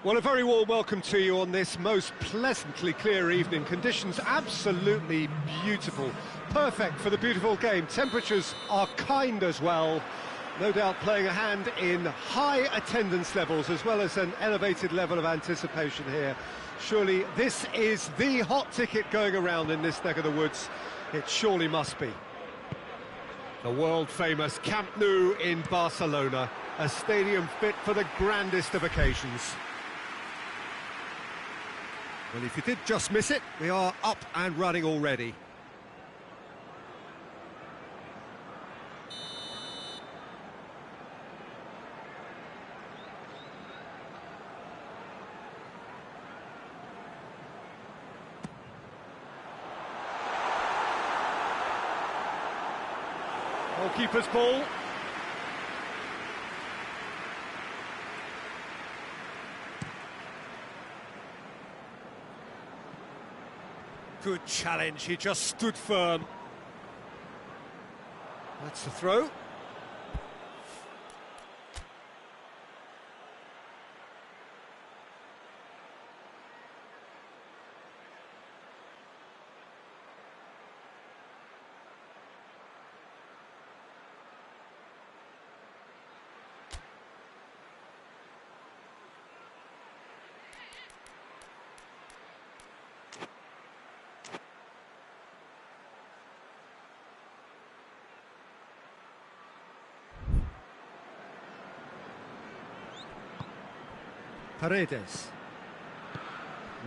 Well, a very warm welcome to you on this most pleasantly clear evening. Conditions absolutely beautiful. Perfect for the beautiful game. Temperatures are kind as well. No doubt playing a hand in high attendance levels as well as an elevated level of anticipation here. Surely this is the hot ticket going around in this neck of the woods. It surely must be. The world-famous Camp Nou in Barcelona, a stadium fit for the grandest of occasions. Well, if you did just miss it, we are up and running already. Goalkeeper's ball. Good challenge, he just stood firm. That's the throw. Paredes,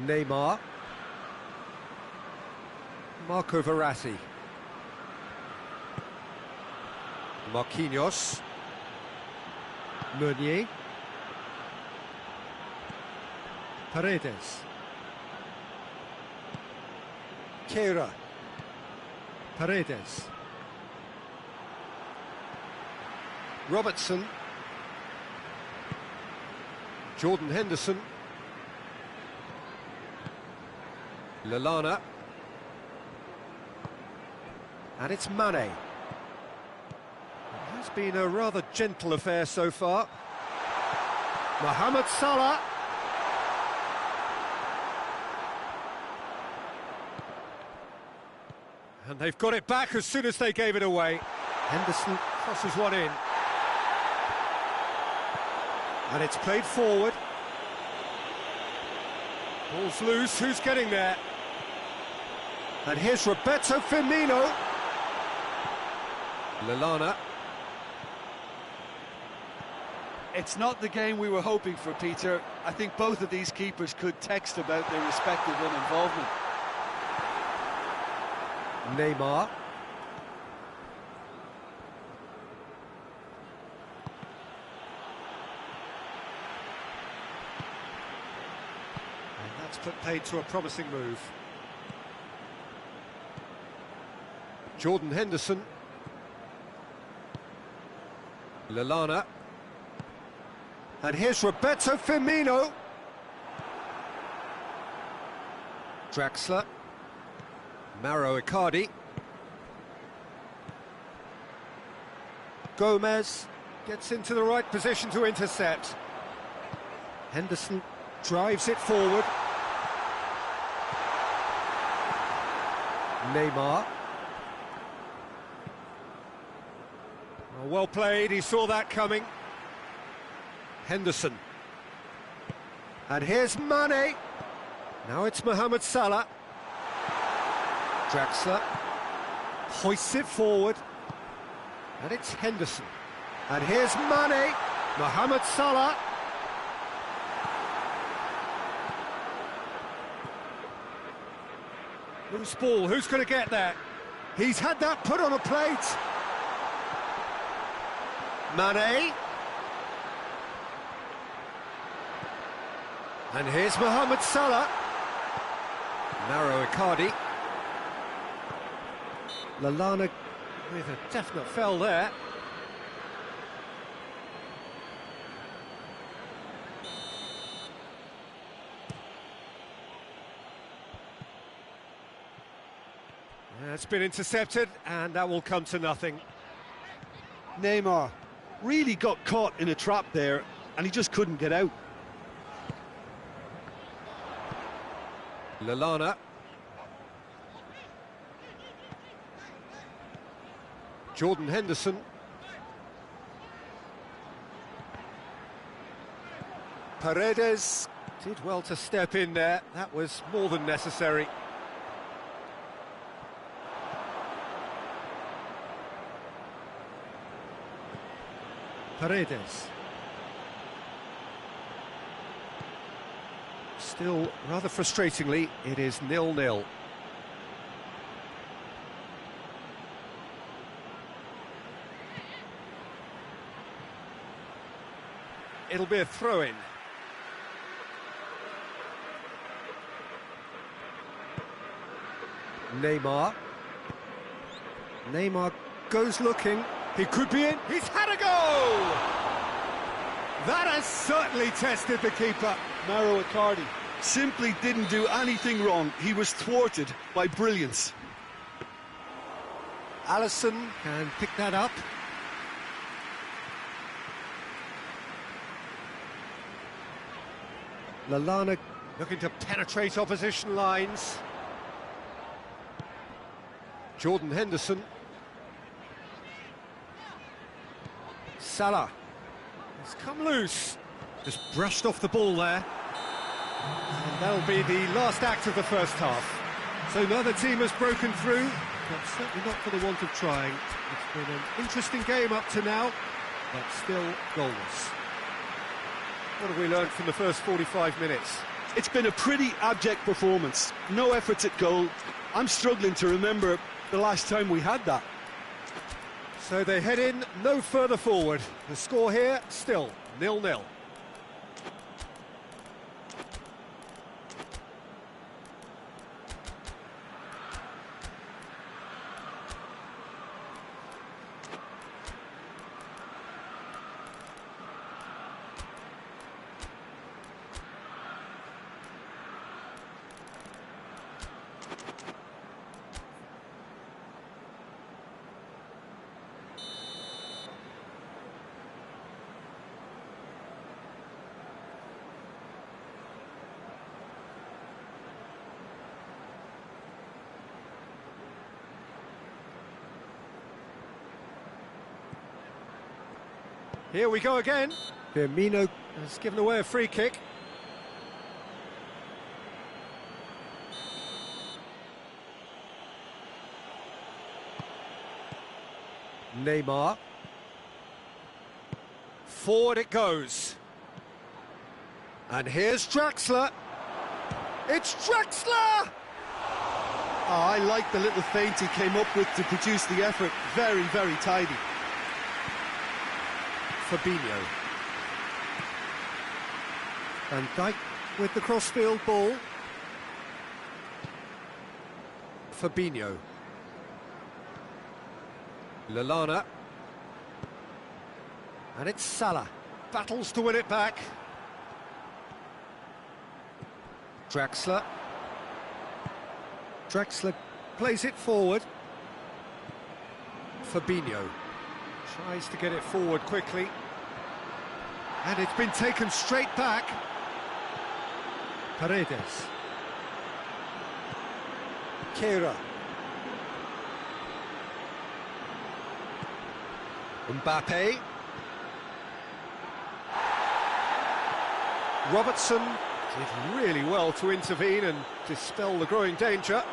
Neymar, Marco Verratti, Marquinhos, Meunier, Paredes, Keira, Paredes, Robertson, Jordan Henderson, Lallana, and it's Mane. It has been a rather gentle affair so far. Mohamed Salah. And they've got it back as soon as they gave it away. Henderson crosses one in. And it's played forward. Ball's loose, who's getting there? And here's Roberto Firmino. Lallana. It's not the game we were hoping for, Peter. I think both of these keepers could text about their respective involvement. Neymar. Put paid to a promising move. Jordan Henderson. Lallana. And here's Roberto Firmino. Draxler. Mauro Icardi. Gomez gets into the right position to intercept. Henderson drives it forward. Neymar. Oh, well played, he saw that coming. Henderson. And here's Mane. Now it's Mohamed Salah. Draxler. Hoists it forward. And it's Henderson. And here's Mane. Mohamed Salah. Loose ball, who's going to get there? He's had that put on a plate. Mane. And here's Mohamed Salah. Mauro Icardi. Lallana with a definite foul there. It's been intercepted, and that will come to nothing. Neymar really got caught in a trap there, and he just couldn't get out. Lallana. Jordan Henderson. Paredes did well to step in there. That was more than necessary. Paredes. Still, rather frustratingly, it is 0-0. It'll be a throw-in. Neymar. Neymar goes looking. He could be in. He's had a go! That has certainly tested the keeper. Mauro Icardi simply didn't do anything wrong. He was thwarted by brilliance. Alisson can pick that up. Lallana looking to penetrate opposition lines. Jordan Henderson. Salah. He's come loose. Just brushed off the ball there. And that'll be the last act of the first half. So neither team has broken through, but certainly not for the want of trying. It's been an interesting game up to now, but still goalless. What have we learned from the first 45 minutes? It's been a pretty abject performance. No efforts at goal. I'm struggling to remember the last time we had that. So they head in no further forward. The score here, still 0-0. Here we go again. Firmino has given away a free kick. Neymar. Forward it goes. And here's Draxler. It's Draxler! Oh, I like the little feint he came up with to produce the effort. Very, very tidy. Fabinho. Van Dijk with the crossfield ball. Fabinho. Lallana. And it's Salah. Battles to win it back. Draxler. Draxler plays it forward. Fabinho. Tries to get it forward quickly. And it's been taken straight back. Paredes. Kehrer. Mbappe. Robertson did really well to intervene and dispel the growing danger.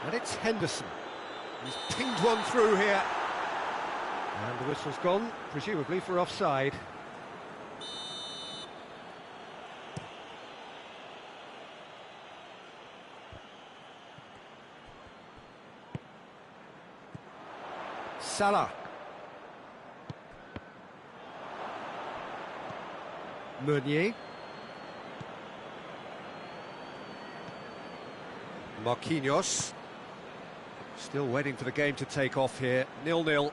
And it's Henderson. He's pinged one through here. And the whistle's gone, presumably for offside. Salah. Meunier. Marquinhos. Still waiting for the game to take off here. 0-0.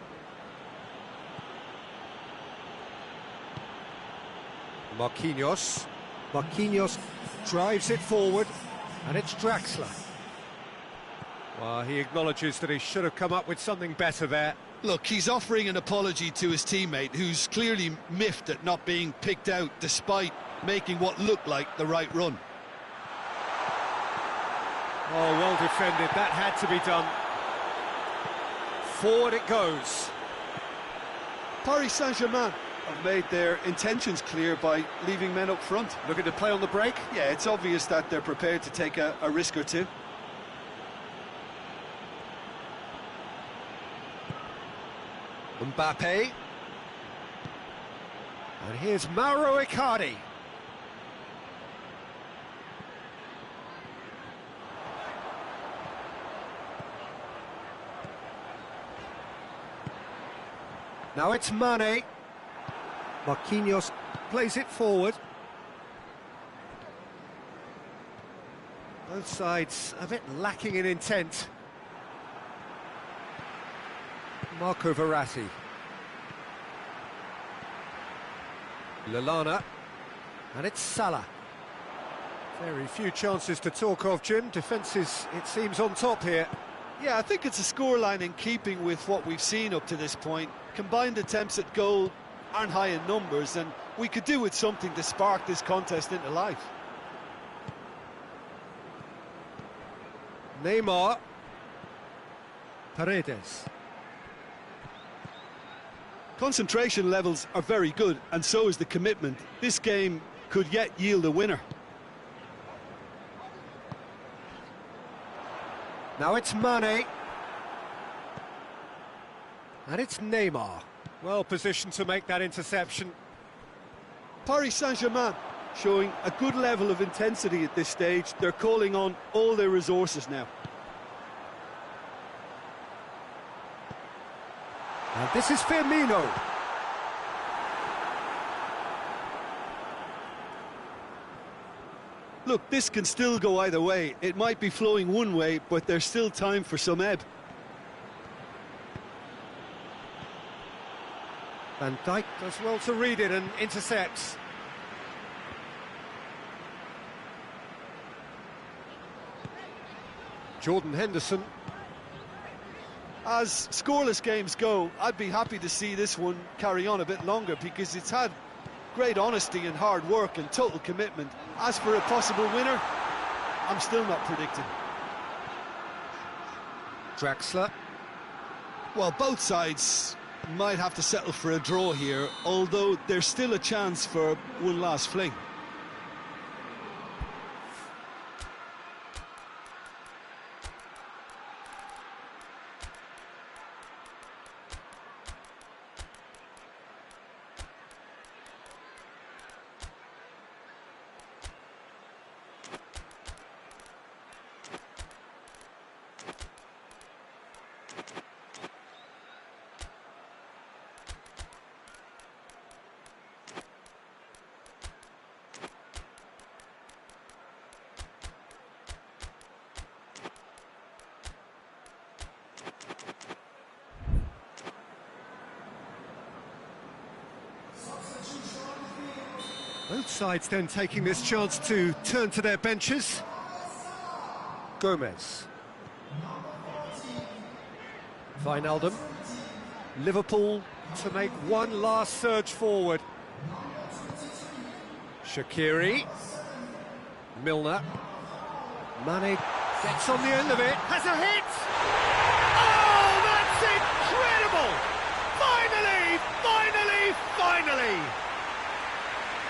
Marquinhos. Marquinhos drives it forward, and it's Draxler. Well, he acknowledges that he should have come up with something better there. Look, he's offering an apology to his teammate, who's clearly miffed at not being picked out despite making what looked like the right run. Oh, well defended, that had to be done. Forward it goes. Paris Saint-Germain have made their intentions clear by leaving men up front. Looking to play on the break. Yeah, it's obvious that they're prepared to take a risk or two. Mbappe. And here's Mauro Icardi. Now it's Mane. Marquinhos plays it forward. Both sides a bit lacking in intent. Marco Verratti. Lallana. And it's Salah. Very few chances to talk of, Jim. Defence is, it seems, on top here. Yeah, I think it's a scoreline in keeping with what we've seen up to this point. Combined attempts at goal aren't high in numbers, and we could do with something to spark this contest into life. Neymar. Paredes. Concentration levels are very good, and so is the commitment. This game could yet yield a winner. Now it's Mane. And it's Neymar. Well positioned to make that interception. Paris Saint-Germain showing a good level of intensity at this stage. They're calling on all their resources now. And this is Firmino. Look, this can still go either way. It might be flowing one way, but there's still time for some ebb. Van Dijk does well to read it and intercepts. Jordan Henderson. As scoreless games go, I'd be happy to see this one carry on a bit longer because it's had great honesty and hard work and total commitment. As for a possible winner, I'm still not predicting. Draxler. Well, both sides might have to settle for a draw here, although there's still a chance for one last fling. Both sides then taking this chance to turn to their benches. Gomez. Wijnaldum. Liverpool to make one last surge forward. Shaqiri. Milner. Mane gets on the end of it. Has a hit! Oh, that's incredible! Finally!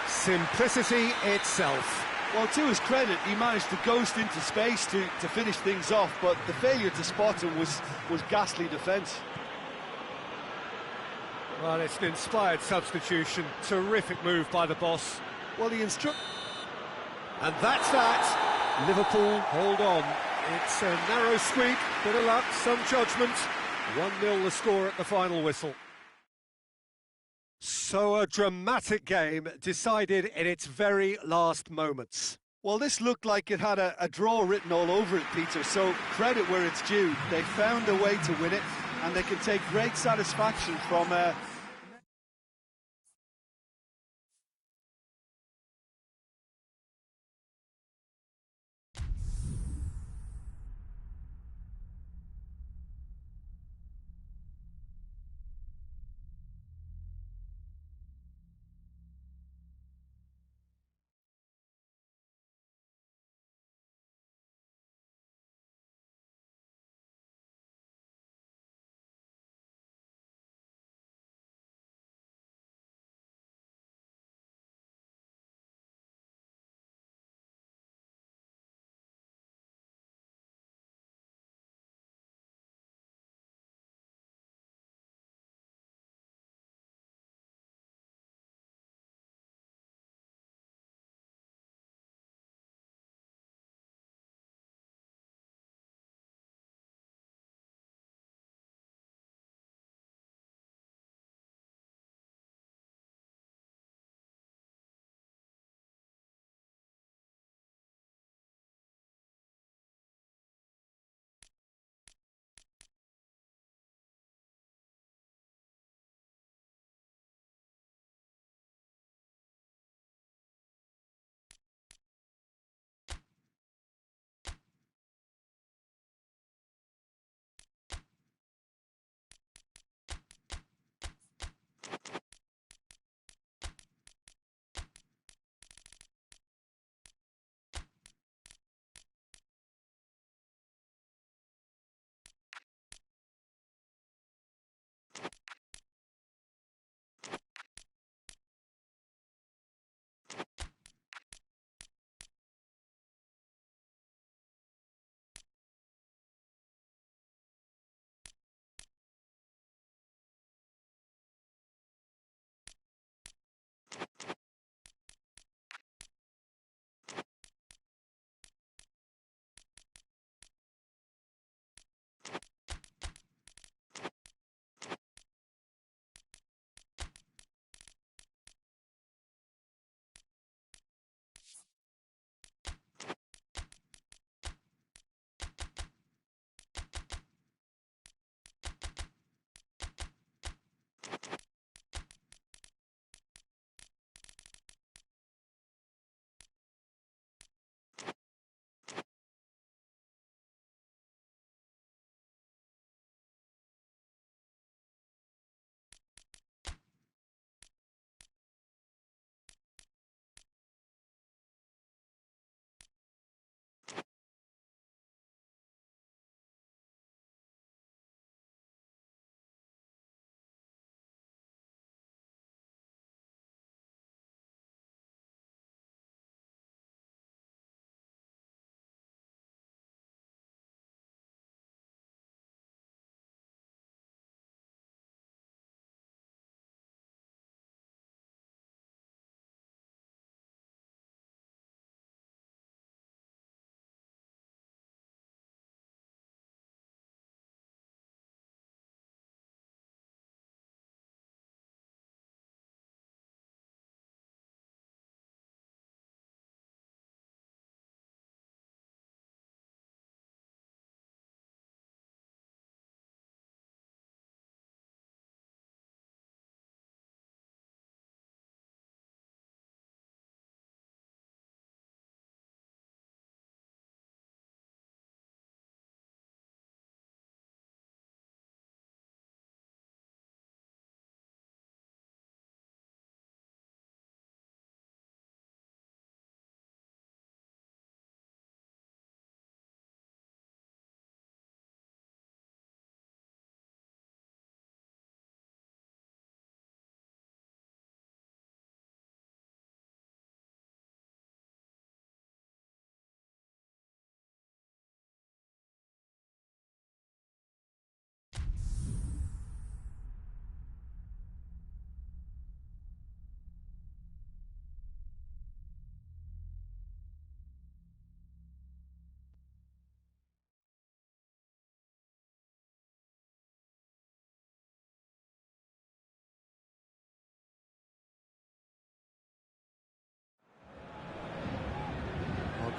Simplicity itself. Well, to his credit, he managed to ghost into space to finish things off, but the failure to spot him was ghastly defence. Well, it's an inspired substitution. Terrific move by the boss. Well, And that's that. Liverpool hold on. It's a narrow squeak, bit of luck, some judgment. 1-0 the score at the final whistle. So a dramatic game decided in its very last moments. Well, this looked like it had a draw written all over it, Peter, so credit where it's due. They found a way to win it, and they can take great satisfaction from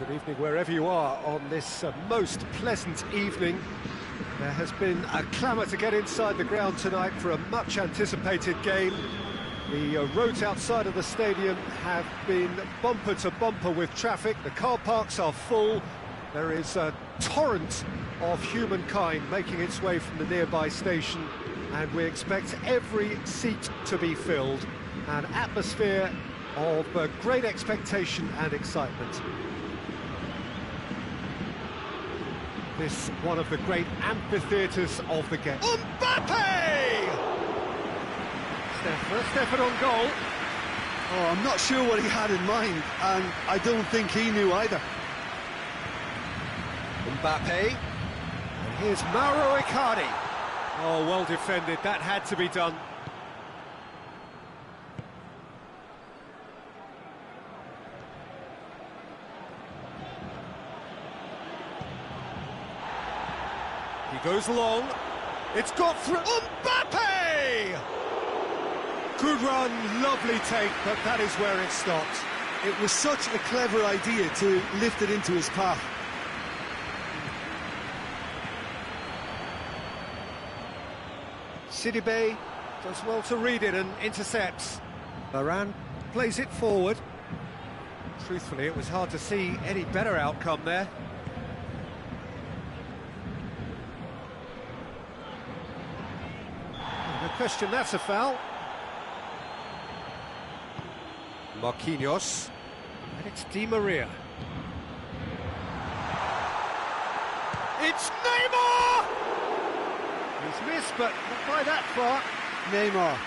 Good evening wherever you are on this most pleasant evening. There has been a clamour to get inside the ground tonight for a much anticipated game. The roads outside of the stadium have been bumper to bumper with traffic. The car parks are full. There is a torrent of humankind making its way from the nearby station, and we expect every seat to be filled. An atmosphere of great expectation and excitement. This one of the great amphitheatres of the game. Mbappe! Stefan on goal. Oh, I'm not sure what he had in mind, and I don't think he knew either. Mbappe. And here's Mauro Icardi. Oh, well defended. That had to be done. He goes long. It's got through. Mbappe! Good run, lovely take, but that is where it stopped. It was such a clever idea to lift it into his path. Sidibe does well to read it and intercepts. Varane plays it forward. Truthfully, it was hard to see any better outcome there. No question, that's a foul. Marquinhos, and it's Di Maria. It's Neymar! He's missed, but not by that far. Neymar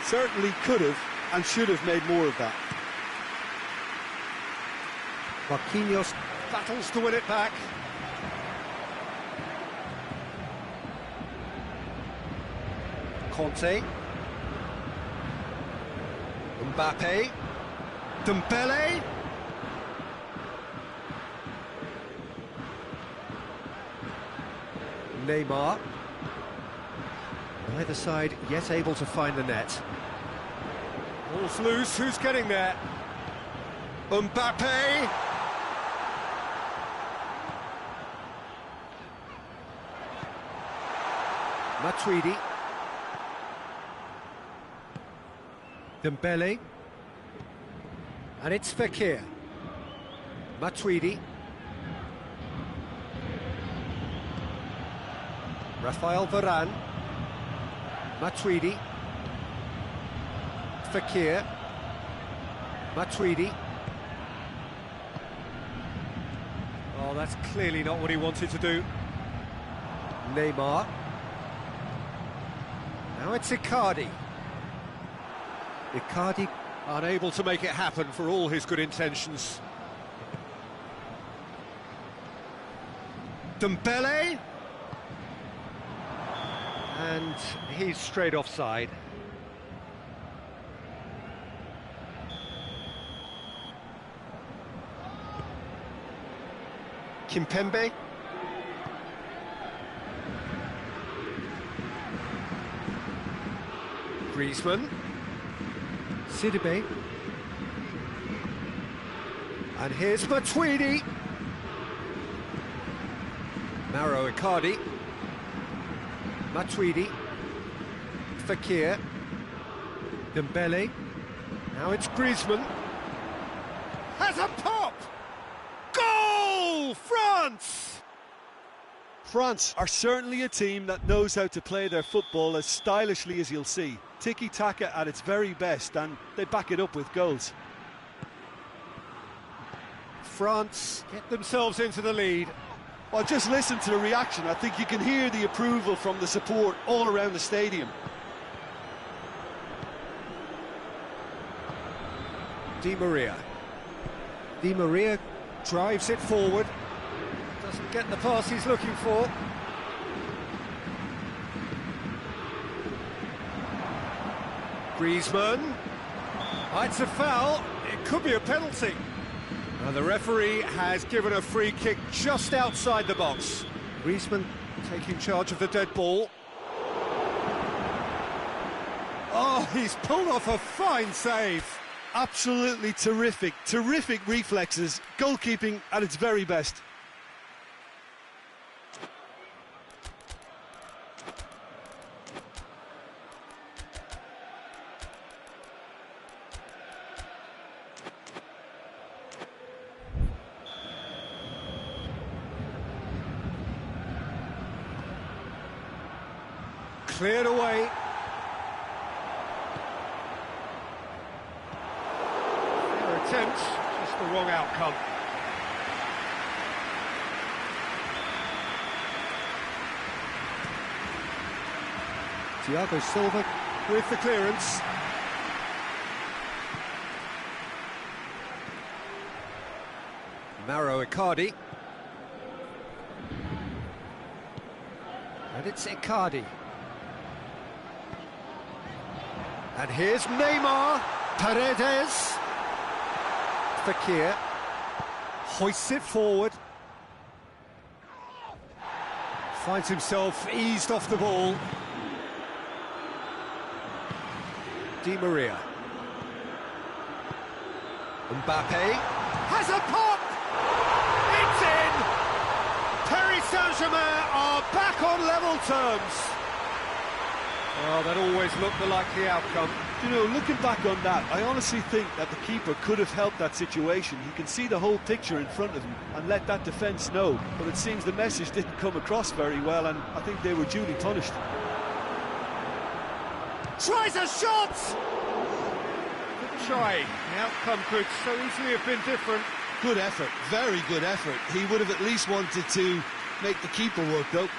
certainly could have and should have made more of that. Marquinhos battles to win it back. Conte. Mbappe. Dembele. Neymar. Either side yet able to find the net. Ball's loose, who's getting there? Mbappe! Matuidi. Dembele. And it's Fekir. Matuidi. Rafael Varane. Matuidi. Fekir. Matuidi. Oh, that's clearly not what he wanted to do. Neymar. Now it's Icardi. Icardi unable to make it happen for all his good intentions. Dembele. And he's straight offside. Kimpembe. Griezmann. Sidibe. And here's Matuidi. Mauro Icardi. Matuidi. Fekir. Dembele. Now it's Griezmann. Has a pop! Goal! France! France are certainly a team that knows how to play their football as stylishly as you'll see. Tiki-taka at its very best, and they back it up with goals. France get themselves into the lead. Well, just listen to the reaction. I think you can hear the approval from the support all around the stadium. Di Maria. Di Maria drives it forward. Doesn't get the pass he's looking for. Griezmann. Oh, it's a foul. It could be a penalty. And the referee has given a free kick just outside the box. Griezmann taking charge of the dead ball. Oh, he's pulled off a fine save. Absolutely terrific, terrific reflexes, goalkeeping at its very best. Cleared away. Fair attempt, just the wrong outcome. Thiago Silva with the clearance. Mauro Icardi. And it's Icardi. And here's Neymar, Paredes, Fekir, hoists it forward, finds himself eased off the ball. Di Maria, Mbappe, has a pop, it's in! Paris Saint-Germain are back on level terms. Oh, that always looked the likely outcome. You know, looking back on that, I honestly think that the keeper could have helped that situation. He can see the whole picture in front of him and let that defence know. But it seems the message didn't come across very well, and I think they were duly punished. Tries a shot! Good try. The outcome could so easily have been different. Good effort, very good effort. He would have at least wanted to make the keeper work, though.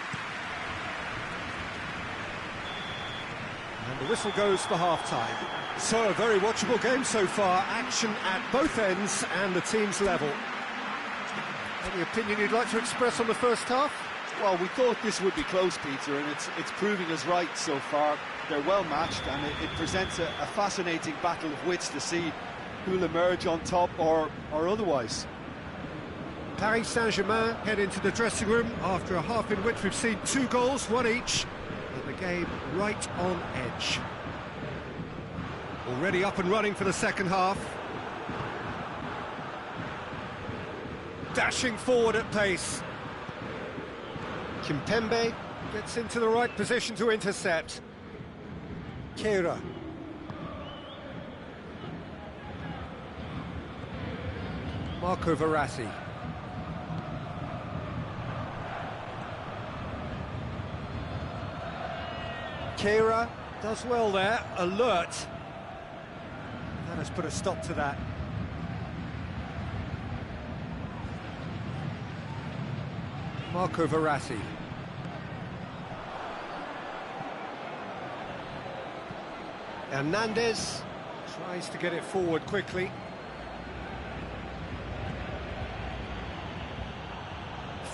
And the whistle goes for half-time. So a very watchable game so far. Action at both ends and the team's level. Any opinion you'd like to express on the first half? Well, we thought this would be close, Peter, and it's proving us right so far. They're well matched, and it presents a fascinating battle of wits to see who'll emerge on top or otherwise. Paris Saint-Germain head into the dressing room after a half in which we've seen 2 goals, 1 each. And the game right on edge. Already up and running for the second half. Dashing forward at pace. Kimpembe gets into the right position to intercept. Keira. Marco Verratti. Keira does well there, alert. That has put a stop to that. Marco Verratti. Hernandez tries to get it forward quickly.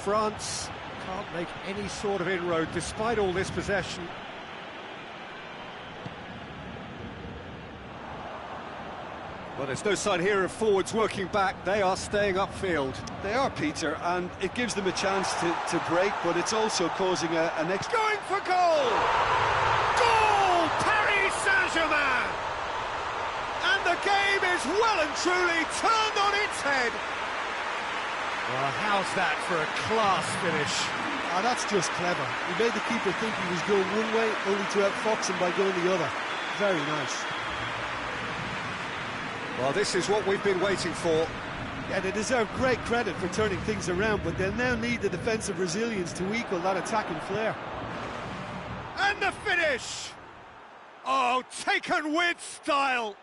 France can't make any sort of inroad despite all this possession. Well, there's no sign here of forwards working back. They are staying upfield. They are, Peter, and it gives them a chance to break, but it's also causing an extra... Going for goal! Goal! Paris Saint-Germain! And the game is well and truly turned on its head. Well, how's that for a class finish? Ah, that's just clever. He made the keeper think he was going one way, only to outfox him by going the other. Very nice. Well, this is what we've been waiting for. Yeah, they deserve great credit for turning things around, but they'll now need the defensive resilience to equal that attacking flair. And the finish! Oh, taken with style!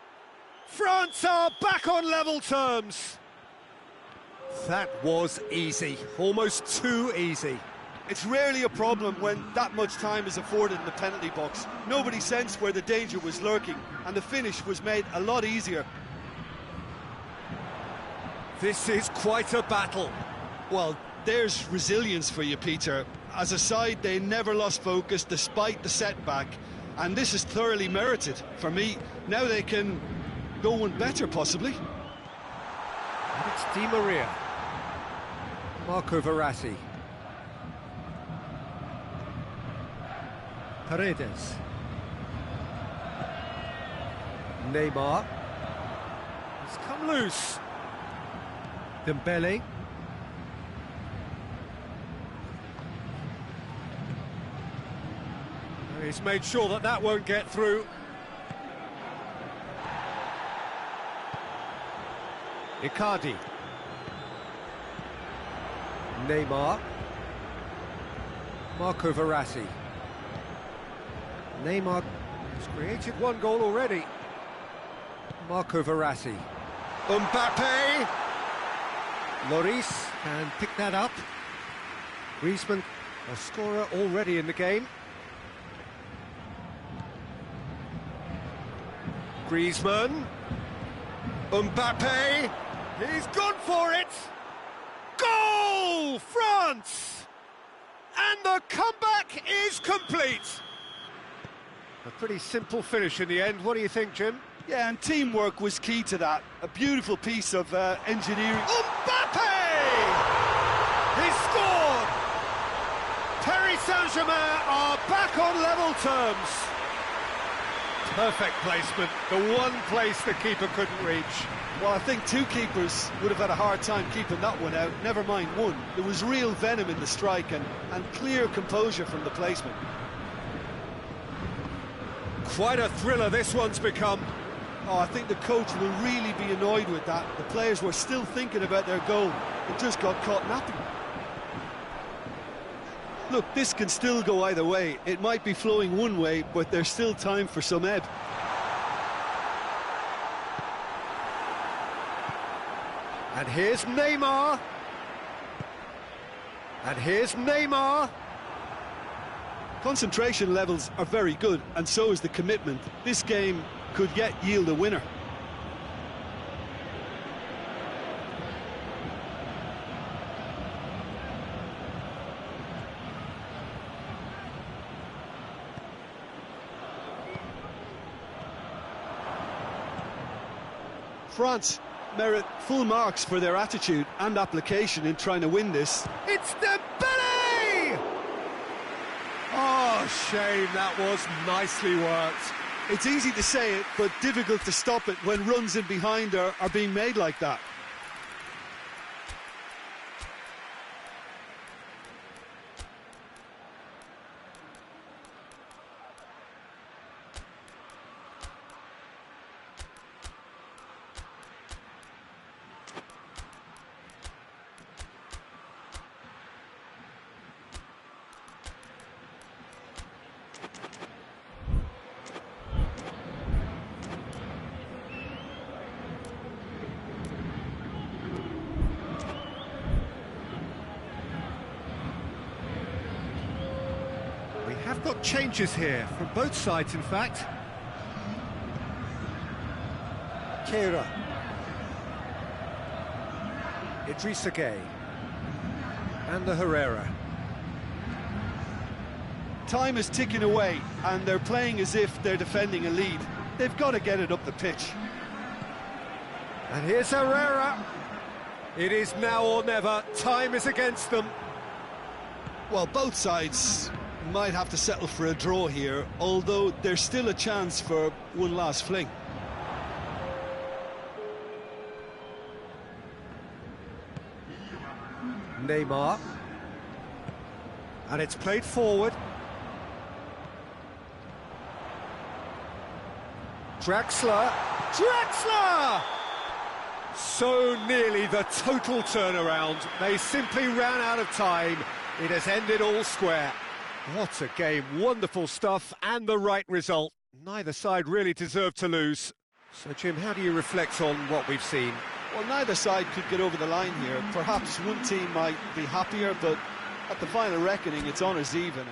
France are back on level terms. That was easy, almost too easy. It's rarely a problem when that much time is afforded in the penalty box. Nobody sensed where the danger was lurking, and the finish was made a lot easier. This is quite a battle. Well, there's resilience for you, Peter. As a side, they never lost focus despite the setback, and this is thoroughly merited. For me, now they can go one better, possibly. And it's Di Maria. Marco Verratti. Paredes. Neymar. It's come loose. Dembele. He's made sure that that won't get through. Icardi. Neymar. Marco Verratti. Neymar has created one goal already. Marco Verratti. Mbappe. Lloris can pick that up. Griezmann, a scorer already in the game. Griezmann. Mbappe. He's gone for it. Goal! France! And the comeback is complete. A pretty simple finish in the end. What do you think, Jim? Yeah, and teamwork was key to that. A beautiful piece of engineering. Mbappe! He scored! Paris Saint-Germain are back on level terms. Perfect placement, the one place the keeper couldn't reach. Well, I think two keepers would have had a hard time keeping that one out, never mind one. There was real venom in the strike and clear composure from the placement. Quite a thriller this one's become. Oh, I think the coach will really be annoyed with that. The players were still thinking about their goal. It just got caught napping. Look, this can still go either way. It might be flowing one way, but there's still time for some ebb. And here's Neymar. And here's Neymar. Concentration levels are very good, and so is the commitment. This game could yet yield a winner. France merit full marks for their attitude and application in trying to win this. It's Dembele! Oh, shame, that was nicely worked. It's easy to say it, but difficult to stop it when runs in behind are being made like that. Have got changes here from both sides, in fact. Keira. Idrissa Gueye. And the Herrera. Time is ticking away, and they're playing as if they're defending a lead. They've got to get it up the pitch. And here's Herrera. It is now or never. Time is against them. Well, both sides might have to settle for a draw here, although there's still a chance for one last fling. Neymar. And it's played forward. Draxler. Draxler! So nearly the total turnaround. They simply ran out of time. It has ended all square. What a game, wonderful stuff, and the right result. Neither side really deserved to lose. So, Jim, how do you reflect on what we've seen? Well, neither side could get over the line here. Perhaps one team might be happier, but at the final reckoning, it's honours even.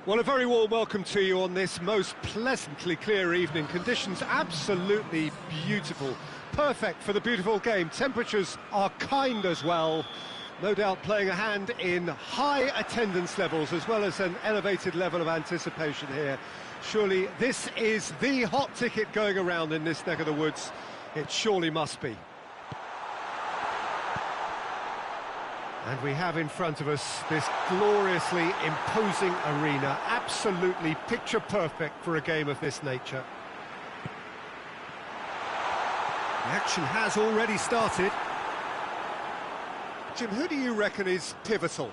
Well, a very warm welcome to you on this most pleasantly clear evening. Conditions absolutely beautiful. Perfect for the beautiful game. Temperatures are kind as well. No doubt playing a hand in high attendance levels as well as an elevated level of anticipation here. Surely this is the hot ticket going around in this neck of the woods. It surely must be. And we have in front of us this gloriously imposing arena, absolutely picture perfect for a game of this nature. The action has already started. Jim, who do you reckon is pivotal?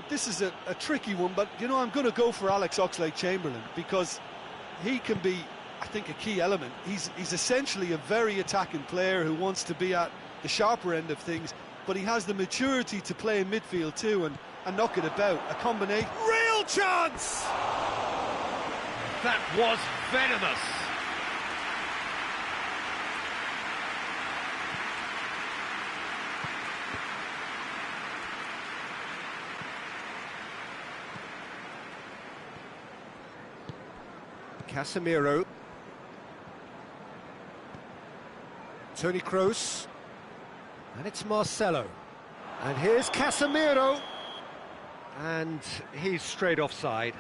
This is a tricky one, but, you know, I'm going to go for Alex Oxlade-Chamberlain because he can be, I think, a key element. He's essentially a very attacking player who wants to be at the sharper end of things, but he has the maturity to play in midfield too and knock it about. A combination. Real chance! That was venomous. Casemiro. Toni Kroos. And it's Marcelo. And here's Casemiro. And he's straight offside.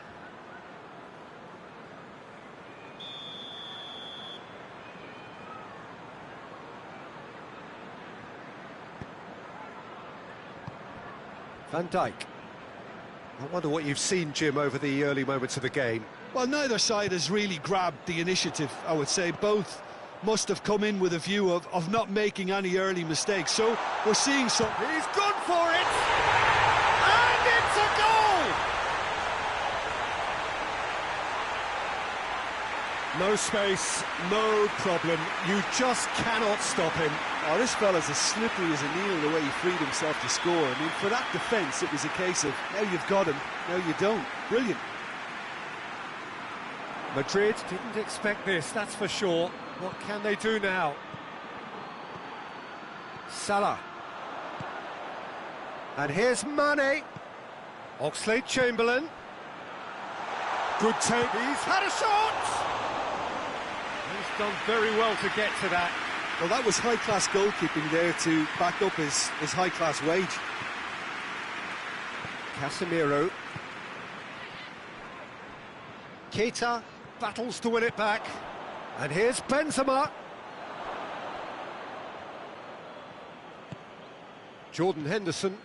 Van Dijk. I wonder what you've seen, Jim, over the early moments of the game. Well, neither side has really grabbed the initiative, I would say. Both must have come in with a view of not making any early mistakes. So we're seeing some... He's gone for it! And it's a goal! No space, no problem. You just cannot stop him. Oh, this fella's as slippery as a needle the way he freed himself to score. I mean, for that defence, it was a case of, now you've got him, now you don't. Brilliant. Madrid didn't expect this, that's for sure. What can they do now? Salah. And here's Mane. Oxlade-Chamberlain. Good take. He's had a shot! He's done very well to get to that. Well, that was high-class goalkeeping there to back up his high-class wage. Casemiro. Keita battles to win it back. And here's Benzema. Jordan Henderson.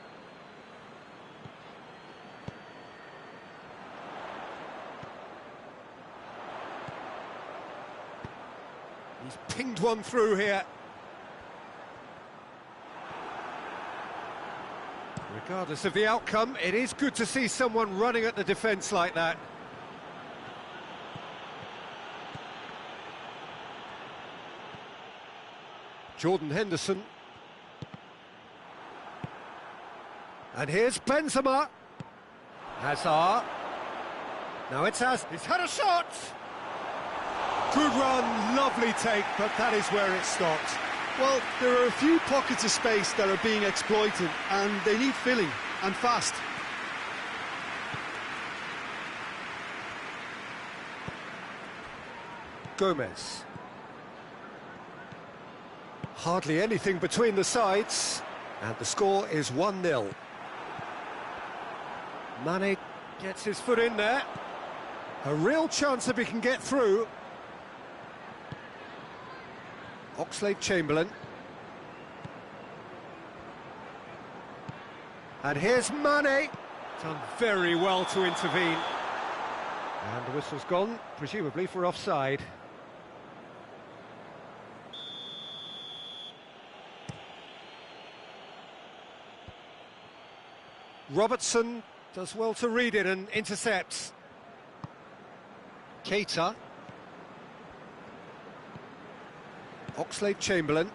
He's pinged one through here. Regardless of the outcome, it is good to see someone running at the defence like that. Jordan Henderson. And here's Benzema. Hazard. Now it's Hazard. He's had a shot! Good run, lovely take, but that is where it stopped. Well, there are a few pockets of space that are being exploited, and they need filling, and fast. Gomez. Hardly anything between the sides, and the score is 1-0. Mane gets his foot in there. A real chance if he can get through. Oxlade-Chamberlain. And here's Mane. Done very well to intervene. And the whistle's gone, presumably for offside. Robertson does well to read it and intercepts. Keita. Oxlade-Chamberlain.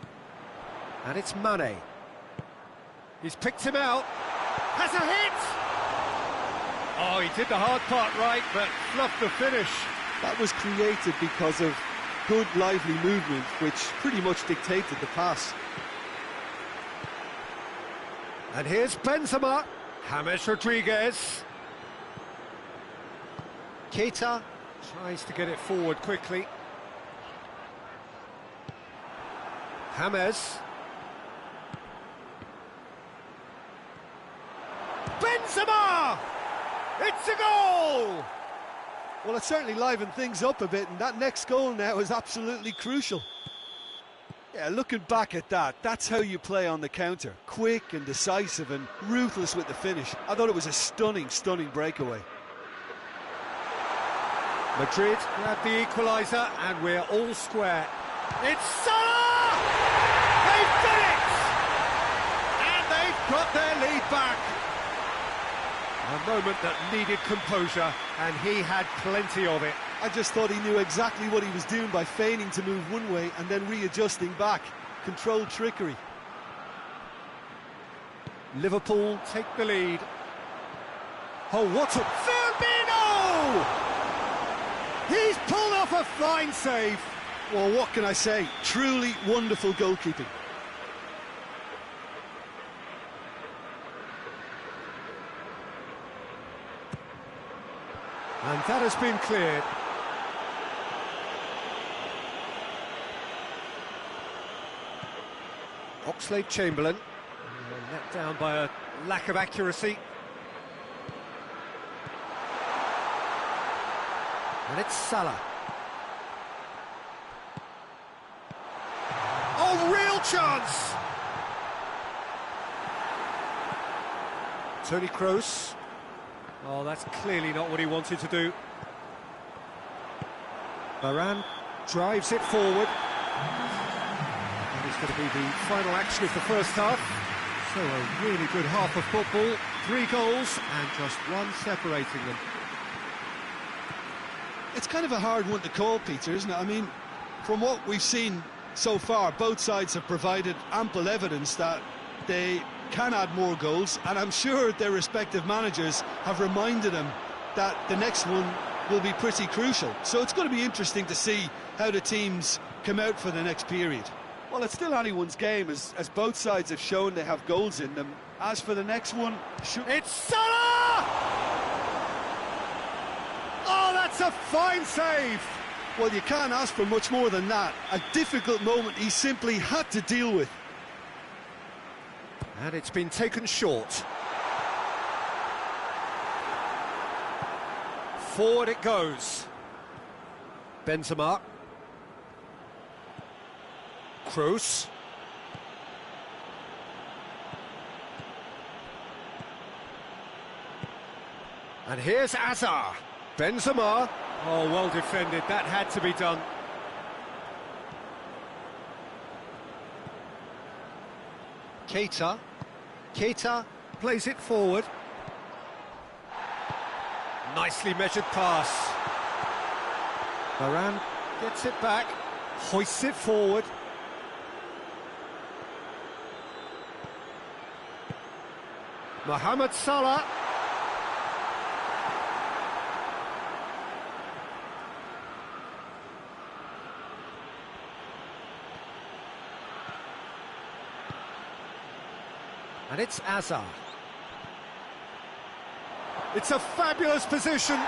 And it's Mane. He's picked him out. Has a hit! Oh, he did the hard part right, but fluffed the finish. That was created because of good, lively movement, which pretty much dictated the pass. And here's Benzema. James Rodriguez. Keita tries to get it forward quickly. James. Benzema! It's a goal! Well, it certainly livened things up a bit, and that next goal now is absolutely crucial. Yeah, looking back at that, that's how you play on the counter. Quick and decisive and ruthless with the finish. I thought it was a stunning, stunning breakaway. Madrid grab the equaliser, and we're all square. It's Salah! They've done it! And they've got their lead back. A moment that needed composure, and he had plenty of it. I just thought he knew exactly what he was doing by feigning to move one way and then readjusting back. Controlled trickery. Liverpool take the lead. Oh, what a... Firmino! He's pulled off a fine save. Well, what can I say? Truly wonderful goalkeeping. And that has been cleared. Oxlade-Chamberlain, let down by a lack of accuracy. And it's Salah. Oh, real chance! Toni Kroos. Oh, that's clearly not what he wanted to do. Varane drives it forward. And it's going to be the final action of the first half. So a really good half of football. 3 goals and just one separating them. It's kind of a hard one to call, Peter, isn't it? I mean, from what we've seen so far, both sides have provided ample evidence that they can add more goals, and I'm sure their respective managers have reminded them that the next one will be pretty crucial. So it's going to be interesting to see how the teams come out for the next period. Well, it's still anyone's game, as both sides have shown they have goals in them. As for the next one... It's Salah! Oh, that's a fine save! Well, you can't ask for much more than that. A difficult moment he simply had to deal with. And it's been taken short. Forward it goes. Benzema. Kroos. And here's Azar. Benzema. Oh, well defended. That had to be done. Keita. Keita plays it forward. Nicely measured pass. Varane gets it back, hoists it forward. Mohamed Salah. And it's Azar. It's a fabulous position.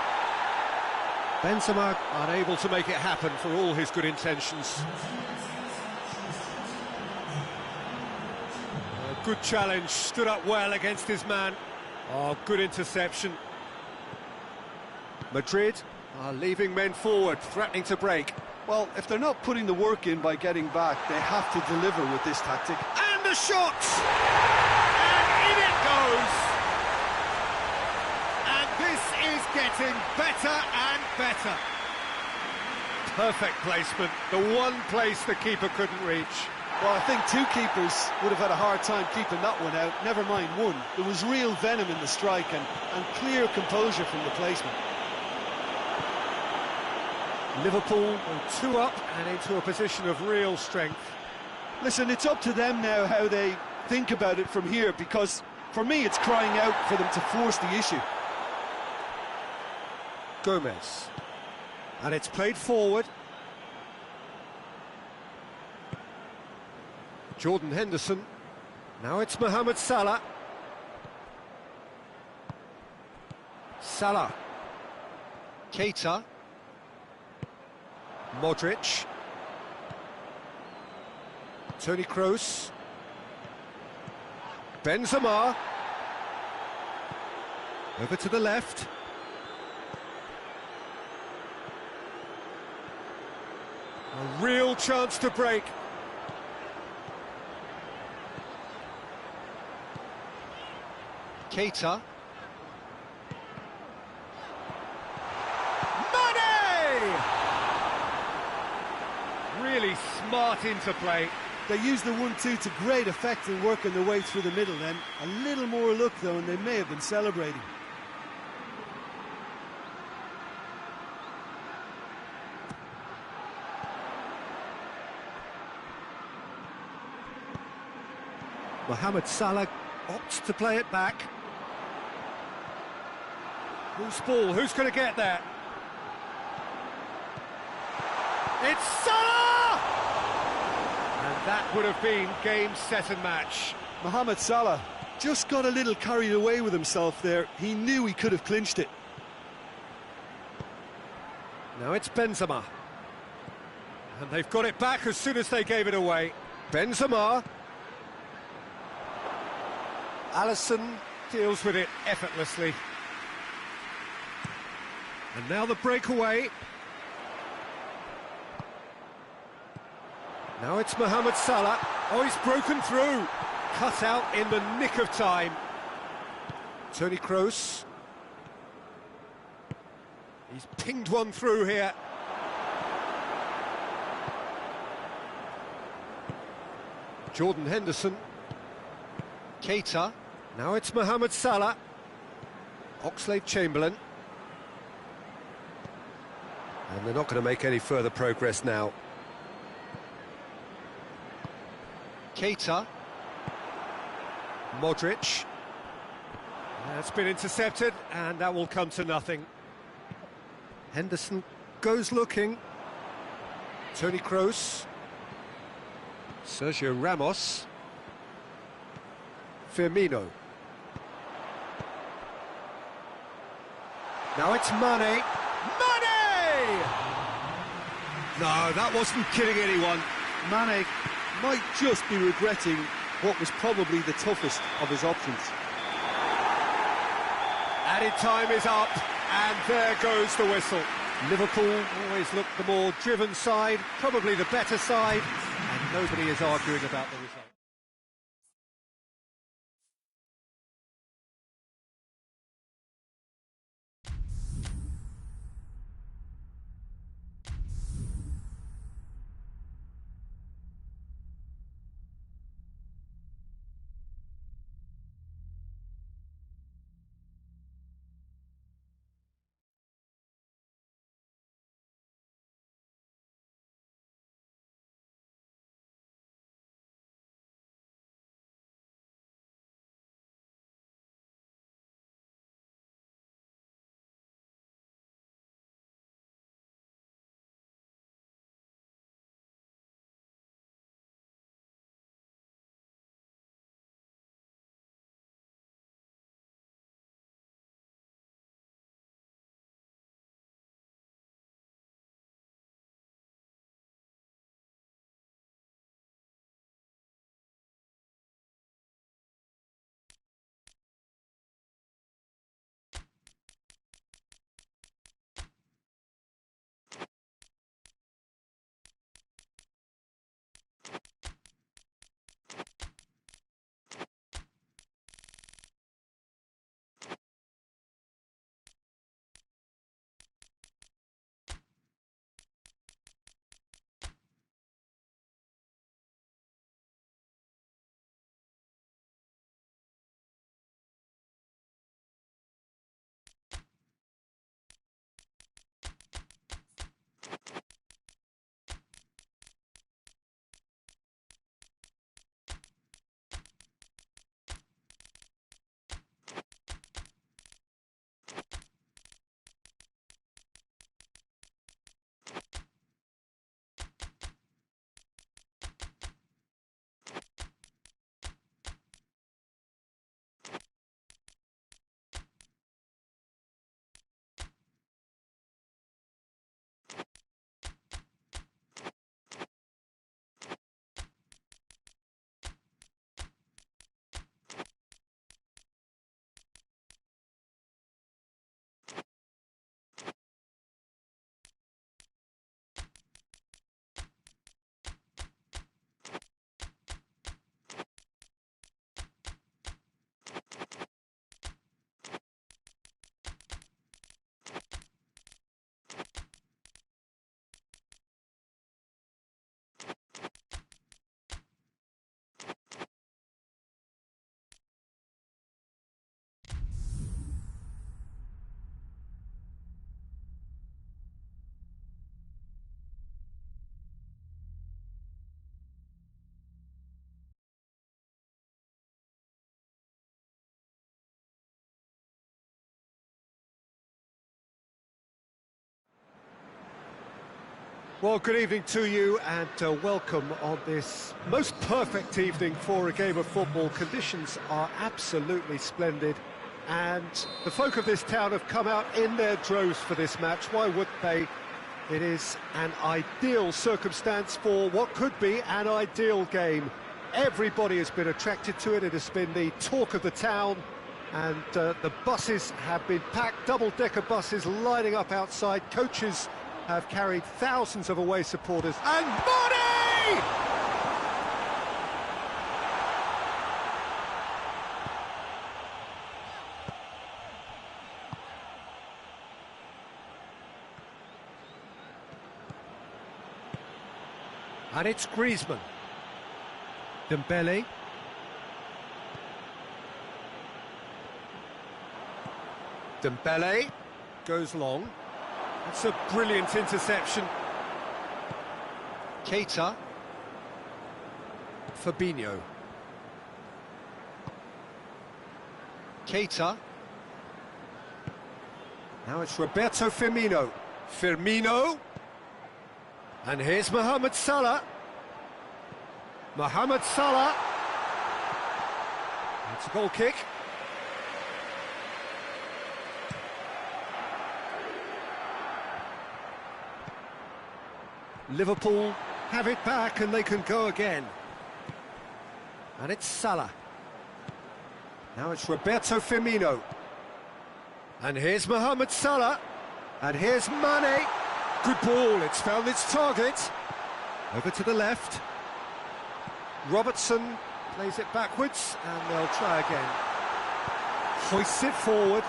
Benzema unable to make it happen for all his good intentions. A good challenge, stood up well against his man. Oh, good interception. Madrid are leaving men forward, threatening to break. Well, if they're not putting the work in by getting back, they have to deliver with this tactic. And the shot! And in it goes! And this is getting better and better. Perfect placement, the one place the keeper couldn't reach. Well, I think 2 keepers would have had a hard time keeping that one out, never mind 1. There was real venom in the strike and clear composure from the placement. Liverpool go 2 up and into a position of real strength. Listen, it's up to them now how they think about it from here, because for me it's crying out for them to force the issue. Gomez. And it's played forward. Jordan Henderson. Now it's Mohamed Salah. Keita. Modric. Toni Kroos. Benzema. Over to the left. A real chance to break. Keita. Mane! Really smart interplay. They used the 1-2 to great effect in working their way through the middle then. A little more luck though, and they may have been celebrating. Mohamed Salah opts to play it back. Loose ball, who's going to get there? It's Salah! And that would have been game, set and match. Mohamed Salah just got a little carried away with himself there. He knew he could have clinched it. Now it's Benzema. And they've got it back as soon as they gave it away. Benzema. Alisson deals with it effortlessly. And now the breakaway. Now it's Mohamed Salah. Oh, he's broken through. Cut out in the nick of time. Toni Kroos. He's pinged one through here. Jordan Henderson. Keita. Now it's Mohamed Salah. Oxlade-Chamberlain. And they're not going to make any further progress now. Keita. Modric. That's been intercepted, and that will come to nothing. Henderson goes looking. Toni Kroos. Sergio Ramos. Firmino. Now it's Mane. Mane! No, that wasn't kidding anyone. Mane might just be regretting what was probably the toughest of his options. Added time is up, and there goes the whistle. Liverpool always look the more driven side, probably the better side, and nobody is arguing about the result. Well, good evening to you and welcome on this most perfect evening for a game of football. Conditions are absolutely splendid and the folk of this town have come out in their droves for this match. Why wouldn't they? It is an ideal circumstance for what could be an ideal game. Everybody has been attracted to it. It has been the talk of the town and the buses have been packed, double-decker buses lining up outside. Coaches have carried thousands of away supporters. And Body! And it's Griezmann. Dembele. Dembele goes long. It's a brilliant interception. Keita. Fabinho. Keita. Now it's Roberto Firmino. Firmino. And here's Mohamed Salah. Mohamed Salah. It's a goal kick. Liverpool have it back and they can go again. And it's Salah. Now it's Roberto Firmino. And here's Mohamed Salah. And here's Mane. Good ball, it's found its target. Over to the left. Robertson plays it backwards and they'll try again. Hoists it forward.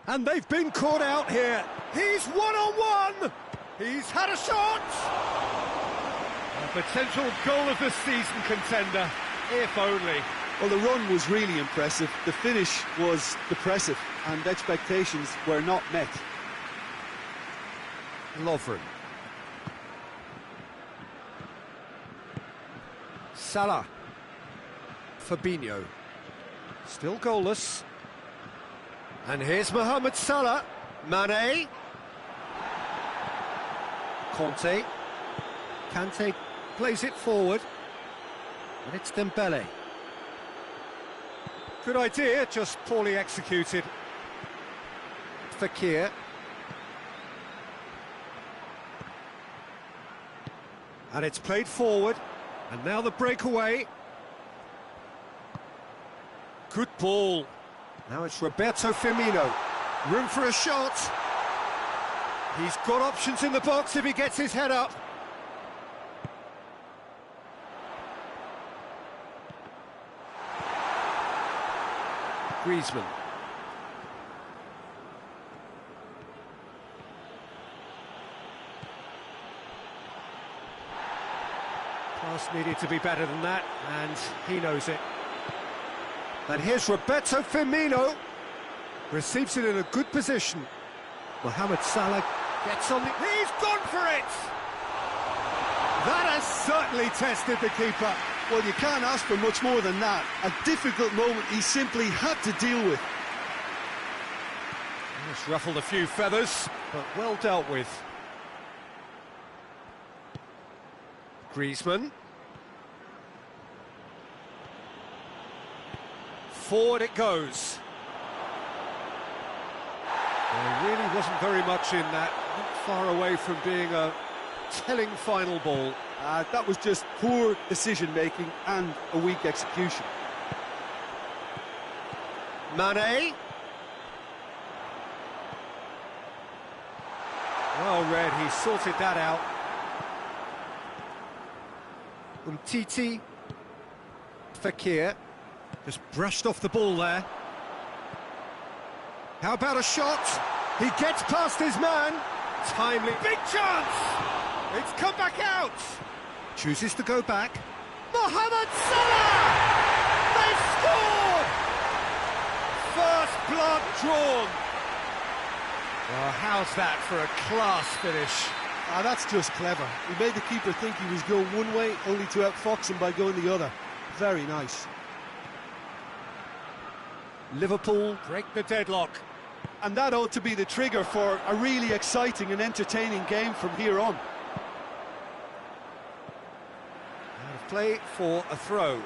And they've been caught out here. He's one-on-one. He's had a shot. A potential goal of the season contender, if only. Well, the run was really impressive. The finish was depressive, and expectations were not met. Lovren. Salah. Fabinho. Still goalless. And here's Mohamed Salah. Mane. Kante plays it forward. And it's Dembele. Good idea, just poorly executed. Fekir. And it's played forward. And now the breakaway. Good ball. Now it's Roberto Firmino. Room for a shot. He's got options in the box if he gets his head up. Griezmann. Pass needed to be better than that, and he knows it. And here's Roberto Firmino. Receives it in a good position. Mohamed Salah gets on the... He's gone for it! That has certainly tested the keeper. Well, you can't ask for much more than that. A difficult moment he simply had to deal with. It's ruffled a few feathers, but well dealt with. Griezmann. Forward it goes. There really wasn't very much in that, not far away from being a telling final ball. That was just poor decision-making and a weak execution. Mane. Well read, he sorted that out. Umtiti. Fekir. Just brushed off the ball there. How about a shot? He gets past his man. Timely. Big chance! It's come back out. Chooses to go back. Mohamed Salah! They've scored! First blood drawn. Well, how's that for a class finish? That's just clever. He made the keeper think he was going one way, only to outfox him by going the other. Very nice. Liverpool break the deadlock. and that ought to be the trigger for a really exciting and entertaining game from here on. Out of play for a throw.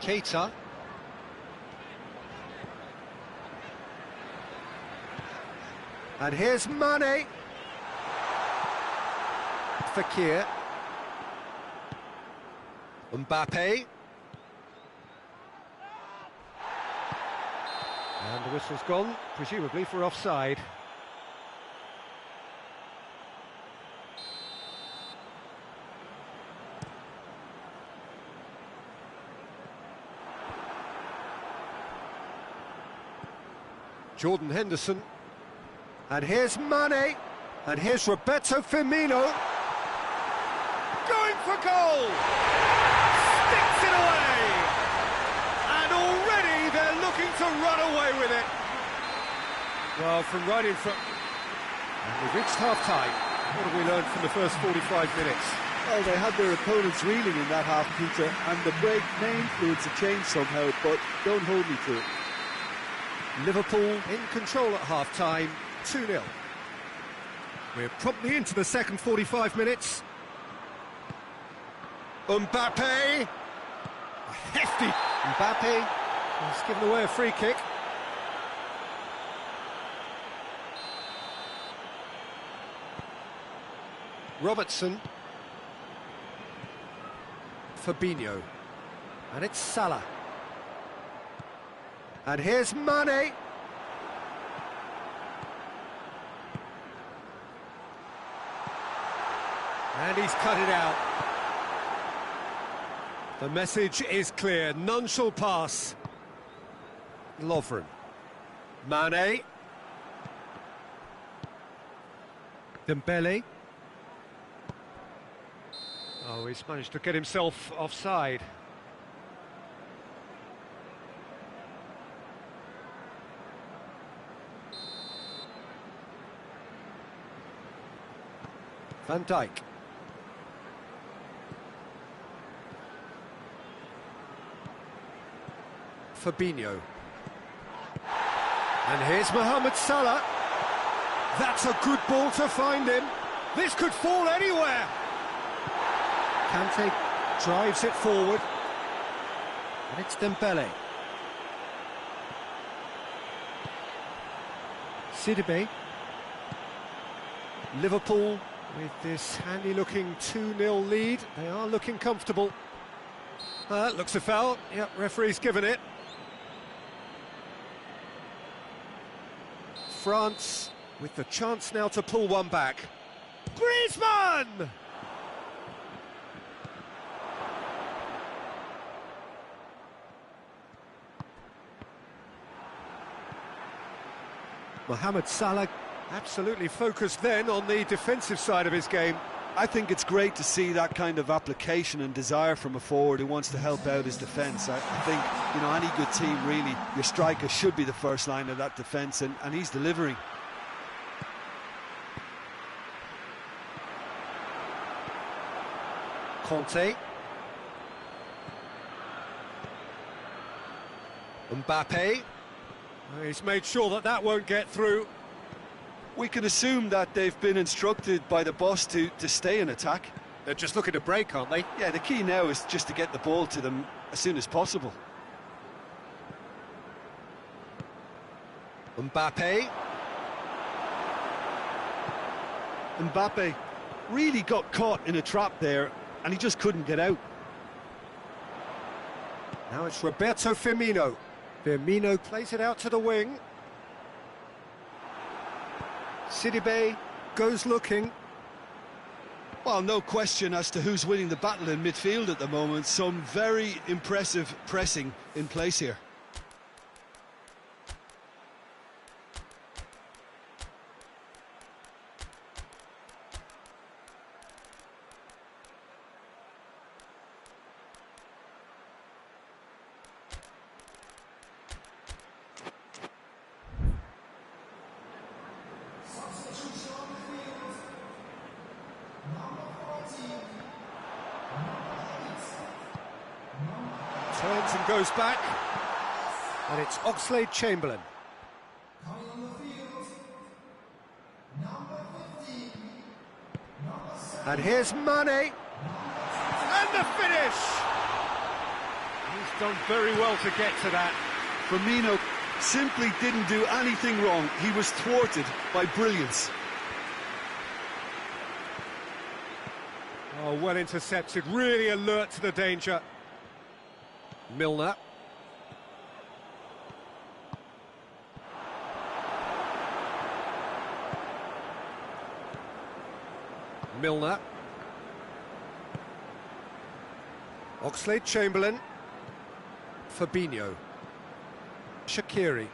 Keita. And here's Mane. Fekir. Mbappe. And the whistle's gone, presumably for offside. Jordan Henderson. And here's Mane. And here's Roberto Firmino. Going for goal! Sticks it away! And already they're looking to run away with it. Well, from right in front. And we've reached half-time. What have we learned from the first 45 minutes? Well, they had their opponents reeling in that half, Peter, and the break may influence a change somehow, but don't hold me to it. Liverpool in control at half-time, 2-0. We're promptly into the second 45 minutes. Mbappe! A hefty Mbappe has given away a free kick. Robertson. Fabinho. And it's Salah. And here's Mane. And he's cut it out. The message is clear, none shall pass. Lovren. Mane. Dembele. Oh, he's managed to get himself offside. Van Dijk. Fabinho. And here's Mohamed Salah. That's a good ball to find him. This could fall anywhere. Kante drives it forward. And it's Dembele. Sidibe. Liverpool with this handy-looking 2-0 lead. They are looking comfortable. Looks a foul. Yep, referee's given it. France with the chance now to pull one back. Griezmann! Mohamed Salah absolutely focused then on the defensive side of his game. I think it's great to see that kind of application and desire from a forward who wants to help out his defence. I think, you know, any good team, really, your striker should be the first line of that defence, and he's delivering. Conte. Mbappe. He's made sure that that won't get through. We can assume that they've been instructed by the boss to stay in attack. They're just looking to break, aren't they? Yeah, the key now is just to get the ball to them as soon as possible. Mbappe. Mbappe really got caught in a trap there, and he just couldn't get out. Now it's Roberto Firmino. Firmino plays it out to the wing. Sidibe goes looking. Well, no question as to who's winning the battle in midfield at the moment. Some very impressive pressing in place here. goes back. And it's Oxlade-Chamberlain. And here's Mane. And the finish! He's done very well to get to that. Firmino simply didn't do anything wrong. He was thwarted by brilliance. Oh, well intercepted, really alert to the danger. Milner. Milner. Oxlade-Chamberlain. Fabinho. Shaqiri.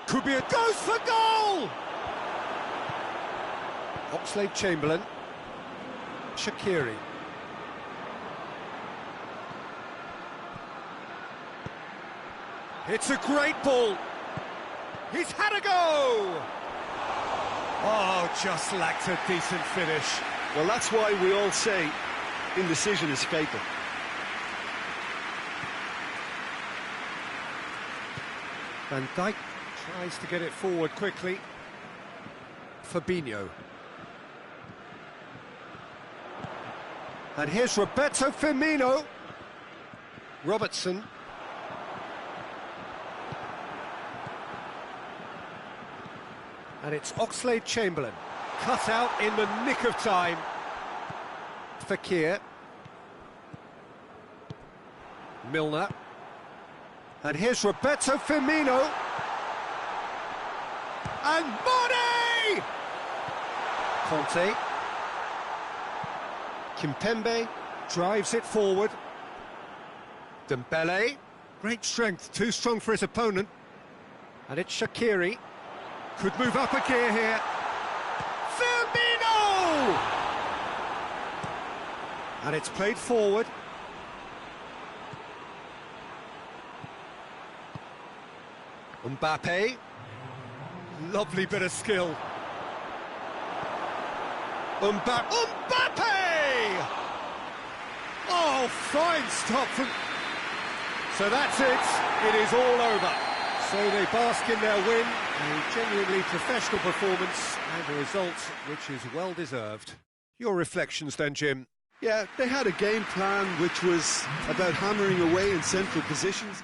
Could be a goes for goal! Oxlade-Chamberlain. Shaqiri. It's a great ball. He's had a go! Oh, just lacked a decent finish. Well, that's why we all say indecision is fatal. Van Dijk tries to get it forward quickly. Fabinho. And here's Roberto Firmino. Robertson. And it's Oxlade-Chamberlain. Cut out in the nick of time. Fekir. Milner. And here's Roberto Firmino. And Mane! Conte. Kimpembe drives it forward. Dembele. Great strength, too strong for his opponent. And it's Shaqiri. Could move up a gear here. Firmino! And it's played forward. Mbappe. Lovely bit of skill. Mbappe! Oh, fine stop from... So that's it. It is all over. So they bask in their win. A genuinely professional performance and a result which is well deserved. Your reflections then, Jim? Yeah, they had a game plan which was about hammering away in central positions.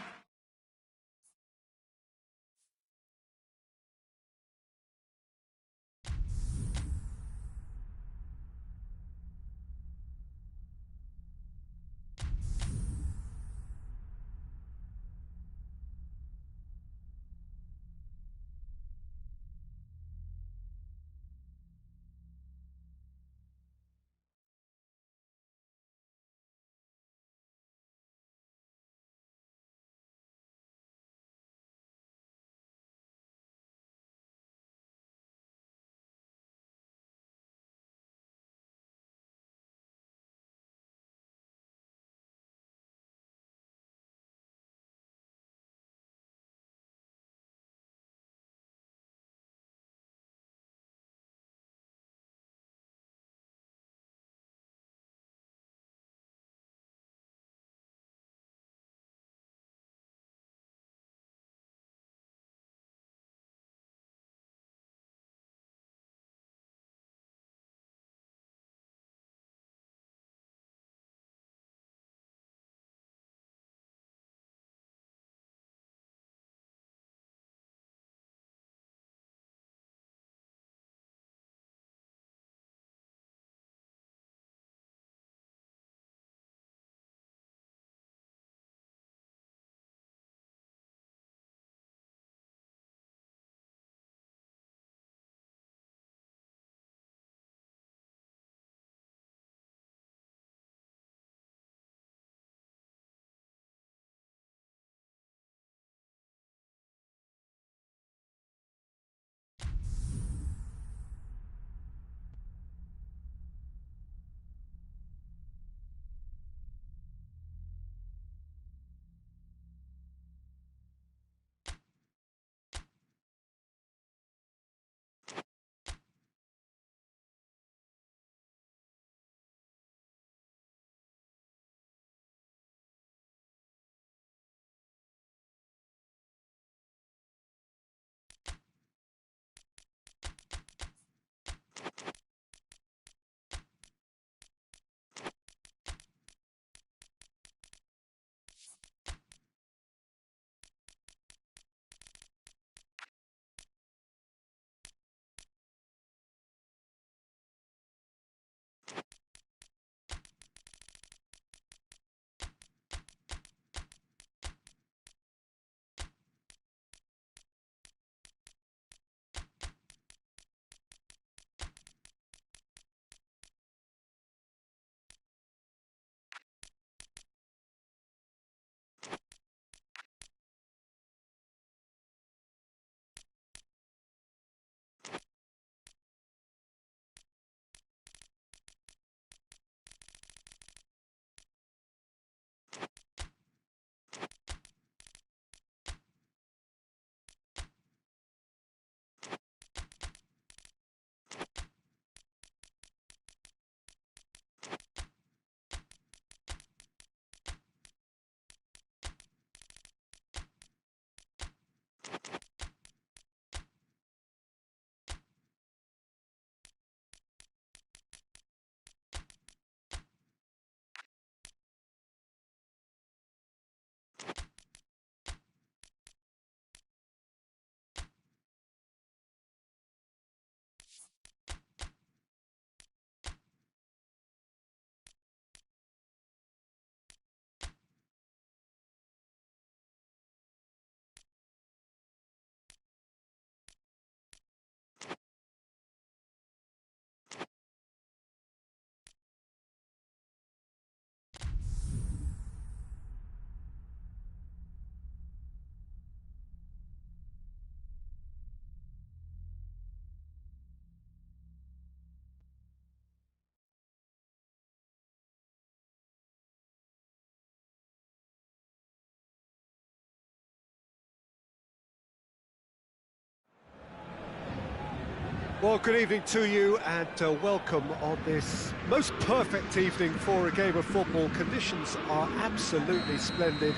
Well, good evening to you and welcome on this most perfect evening for a game of football. Conditions are absolutely splendid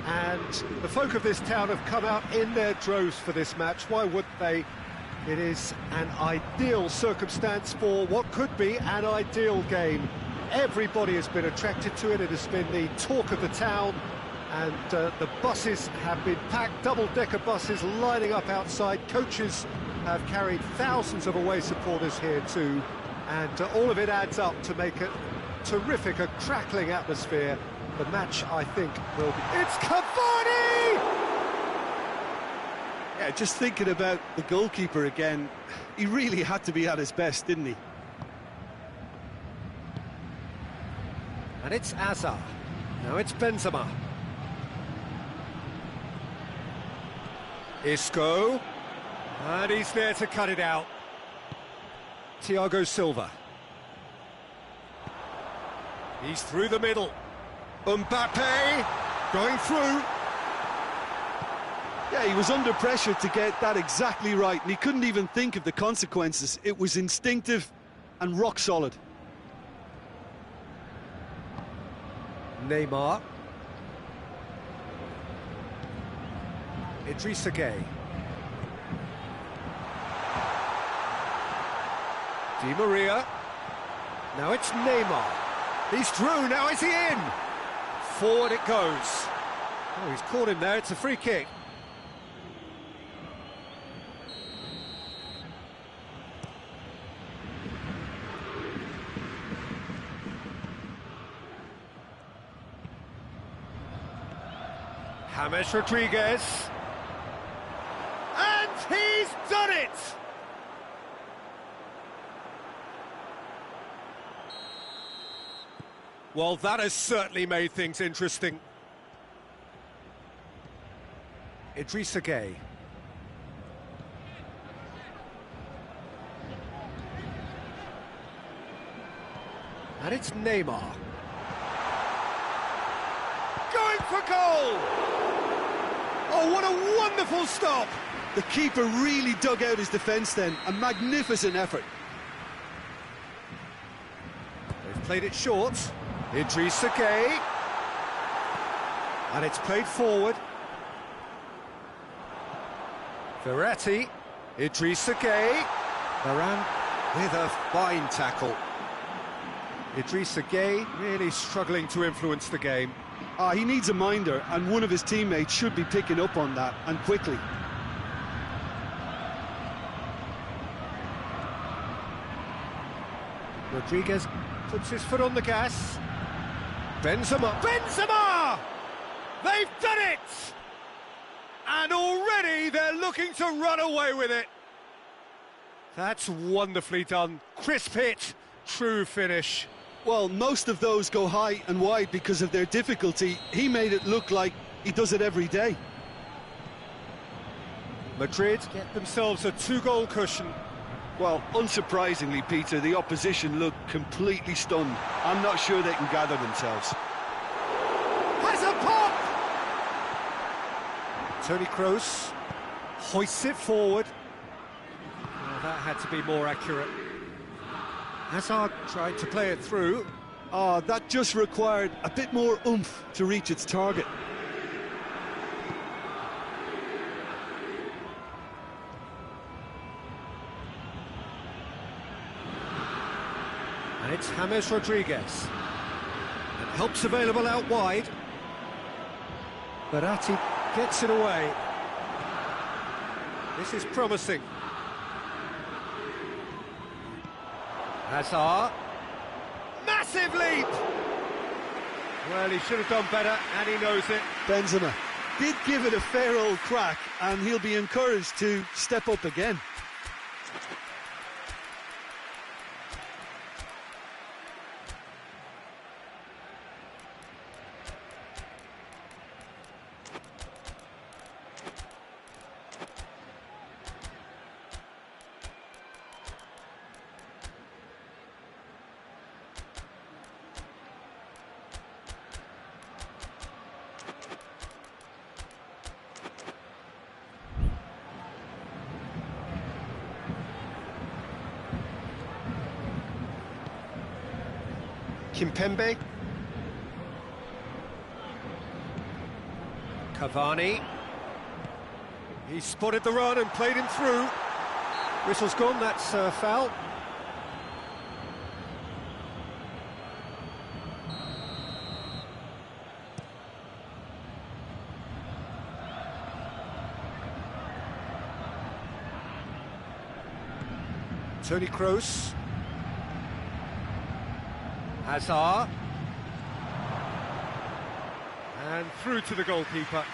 and the folk of this town have come out in their droves for this match. Why wouldn't they? It is an ideal circumstance for what could be an ideal game. Everybody has been attracted to it. It has been the talk of the town and the buses have been packed, double-decker buses lining up outside. Coaches have carried thousands of away supporters here too, and all of it adds up to make it terrific, a crackling atmosphere. The match, I think, will be... It's Cavani! Yeah, just thinking about the goalkeeper again, he really had to be at his best, didn't he? And it's Azar. Now it's Benzema. Isco. And he's there to cut it out. Thiago Silva. He's through the middle. Mbappe going through. Yeah, he was under pressure to get that exactly right, and he couldn't even think of the consequences. It was instinctive and rock solid. Neymar. Idrissa Gueye. Di Maria. Now it's Neymar. He's through, now is he in? Forward it goes. Oh, he's caught him there, it's a free kick. James Rodriguez. And he's done it! Well, that has certainly made things interesting. Idrissa Gueye. And it's Neymar. Going for goal! Oh, what a wonderful stop! The keeper really dug out his defence then. A magnificent effort. They've played it short. Idrissa Gueye. And it's played forward. Verratti. Idrissa Gueye. Varane. with a fine tackle. Idrissa Gueye really struggling to influence the game. He needs a minder, and one of his teammates should be picking up on that, and quickly. Rodriguez puts his foot on the gas. Benzema! They've done it! And already they're looking to run away with it. That's wonderfully done. Crisp hit, true finish. Well, most of those go high and wide because of their difficulty. He made it look like he does it every day. Madrid get themselves a 2-goal cushion. Well, unsurprisingly, Peter, the opposition look completely stunned. I'm not sure they can gather themselves. Has a pop! Toni Kroos hoists it forward. Well, that had to be more accurate. Hazard tried to play it through. That just required a bit more oomph to reach its target. And it's James Rodriguez. And help's available out wide. Verratti gets it away. This is promising. Hazard. Massive leap! Well, he should have done better, and he knows it. Benzema did give it a fair old crack, and he'll be encouraged to step up again. Kimpembe. Cavani. He spotted the run and played him through. Whistle's gone, that's foul. Toni Kroos. Hazard. And through to the goalkeeper.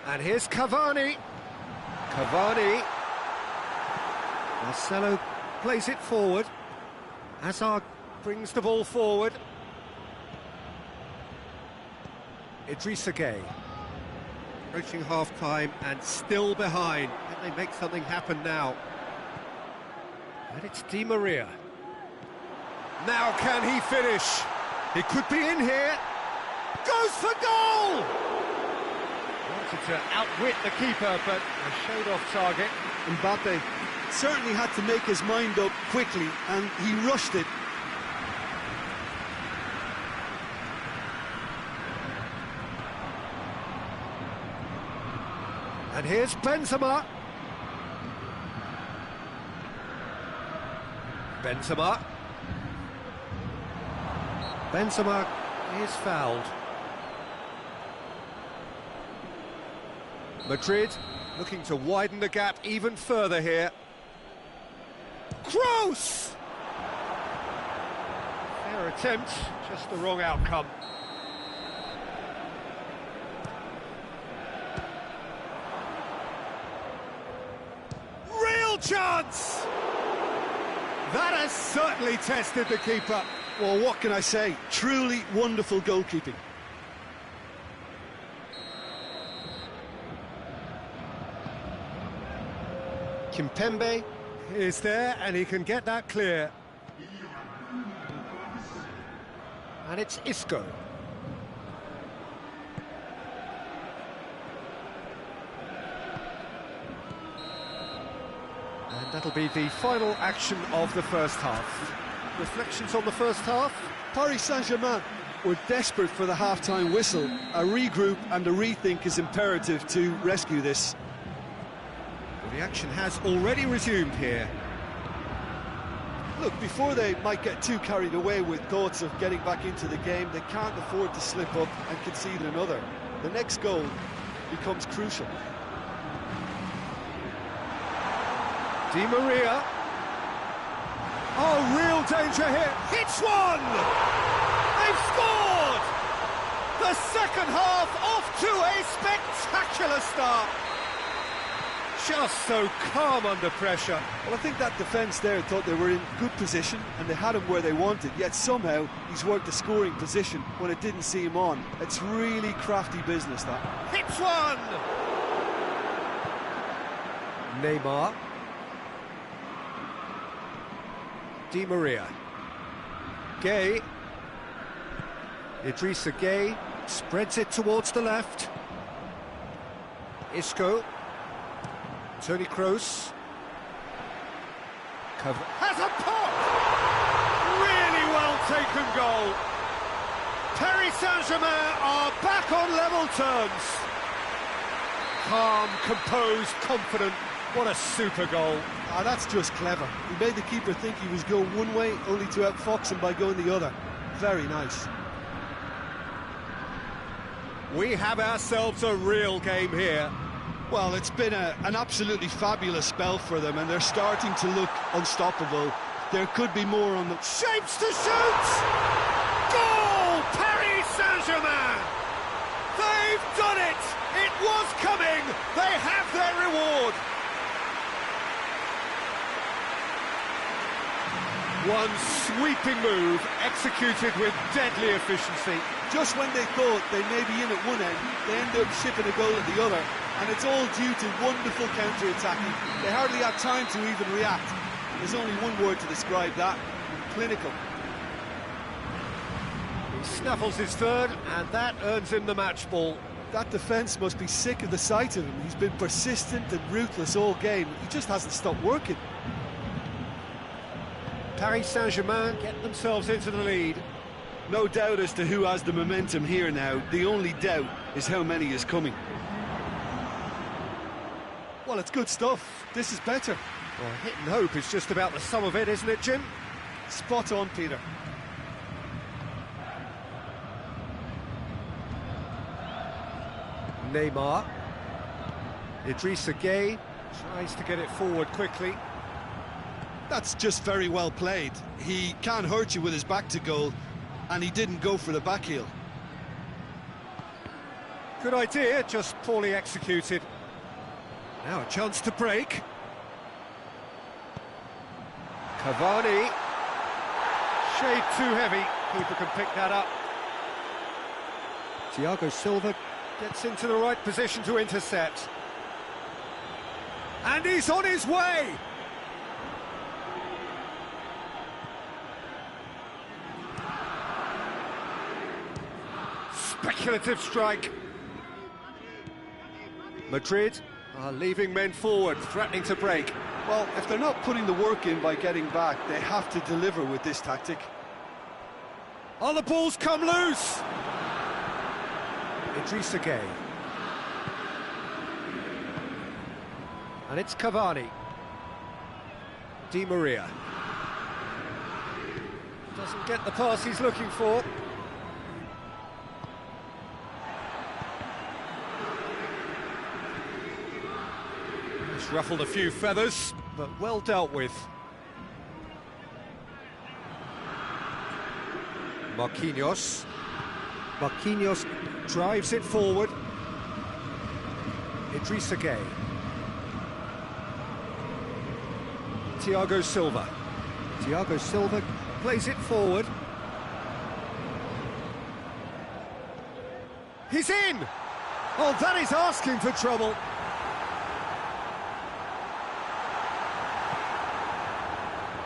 And here's Cavani. Marcelo plays it forward. Hazard brings the ball forward. Idrissa Gueye. Approaching half-time and still behind. Can they make something happen now? And it's Di Maria. Now can he finish? He could be in here. Goes for goal! Wanted to outwit the keeper, but showed off target. Mbappe certainly had to make his mind up quickly, and he rushed it. And here's Benzema. Benzema is fouled. Madrid looking to widen the gap even further here. Kroos! Fair attempt, just the wrong outcome. Real chance! That has certainly tested the keeper. Well, what can I say? Truly wonderful goalkeeping. Kimpembe is there, and he can get that clear. And it's Isco. And that'll be the final action of the first half. Reflections on the first half? Paris Saint-Germain We're desperate for the half-time whistle. A regroup and a rethink is imperative to rescue this. Well, the action has already resumed here. Look, before they might get too carried away with thoughts of getting back into the game, they can't afford to slip up and concede another. The next goal becomes crucial. Di Maria. Oh, real danger here. Hits one! They've scored! The second half off to a spectacular start. Just so calm under pressure. Well, I think that defence there thought they were in good position and they had him where they wanted, yet somehow he's worked a scoring position when it didn't see him on. It's really crafty business, that. Hits one! Neymar. Di Maria. Gay. Idrissa Gay spreads it towards the left. Isco. Toni Kroos. Has a pop! Really well taken goal. Paris Saint-Germain are back on level terms. Calm, composed, confident. What a super goal. Ah, that's just clever. He made the keeper think he was going one way, only to outfox him by going the other. Very nice. We have ourselves a real game here. Well, it's been an absolutely fabulous spell for them, and they're starting to look unstoppable. There could be more on the... Shapes to shoot! Goal! Paris Saint-Germain! They've done it! It was coming! They have their reward! One sweeping move, executed with deadly efficiency. Just when they thought they may be in at one end, they end up shipping a goal at the other. And it's all due to wonderful counter-attacking. They hardly had time to even react. There's only one word to describe that: clinical. He snaffles his third, and that earns him the match ball. That defence must be sick of the sight of him. He's been persistent and ruthless all game. He just hasn't stopped working. Paris Saint-Germain get themselves into the lead. No doubt as to who has the momentum here now. The only doubt is how many is coming. Well, it's good stuff. This is better. Well, hit and hope is just about the sum of it, isn't it, Jim? Spot on, Peter. Neymar. Idrissa Gay tries to get it forward quickly. That's just very well played. He can't hurt you with his back to goal, and he didn't go for the back heel. Good idea, just poorly executed. Now a chance to break. Cavani. Shade too heavy. Keeper can pick that up. Thiago Silva gets into the right position to intercept. And he's on his way! Speculative strike. Madrid are leaving men forward, threatening to break. Well, if they're not putting the work in by getting back, they have to deliver with this tactic. Oh, the ball's come loose! Idrissa Gay. And it's Cavani. Di Maria. Doesn't get the pass he's looking for. It's ruffled a few feathers, but well dealt with. Marquinhos. Marquinhos drives it forward. Idrissa Gay. Thiago Silva. Thiago Silva plays it forward. He's in! Oh, that is asking for trouble.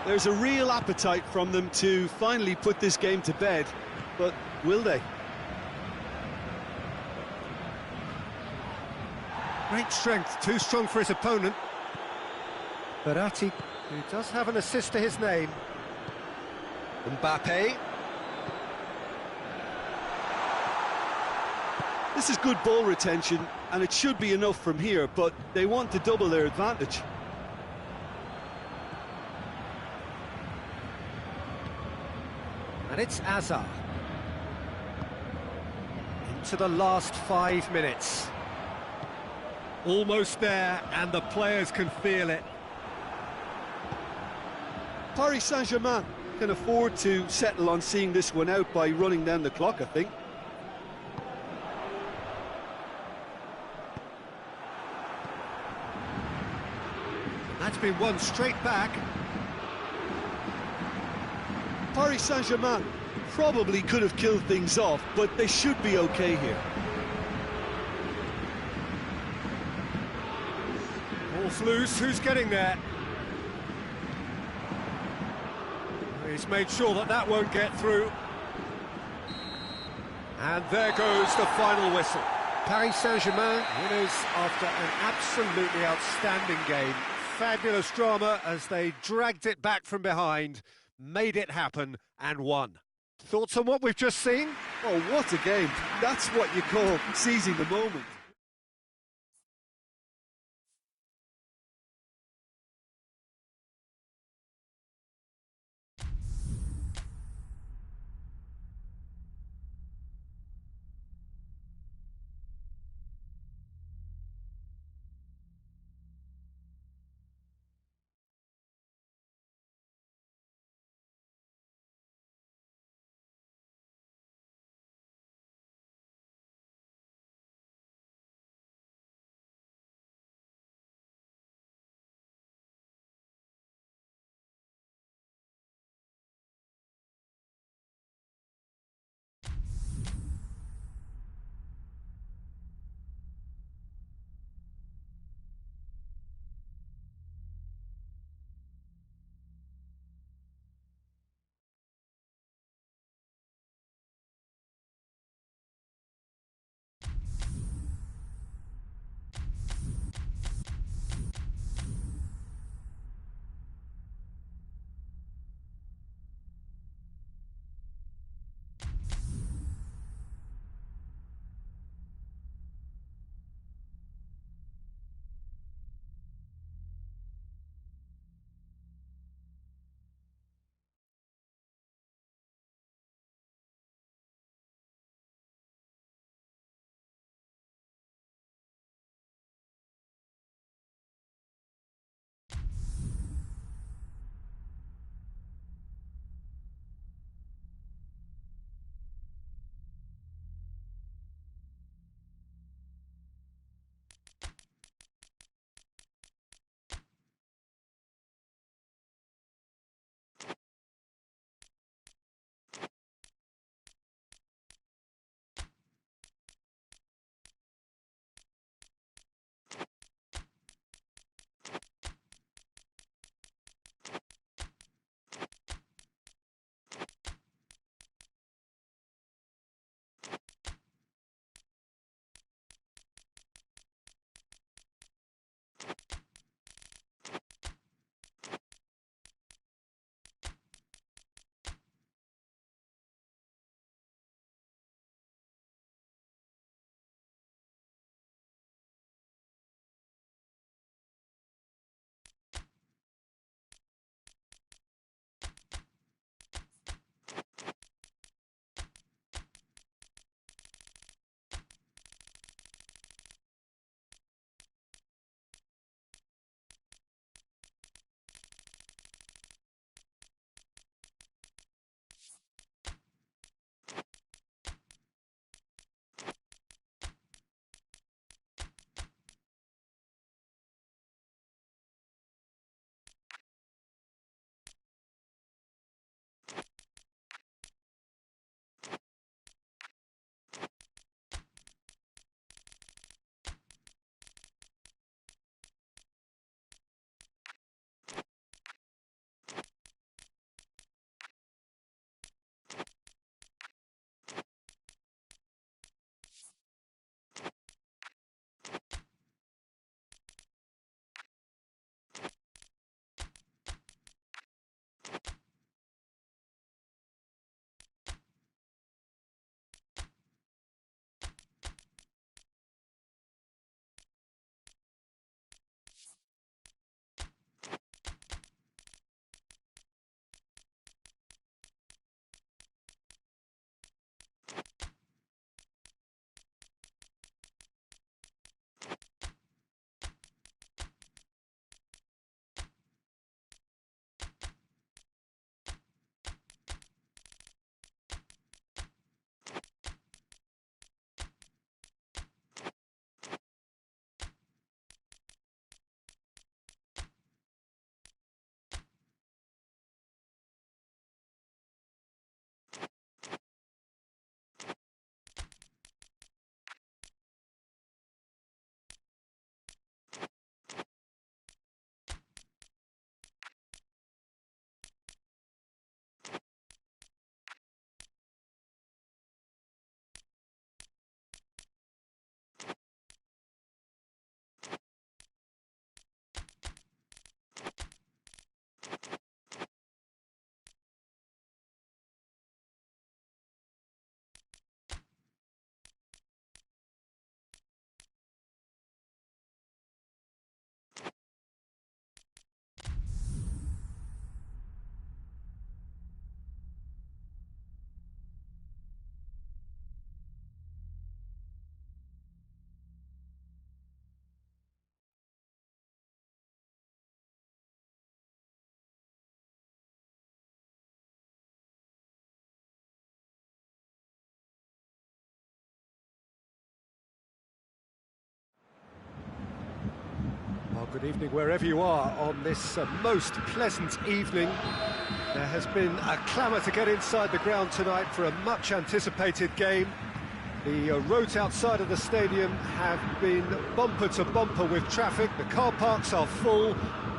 There's a real appetite from them to finally put this game to bed, but will they? Great strength, too strong for his opponent. Verratti, who does have an assist to his name. Mbappe. This is good ball retention, and it should be enough from here, but they want to double their advantage. And it's Azar. Into the last 5 minutes. Almost there, and the players can feel it. Paris Saint-Germain can afford to settle on seeing this one out by running down the clock, I think. That's been won straight back. Paris Saint-Germain probably could have killed things off, but they should be okay here. Ball's loose, who's getting there? He's made sure that that won't get through. And there goes the final whistle. Paris Saint-Germain winners after an absolutely outstanding game. Fabulous drama as they dragged it back from behind, made it happen and won. Thoughts on what we've just seen? Oh, what a game. That's what you call seizing the moment. Good evening wherever you are on this most pleasant evening. There has been a clamour to get inside the ground tonight for a much-anticipated game. The roads outside of the stadium have been bumper to bumper with traffic. The car parks are full.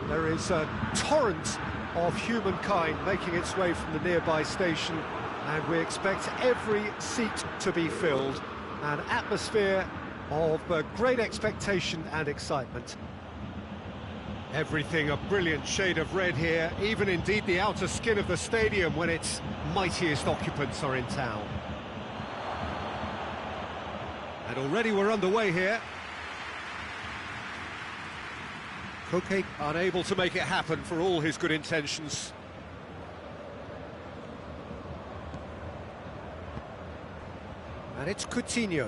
There is a torrent of humankind making its way from the nearby station, and we expect every seat to be filled. An atmosphere of great expectation and excitement. Everything a brilliant shade of red here, even indeed the outer skin of the stadium when its mightiest occupants are in town. And already we're underway here. Koke unable to make it happen for all his good intentions. And it's Coutinho.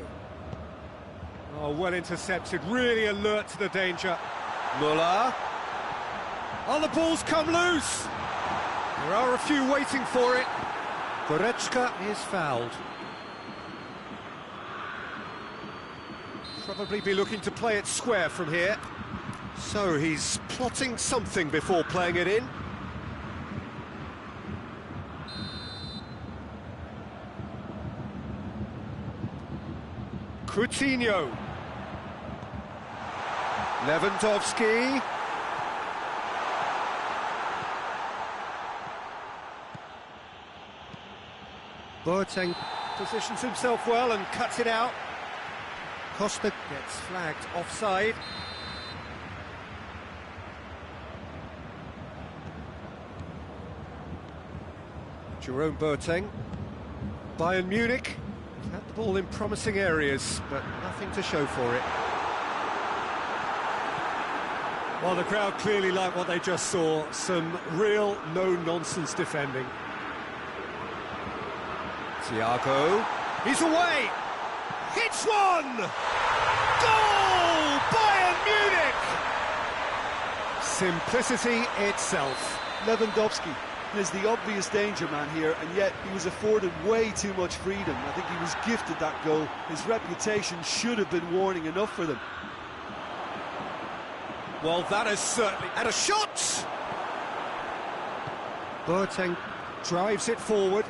Oh, well intercepted, really alert to the danger. Muller. Oh, the ball's come loose! There are a few waiting for it. Goretzka is fouled. Probably be looking to play it square from here. So he's plotting something before playing it in. Coutinho. Lewandowski. Boateng positions himself well and cuts it out. Costa gets flagged offside. Jerome Boateng. Bayern Munich had the ball in promising areas, but nothing to show for it. Well, the crowd clearly like what they just saw. Some real no-nonsense defending. Thiago, he's away! Hits one! Goal! Bayern Munich! Simplicity itself. Lewandowski is the obvious danger man here, and yet he was afforded way too much freedom. I think he was gifted that goal. His reputation should have been warning enough for them. Well, that is certainly... And a shot! Boateng drives it forward.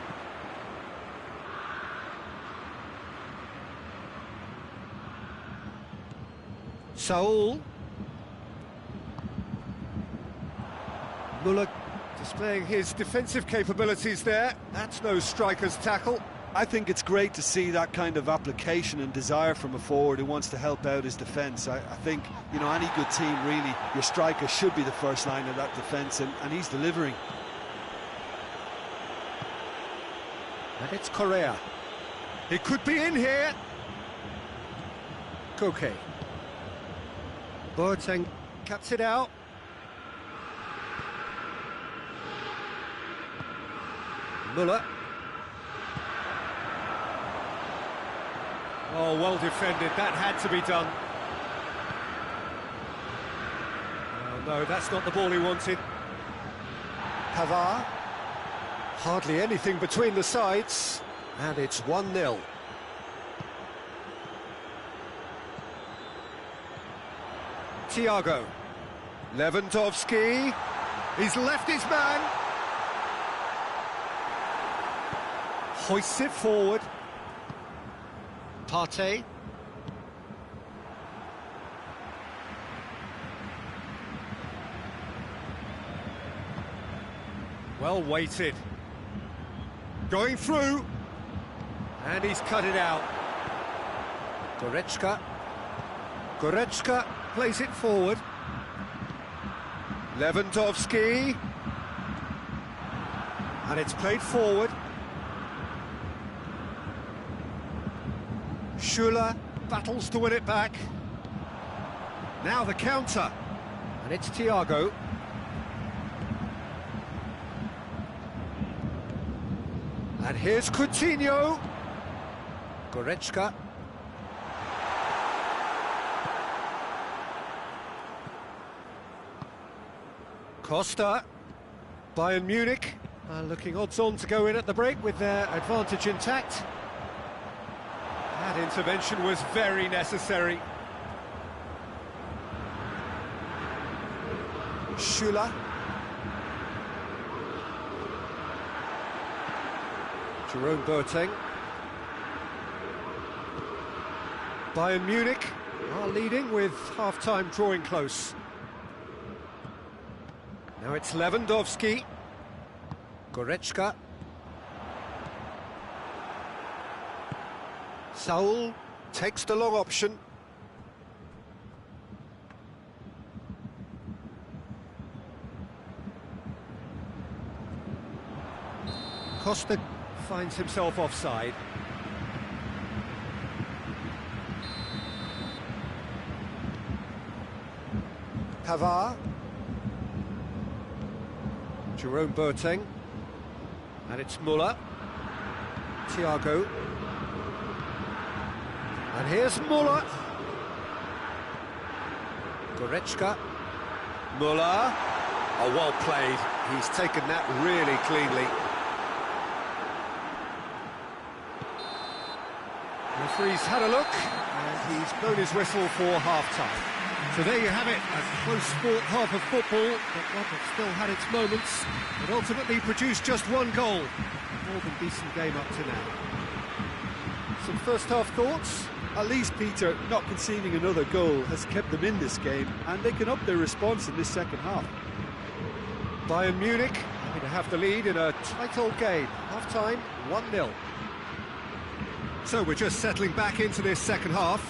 Saul. Muller displaying his defensive capabilities there. That's no striker's tackle. I think it's great to see that kind of application and desire from a forward who wants to help out his defence. I think, you know, any good team, really, your striker should be the first line of that defence, and he's delivering. And it's Correa. He could be in here. Koke. Boateng cuts it out. Muller. Oh, well defended. That had to be done. Oh, no, that's not the ball he wanted. Pavard. Hardly anything between the sides. And it's 1-0. Thiago. Lewandowski. He's left his man. Hoists it forward. Partey. Well weighted. Going through. And he's cut it out. Goretzka. Goretzka plays it forward. Lewandowski. And it's played forward. Schuller battles to win it back. Now the counter. And it's Thiago. And here's Coutinho. Goretzka. Costa. Bayern Munich looking odds-on to go in at the break with their advantage intact. That intervention was very necessary. Schüller. Jerome Boateng. Bayern Munich are leading with half-time drawing close. Now it's Lewandowski. Goretzka. Saul takes the long option. Costa finds himself offside. Pavard. Jerome Boateng. And it's Muller. Thiago. And here's Muller. Goretzka. Muller. Oh, well played. He's taken that really cleanly. The referee's had a look, and he's blown his whistle for half-time. So there you have it, a close-fought half of football, but one that still had its moments, but ultimately produced just one goal. A more than decent game up to now. Some first-half thoughts? At least, Peter, not conceding another goal has kept them in this game, and they can up their response in this second half. Bayern Munich happy to have the lead in a tight-old game. Half-time, 1-0. So we're just settling back into this second half.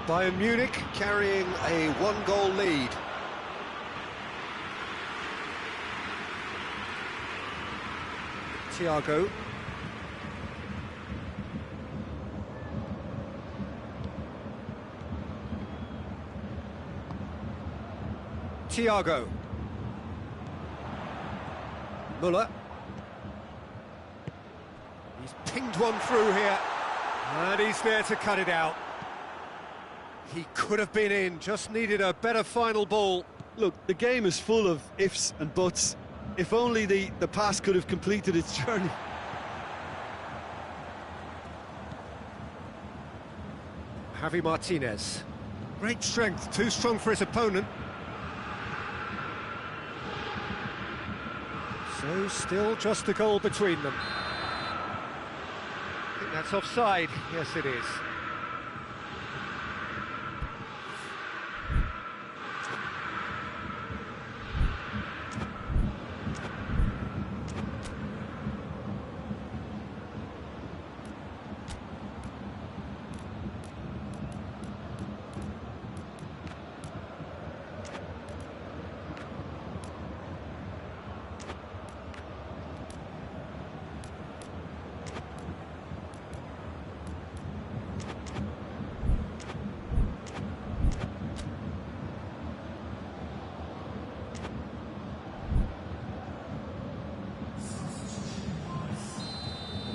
Bayern Munich carrying a one-goal lead. Thiago. Thiago. Muller. He's pinged one through here, and he's there to cut it out. He could have been in, just needed a better final ball. Look, the game is full of ifs and buts. If only the pass could have completed its journey. Javi Martinez. Great strength, too strong for his opponent. So still just a goal between them. I think that's offside. Yes, it is.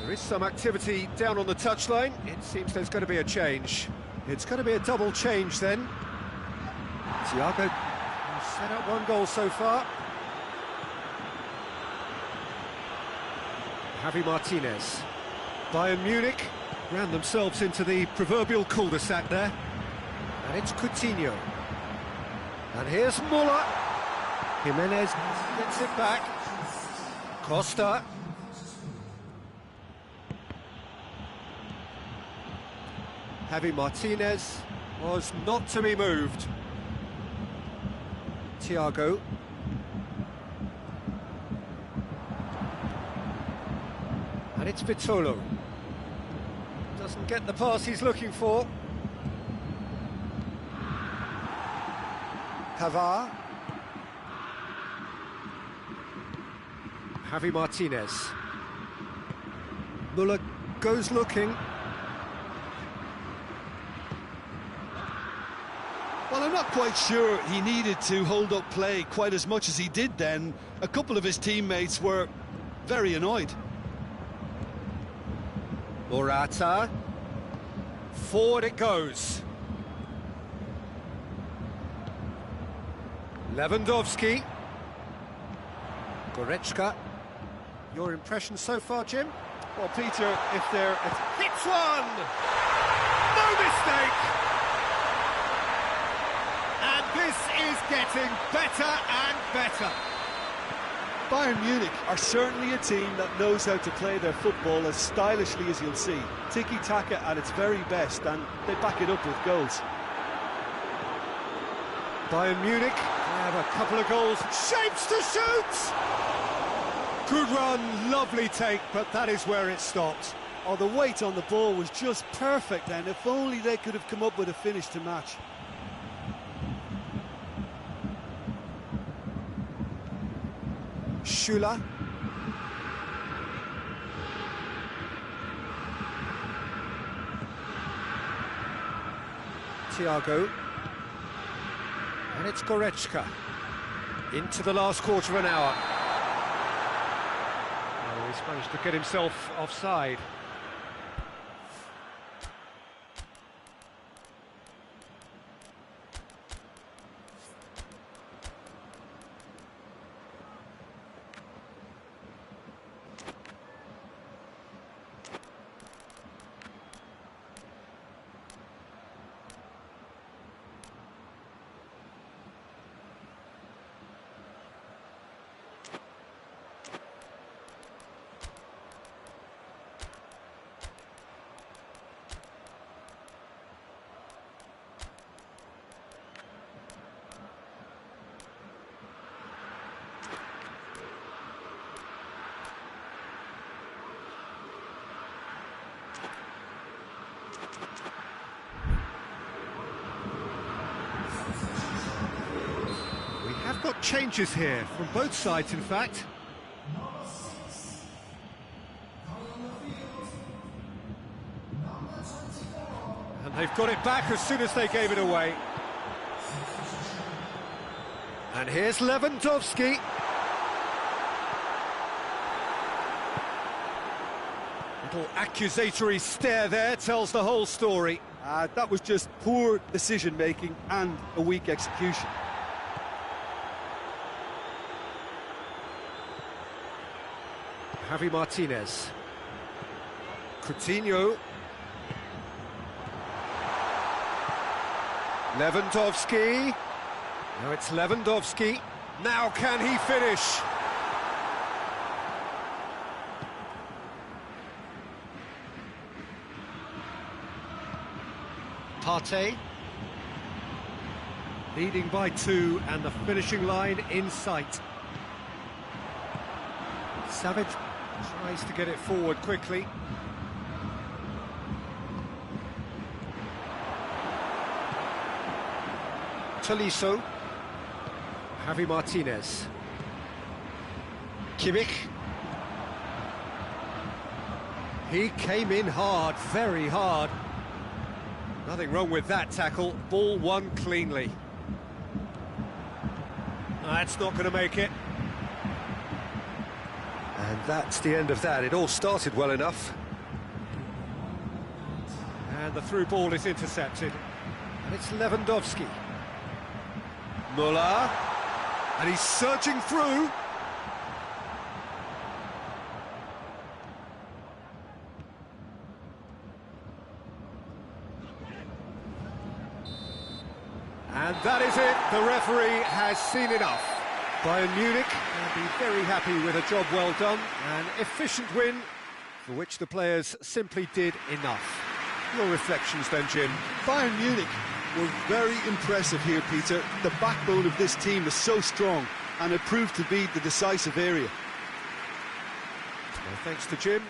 There is some activity down on the touchline. It seems there's going to be a change. It's going to be a double change then. Thiago has set up one goal so far. Javi Martinez. Bayern Munich ran themselves into the proverbial cul-de-sac there. And it's Coutinho. And here's Muller. Jimenez gets it back. Costa. Javi Martinez was not to be moved. Thiago. And it's Vitolo. Doesn't get the pass he's looking for. Pavard. Javi Martinez. Muller goes looking. Well, I'm not quite sure he needed to hold up play quite as much as he did then. A couple of his teammates were very annoyed. Morata. Forward it goes. Lewandowski. Goretzka. Your impression so far, Jim? Well, Peter, if they're... Hits one! No mistake! And this is getting better and better. Bayern Munich are certainly a team that knows how to play their football as stylishly as you'll see. Tiki-taka at its very best, and they back it up with goals. Bayern Munich have a couple of goals. Shapes to shoot! Good run, lovely take, but that is where it stopped. Oh, the weight on the ball was just perfect then. If only they could have come up with a finish to match. Schüller. Thiago. And it's Goretzka. Into the last quarter of an hour. Oh, he's managed to get himself offside. Have got changes here from both sides, in fact. And they've got it back as soon as they gave it away. And here's Lewandowski. Little accusatory stare there tells the whole story. That was just poor decision-making and a weak execution. Javi Martinez. Coutinho. Lewandowski. Now it's Lewandowski. Now can he finish? Partey. Leading by 2 and the finishing line in sight. Savage tries to get it forward quickly. Tolisso. Javi Martinez. Kimmich. He came in hard, very hard. Nothing wrong with that tackle. Ball won cleanly. That's not going to make it. And that's the end of that. It all started well enough. And the through ball is intercepted. And it's Lewandowski. Müller. And he's surging through. And that is it. The referee has seen enough. Bayern Munich will be very happy with a job well done, an efficient win for which the players simply did enough. Your reflections then, Jim? Bayern Munich were very impressive here, Peter. The backbone of this team is so strong, and it proved to be the decisive area. Well, thanks to Jim.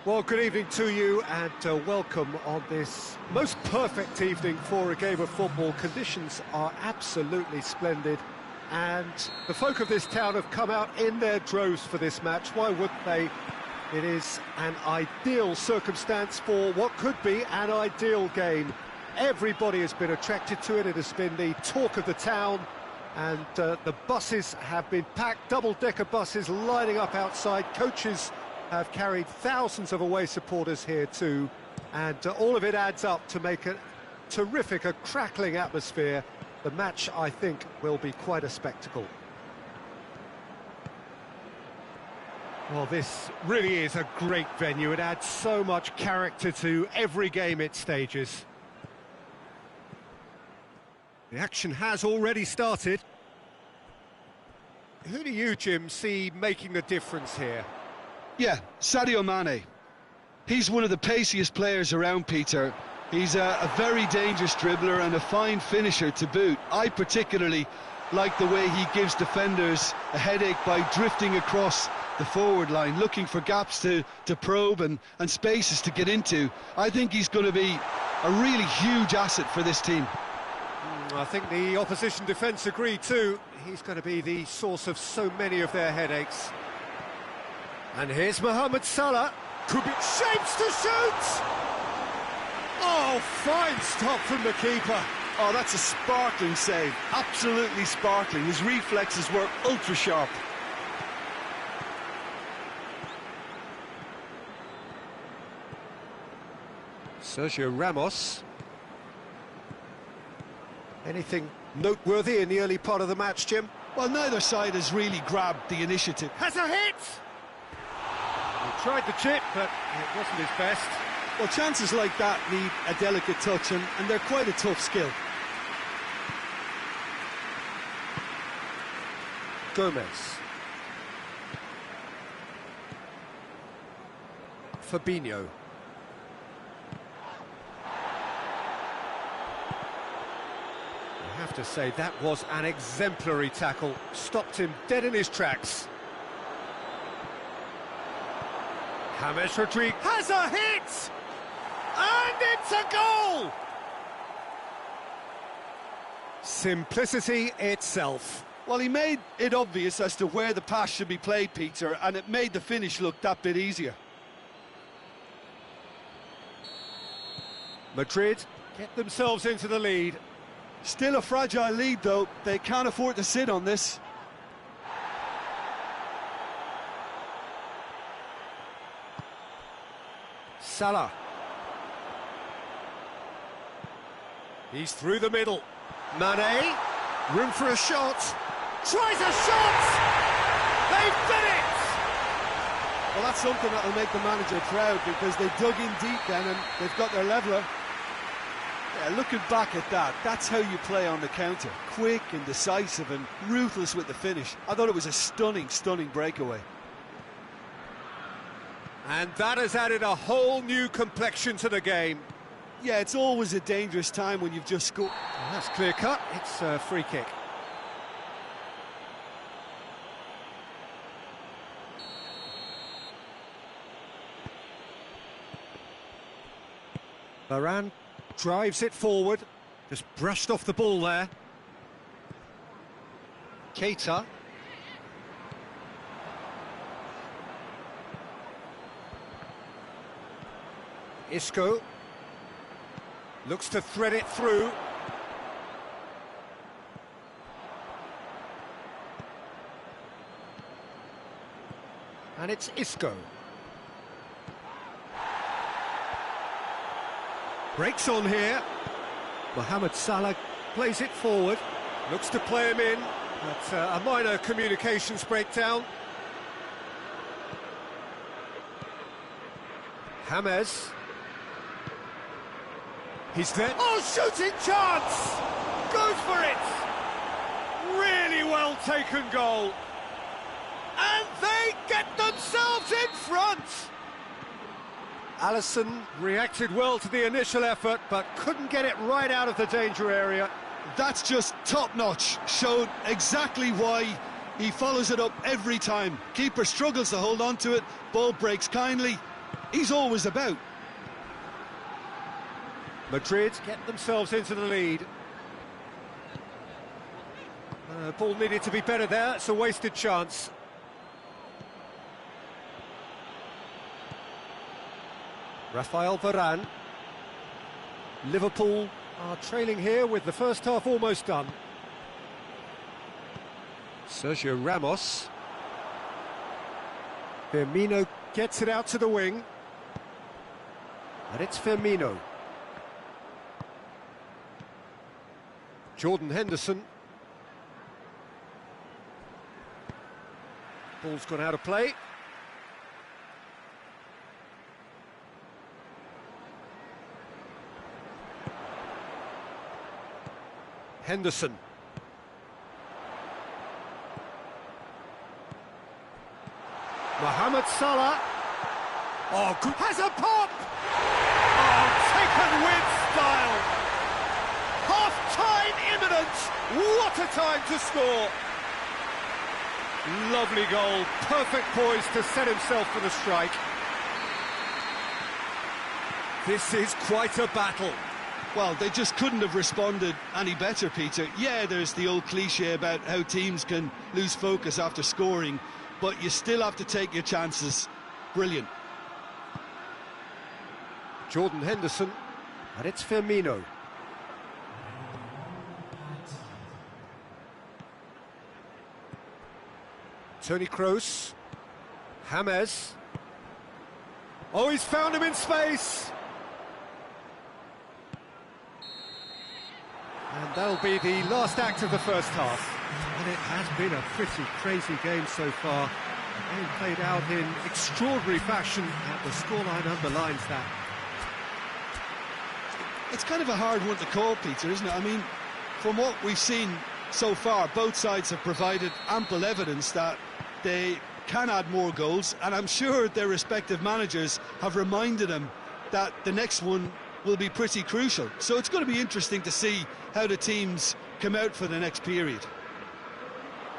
Well, good evening to you and welcome on this most perfect evening for a game of football. Conditions are absolutely splendid and the folk of this town have come out in their droves for this match. Why wouldn't they? It is an ideal circumstance for what could be an ideal game. Everybody has been attracted to it. It has been the talk of the town and the buses have been packed, double-decker buses lining up outside. Coaches have carried thousands of away supporters here too, and all of it adds up to make a terrific, a crackling atmosphere. The match, I think, will be quite a spectacle. Well, this really is a great venue. It adds so much character to every game it stages. The action has already started. Who do you, Jim, see making the difference here? Yeah, Sadio Mane. He's one of the paciest players around, Peter. He's a very dangerous dribbler and a fine finisher to boot. I particularly like the way he gives defenders a headache by drifting across the forward line, looking for gaps to probe and spaces to get into. I think he's going to be a really huge asset for this team. I think the opposition defence agree too. He's going to be the source of so many of their headaches. And here's Mohamed Salah. Could be shapes to shoot! Oh, fine stop from the keeper. Oh, that's a sparkling save. Absolutely sparkling. His reflexes were ultra sharp. Sergio Ramos. Anything noteworthy in the early part of the match, Jim? Well, neither side has really grabbed the initiative. Has a hit! He tried the chip, but it wasn't his best. Well, chances like that need a delicate touch, and they're quite a tough skill. Gomez. Fabinho. I have to say, that was an exemplary tackle. Stopped him dead in his tracks. James Rodriguez has a hit! And it's a goal! Simplicity itself. Well, he made it obvious as to where the pass should be played, Peter, and it made the finish look that bit easier. Madrid get themselves into the lead. Still a fragile lead, though. They can't afford to sit on this. Salah. He's through the middle. Mane. Room for a shot. Tries a shot! They've done it! Well, that's something that'll make the manager proud, because they dug in deep then and they've got their leveller. Yeah, looking back at that, that's how you play on the counter. Quick and decisive and ruthless with the finish. I thought it was a stunning, stunning breakaway. And that has added a whole new complexion to the game. Yeah, it's always a dangerous time when you've just scored. Well, that's clear cut. It's a free kick. Varane drives it forward. Just brushed off the ball there. Keita. Isco looks to thread it through. And it's Isco. Breaks on here. Mohamed Salah plays it forward. Looks to play him in. But a minor communications breakdown. James. He's there. Oh, shooting chance! Goes for it! Really well taken goal. And they get themselves in front! Alisson reacted well to the initial effort, but couldn't get it right out of the danger area. That's just top-notch. Showed exactly why he follows it up every time. Keeper struggles to hold on to it. Ball breaks kindly. he's always about. Madrid get themselves into the lead. Ball needed to be better there, it's a wasted chance. Rafael Varane. Liverpool are trailing here with the first half almost done. Sergio Ramos. Firmino gets it out to the wing. And it's Firmino. Jordan Henderson. Ball's gone out of play. Henderson. Mohamed Salah. Oh, good. Has a pop! Oh, taken with style. Half-time imminent. What a time to score. Lovely goal. Perfect poise to set himself for the strike. This is quite a battle. Well, they just couldn't have responded any better, Peter. Yeah, there's the old cliche about how teams can lose focus after scoring, but you still have to take your chances. Brilliant. Jordan Henderson, and it's Firmino. Toni Kroos. James. Oh, he's found him in space. And that'll be the last act of the first half. And it has been a pretty crazy game so far. The game played out in extraordinary fashion, and the scoreline underlines that. It's kind of a hard one to call, Peter, isn't it? I mean, from what we've seen so far, both sides have provided ample evidence that they can add more goals, and I'm sure their respective managers have reminded them that the next one will be pretty crucial. So it's going to be interesting to see how the teams come out for the next period.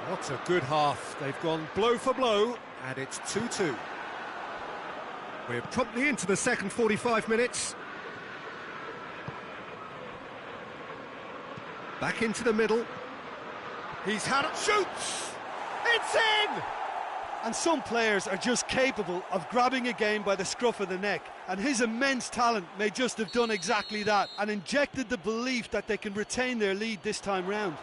What a good half. They've gone blow for blow, and it's 2-2. We're promptly into the second 45 minutes. Back into the middle. He's had it, shoots! It's in! And some players are just capable of grabbing a game by the scruff of the neck, and his immense talent may just have done exactly that and injected the belief that they can retain their lead this time round.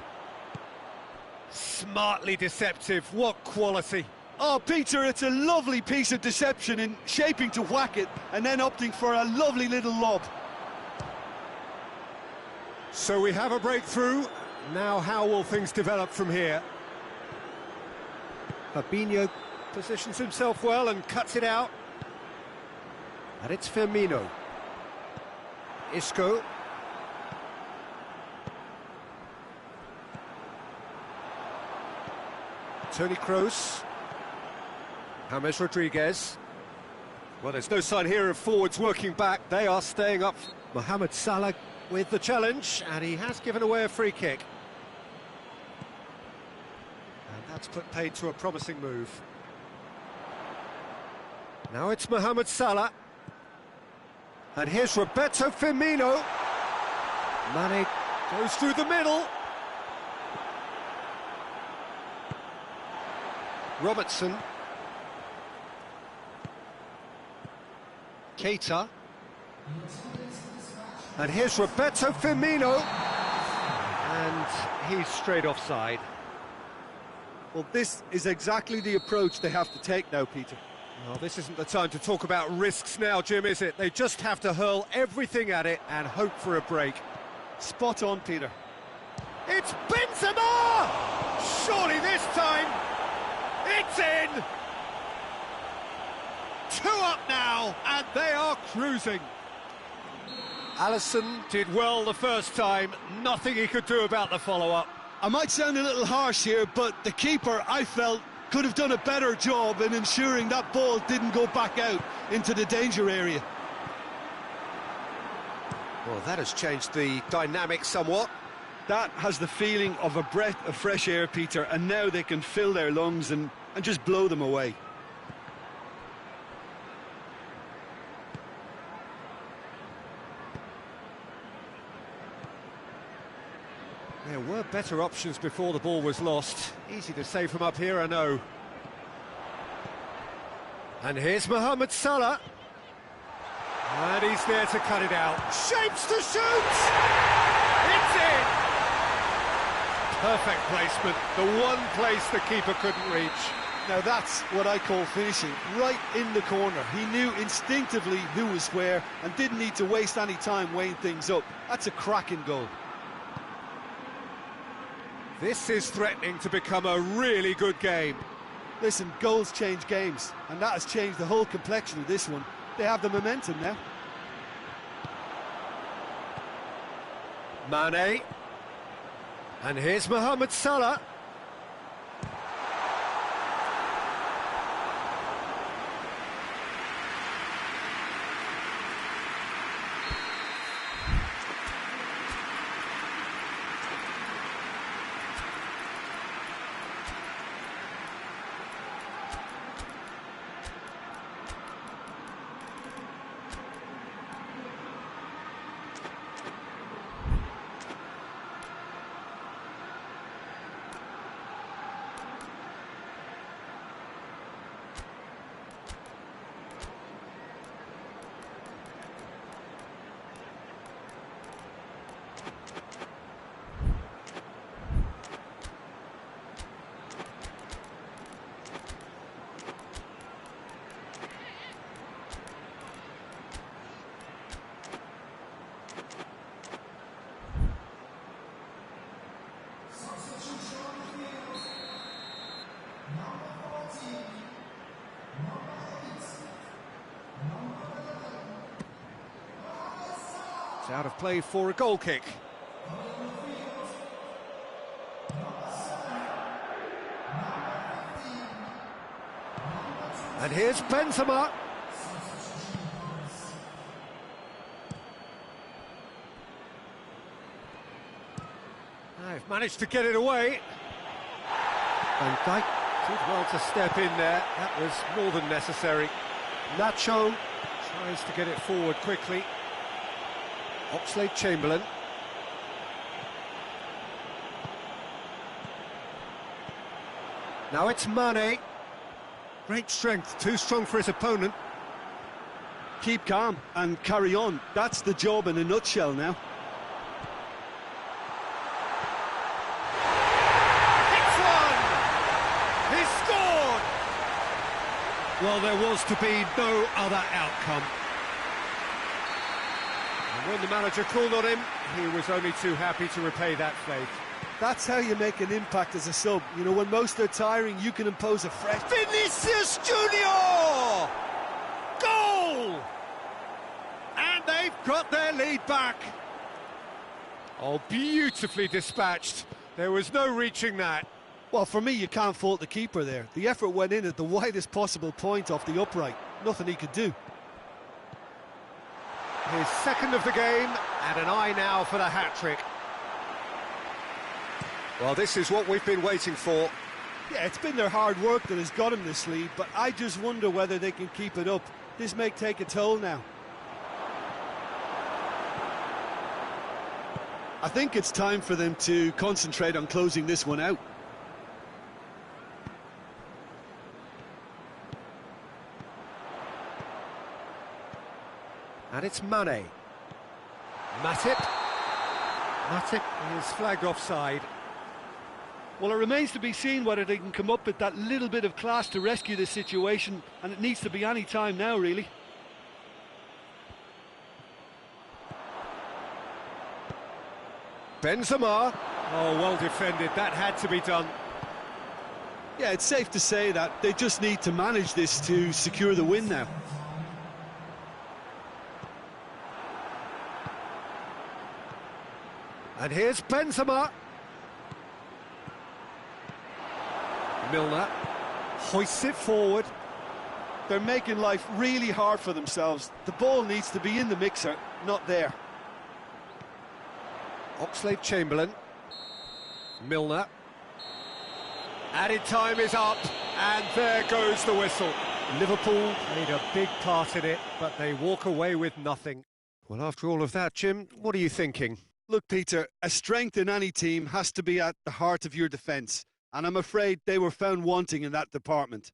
Smartly deceptive, what quality. Oh, Peter, it's a lovely piece of deception in shaping to whack it and then opting for a lovely little lob. So we have a breakthrough. Now how will things develop from here? Fabinho positions himself well and cuts it out. And it's Firmino. Isco. Toni Kroos. James Rodriguez. Well, there's no sign here of forwards working back. They are staying up. Mohamed Salah with the challenge, and he has given away a free kick. And that's put paid to a promising move. Now it's Mohamed Salah. And here's Roberto Firmino. Mane goes through the middle. Robertson. Keita. And here's Roberto Firmino. And he's straight offside. Well, this is exactly the approach they have to take now, Peter. Well, this isn't the time to talk about risks now, Jim, is it? They just have to hurl everything at it and hope for a break. Spot on, Peter. It's Benzema! Surely this time, it's in! 2 up now, and they are cruising. Alisson did well the first time, nothing he could do about the follow-up. I might sound a little harsh here, but the keeper, I felt, could have done a better job in ensuring that ball didn't go back out into the danger area. Well, that has changed the dynamic somewhat. That has the feeling of a breath of fresh air, Peter, and now they can fill their lungs and just blow them away. There were better options before the ball was lost. Easy to say from up here, I know. And here's Mohamed Salah. And he's there to cut it out. Shapes to shoot! It's in! Perfect placement. The one place the keeper couldn't reach. Now that's what I call finishing, right in the corner. He knew instinctively who was where and didn't need to waste any time weighing things up. That's a cracking goal. This is threatening to become a really good game. Listen, goals change games, and that has changed the whole complexion of this one. They have the momentum now. Mane. And here's Mohamed Salah. It's out of play for a goal kick. And here's Benzema. They've managed to get it away. Van Dijk did well to step in there. That was more than necessary. Nacho tries to get it forward quickly. Oxlade-Chamberlain. Now it's Mane. Great strength, too strong for his opponent. Keep calm and carry on. That's the job in a nutshell now. Hits one! He scored! Well, there was to be no other outcome. And when the manager called on him, he was only too happy to repay that faith. That's how you make an impact as a sub. You know, when most are tiring, you can impose a fresh... Vinicius Junior! Goal! And they've got their lead back. Oh, beautifully dispatched. There was no reaching that. Well, for me, you can't fault the keeper there. The effort went in at the widest possible point off the upright. Nothing he could do. His second of the game, and an eye now for the hat-trick. Well, this is what we've been waiting for. Yeah, it's been their hard work that has got him this lead, but I just wonder whether they can keep it up. This may take a toll now. I think it's time for them to concentrate on closing this one out. And it's Mane. Matip is flagged offside. Well, it remains to be seen whether they can come up with that little bit of class to rescue this situation, and it needs to be any time now, really. Benzema. Oh, well defended. That had to be done. Yeah, it's safe to say that they just need to manage this to secure the win now. And here's Benzema. Milner hoists it forward. They're making life really hard for themselves. The ball needs to be in the mixer, not there. Oxlade-Chamberlain. Milner. Added time is up, and there goes the whistle. Liverpool made a big part in it, but they walk away with nothing. Well, after all of that, Jim, what are you thinking? Look, Peter, a strength in any team has to be at the heart of your defence, and I'm afraid they were found wanting in that department.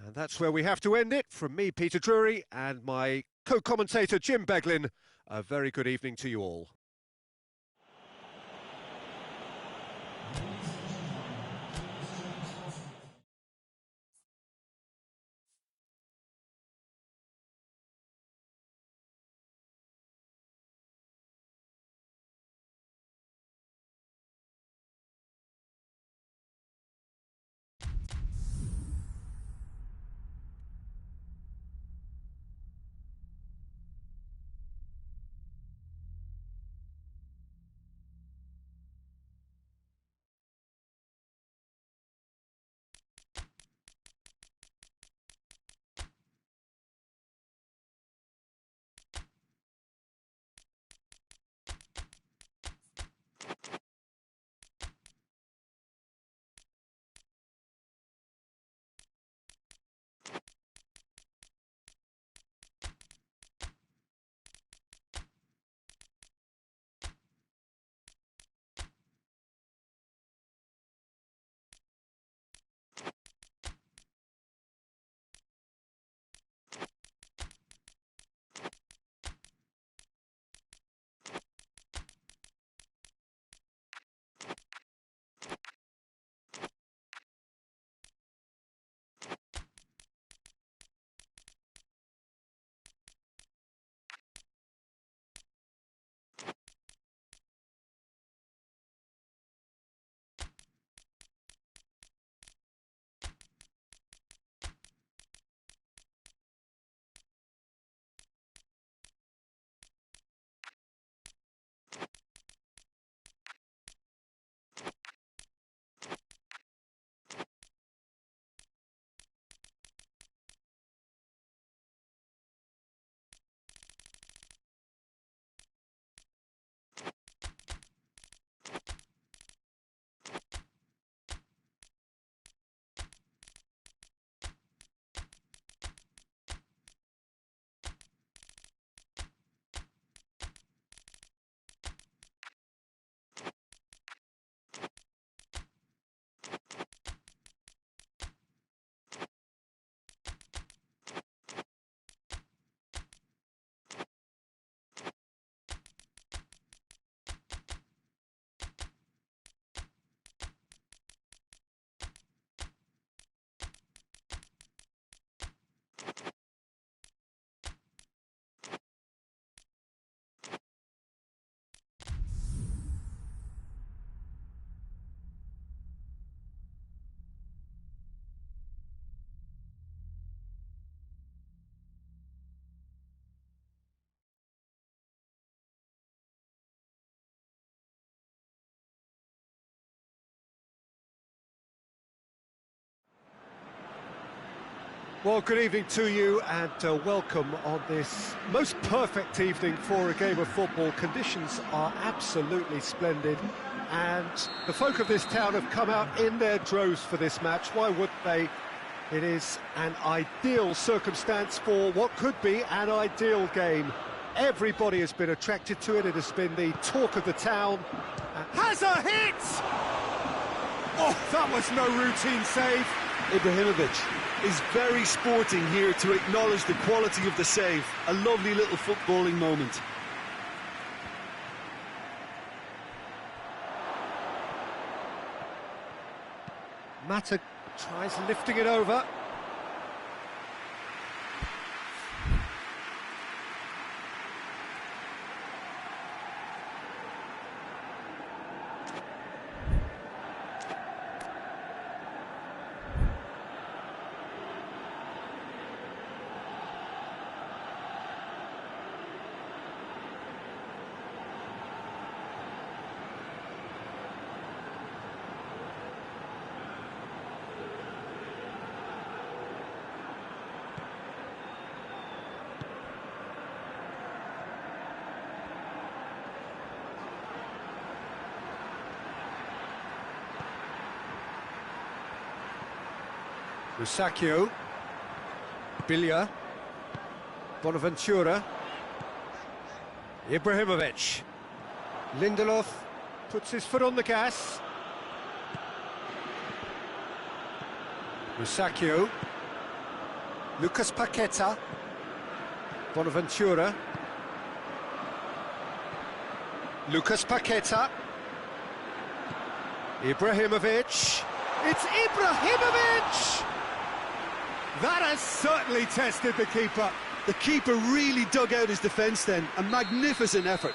And that's where we have to end it. From me, Peter Drury, and my co-commentator, Jim Beglin, a very good evening to you all. Well, good evening to you and welcome on this most perfect evening for a game of football. Conditions are absolutely splendid and the folk of this town have come out in their droves for this match. Why wouldn't they? It is an ideal circumstance for what could be an ideal game. Everybody has been attracted to it. It has been the talk of the town. Has a hit! Oh, that was no routine save. Ibrahimovic is very sporting here to acknowledge the quality of the save. A lovely little footballing moment. Mata tries lifting it over. Rusacchio, Biglia, Bonaventura, Ibrahimovic. Lindelof puts his foot on the gas. Musacchio. Lucas Paqueta. Bonaventura. Lucas Paqueta. Ibrahimovic. It's Ibrahimovic! That has certainly tested the keeper. The keeper really dug out his defence then. A magnificent effort.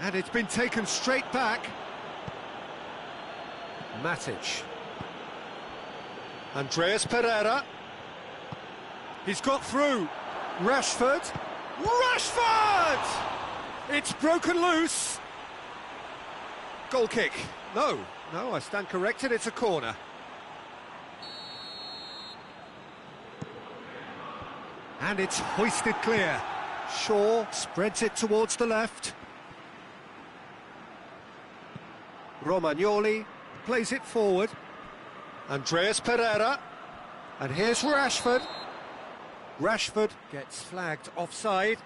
And it's been taken straight back. Matic. Andreas Pereira. He's got through. Rashford. Rashford! It's broken loose. Goal kick. No, I stand corrected, it's a corner. And it's hoisted clear. Shaw spreads it towards the left. Romagnoli plays it forward. Andreas Pereira. And here's Rashford. Rashford gets flagged offside.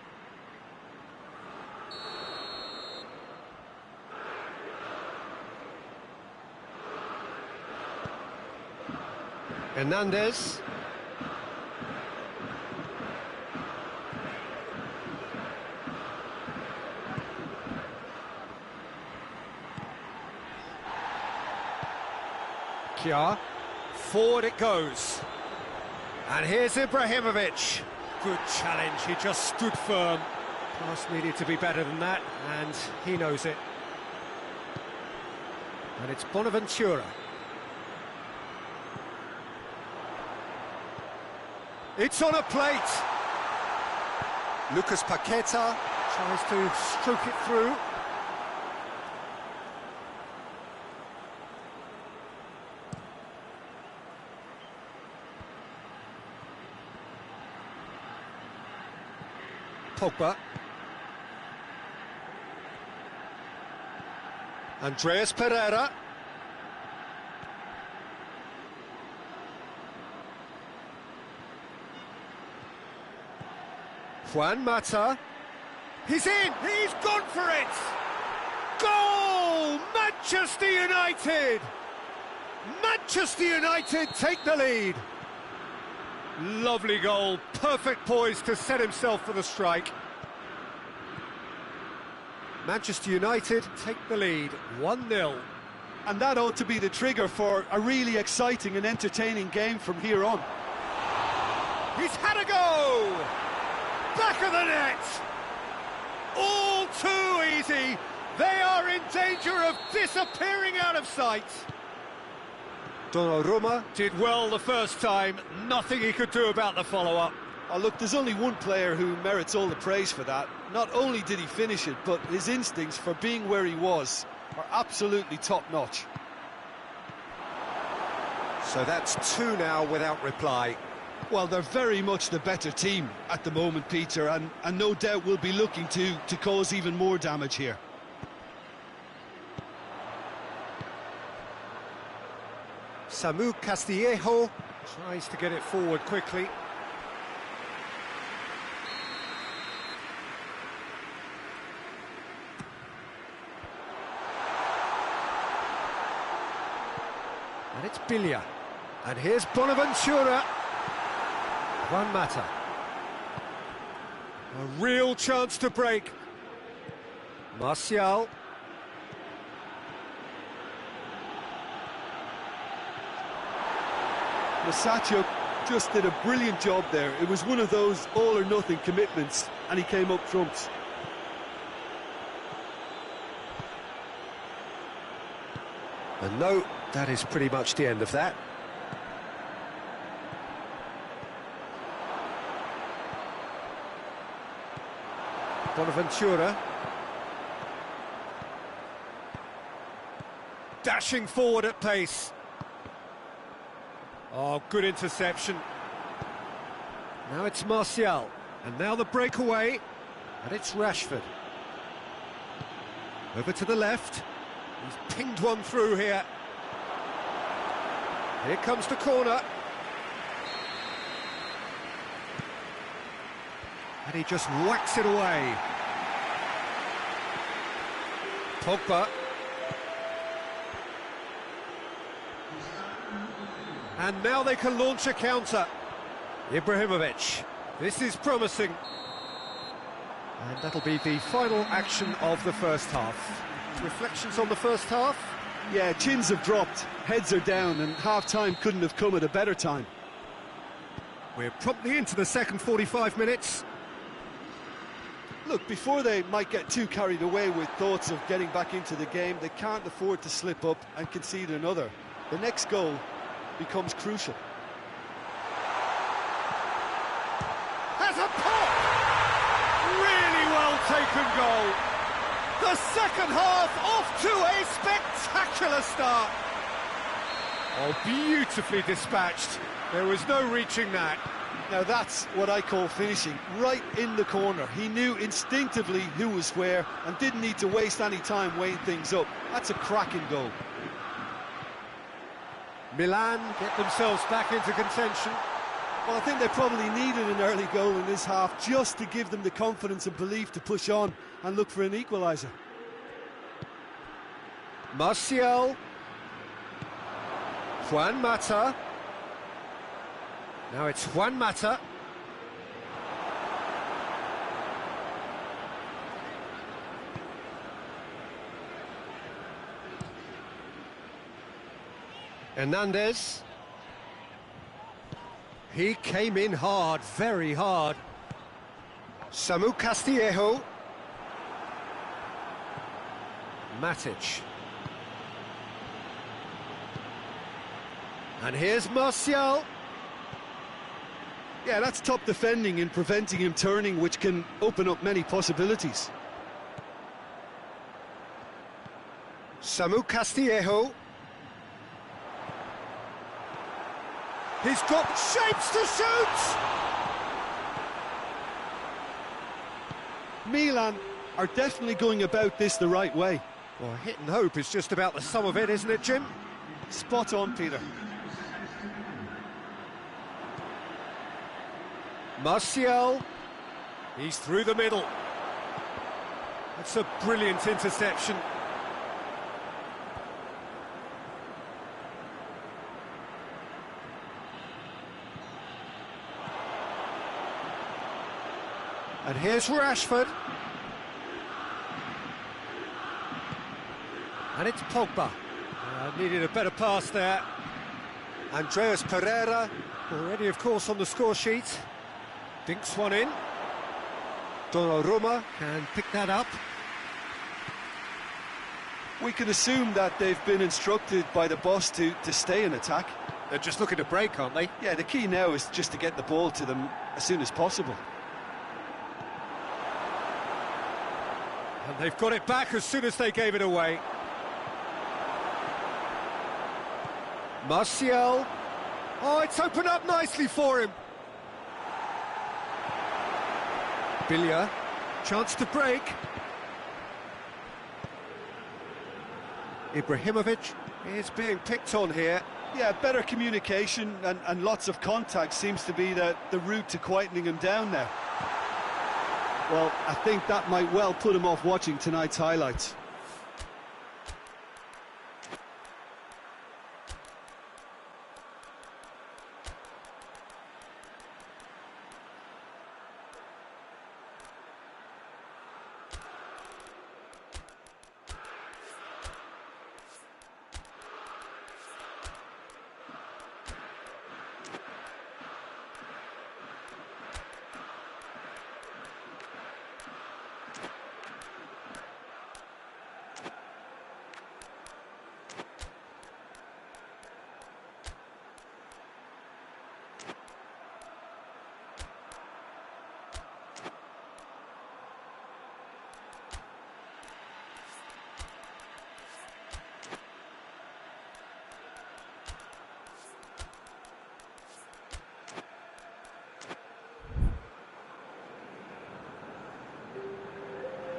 Hernandez. Kjaer. Forward it goes. And here's Ibrahimovic. Good challenge, he just stood firm. Pass needed to be better than that, and he knows it. And it's Bonaventura. It's on a plate. Lucas Paqueta tries to stroke it through. Pogba. Andreas Pereira. Juan Mata. He's in! He's gone for it! Goal! Manchester United! Manchester United take the lead. Lovely goal, perfect poise to set himself for the strike. Manchester United take the lead, 1-0. And that ought to be the trigger for a really exciting and entertaining game from here on. He's had a go! Back of the net! All too easy. They are in danger of disappearing out of sight. Donnarumma did well the first time, nothing he could do about the follow-up. Oh, look, there's only one player who merits all the praise for that. Not only did he finish it, but his instincts for being where he was are absolutely top-notch. So that's two now without reply. Well, they're very much the better team at the moment, Peter, and no doubt will be looking to cause even more damage here. Samu Castillejo tries to get it forward quickly. And it's Bilia. And here's Bonaventura. Juan Mata. A real chance to break. Martial. Musacchio just did a brilliant job there. It was one of those all-or-nothing commitments, and he came up trumps. And no, that is pretty much the end of that. Bonaventura. Dashing forward at pace. Oh, good interception. Now it's Martial. And now the breakaway. And it's Rashford. Over to the left. He's pinged one through here. Here comes the corner. And he just whacks it away. Pogba. And now they can launch a counter. Ibrahimovic. This is promising. And that'll be the final action of the first half. Reflections on the first half? Yeah, chins have dropped, heads are down, and half-time couldn't have come at a better time. We're promptly into the second 45 minutes. Look, before they might get too carried away with thoughts of getting back into the game, they can't afford to slip up and concede another. The next goal becomes crucial. Has a pop! Really well taken goal. The second half off to a spectacular start. Oh, beautifully dispatched. There was no reaching that. Now that's what I call finishing, right in the corner. He knew instinctively who was where and didn't need to waste any time weighing things up. That's a cracking goal. Milan get themselves back into contention. Well, I think they probably needed an early goal in this half just to give them the confidence and belief to push on and look for an equaliser. Martial. Juan Mata. Now it's Juan Mata. Hernandez. He came in hard, very hard. Samu Castillejo. Matic. And here's Martial. Yeah, that's top defending and preventing him turning, which can open up many possibilities. Samu Castillejo. He's got shapes to shoot! Milan are definitely going about this the right way. Well, hit and hope is just about the sum of it, isn't it, Jim? Spot on, Peter. Martial. He's through the middle. That's a brilliant interception. And here's Rashford. And it's Pogba. Needed a better pass there. Andreas Pereira, already of course on the score sheet. Dinks one in. Donnarumma can pick that up. We can assume that they've been instructed by the boss to stay in attack. They're just looking to break, aren't they? Yeah, the key now is just to get the ball to them as soon as possible. And they've got it back as soon as they gave it away. Martial. Oh, it's opened up nicely for him. Billia, chance to break. Ibrahimovic is being picked on here. Yeah, better communication and lots of contact seems to be the route to quietening him down now. Well, I think that might well put him off watching tonight's highlights.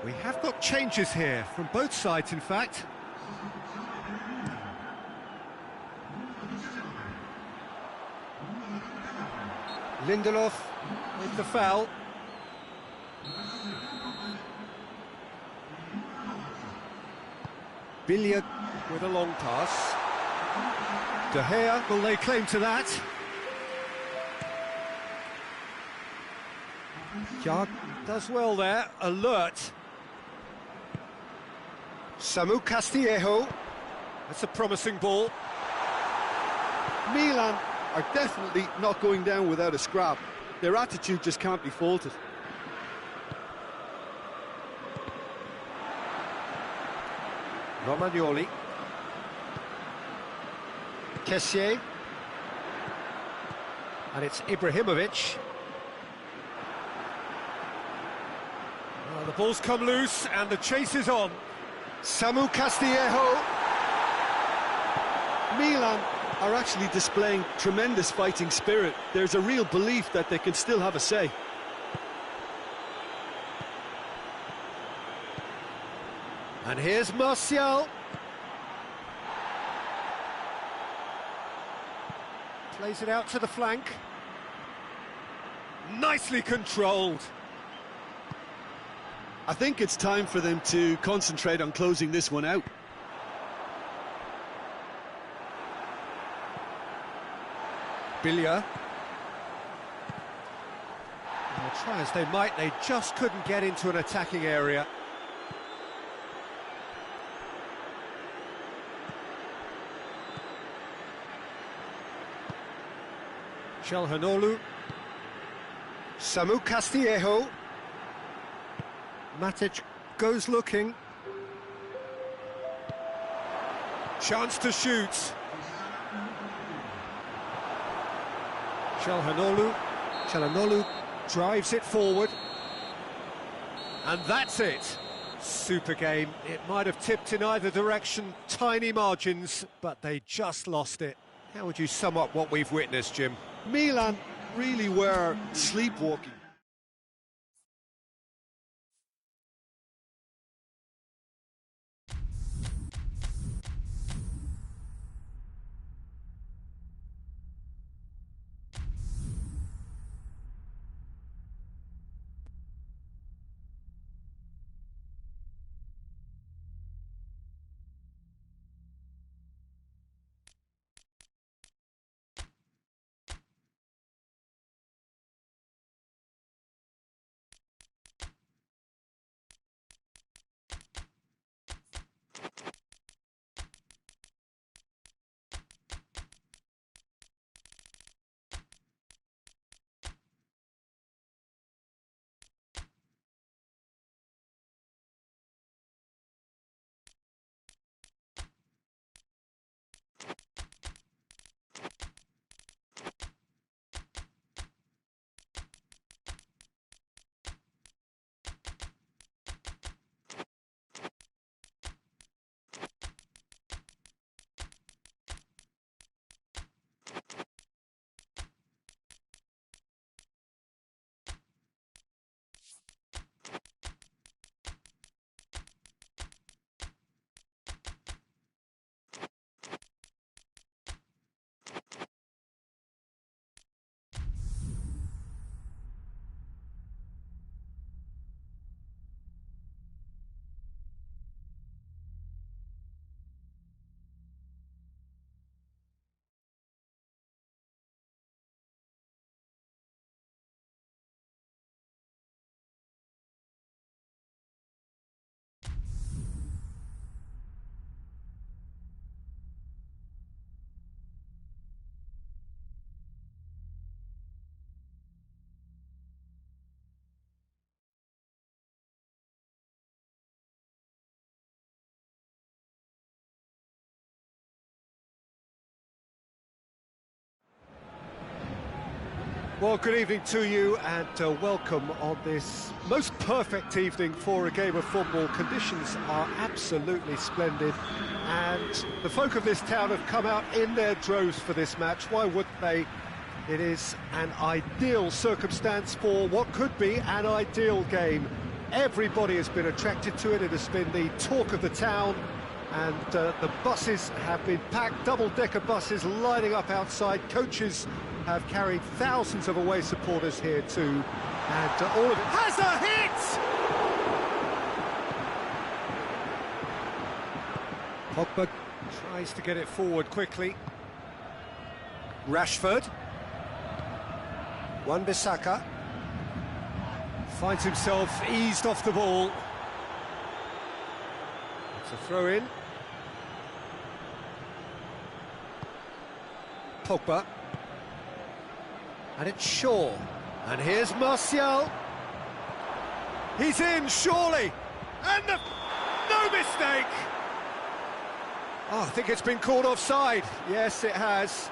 We have got changes here, from both sides in fact. Lindelof with the foul. Billiard with a long pass. De Gea will lay claim to that. Jard does well there, alert. Samu Castillejo. That's a promising ball. Milan are definitely not going down without a scrap. Their attitude just can't be faulted. Romagnoli. Kessié. And it's Ibrahimovic. Well, the ball's come loose and the chase is on. Samu Castillejo. Milan are actually displaying tremendous fighting spirit. There's a real belief that they can still have a say. And here's Martial. Plays it out to the flank. Nicely controlled. I think it's time for them to concentrate on closing this one out. Billiard. Well, try as they might, they just couldn't get into an attacking area. Calhanoglu. Samu Castillejo. Matic goes looking. Chance to shoot. Calhanoglu drives it forward. And that's it. Super game. It might have tipped in either direction, tiny margins, but they just lost it. How would you sum up what we've witnessed, Jim? Milan really were sleepwalking. Well, good evening to you and welcome on this most perfect evening for a game of football. Conditions are absolutely splendid and the folk of this town have come out in their droves for this match. Why wouldn't they? It is an ideal circumstance for what could be an ideal game. Everybody has been attracted to it. It has been the talk of the town and the buses have been packed, double-decker buses lining up outside. Coaches have carried thousands of away supporters here too, and all of it has a hit! Pogba tries to get it forward quickly. Rashford. Wan-Bissaka finds himself eased off the ball. It's a throw-in. Pogba. And it's Shaw. And here's Martial. He's in, surely. And no mistake! Oh, I think it's been called offside. Yes, it has.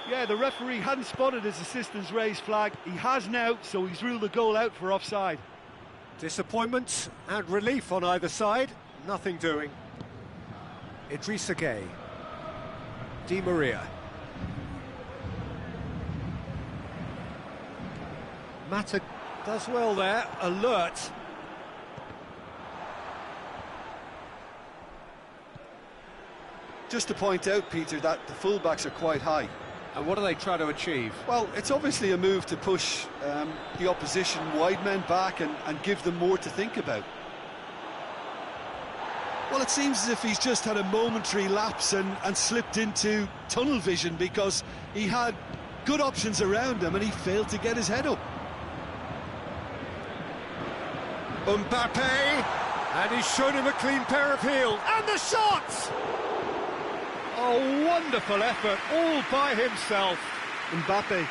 Yeah, the referee hadn't spotted his assistant's raised flag. He has now, so he's ruled the goal out for offside. Disappointment and relief on either side. Nothing doing. Idrissa Gueye. Di Maria. Mata does well there, alert. Just to point out, Peter, that the fullbacks are quite high. And what are they trying to achieve? Well, it's obviously a move to push the opposition wide men back and give them more to think about. Well, it seems as if he's just had a momentary lapse and slipped into tunnel vision, because he had good options around him and he failed to get his head up. Mbappe, and he's shown him a clean pair of heels. And the shot! Oh, wonderful effort, all by himself. Mbappe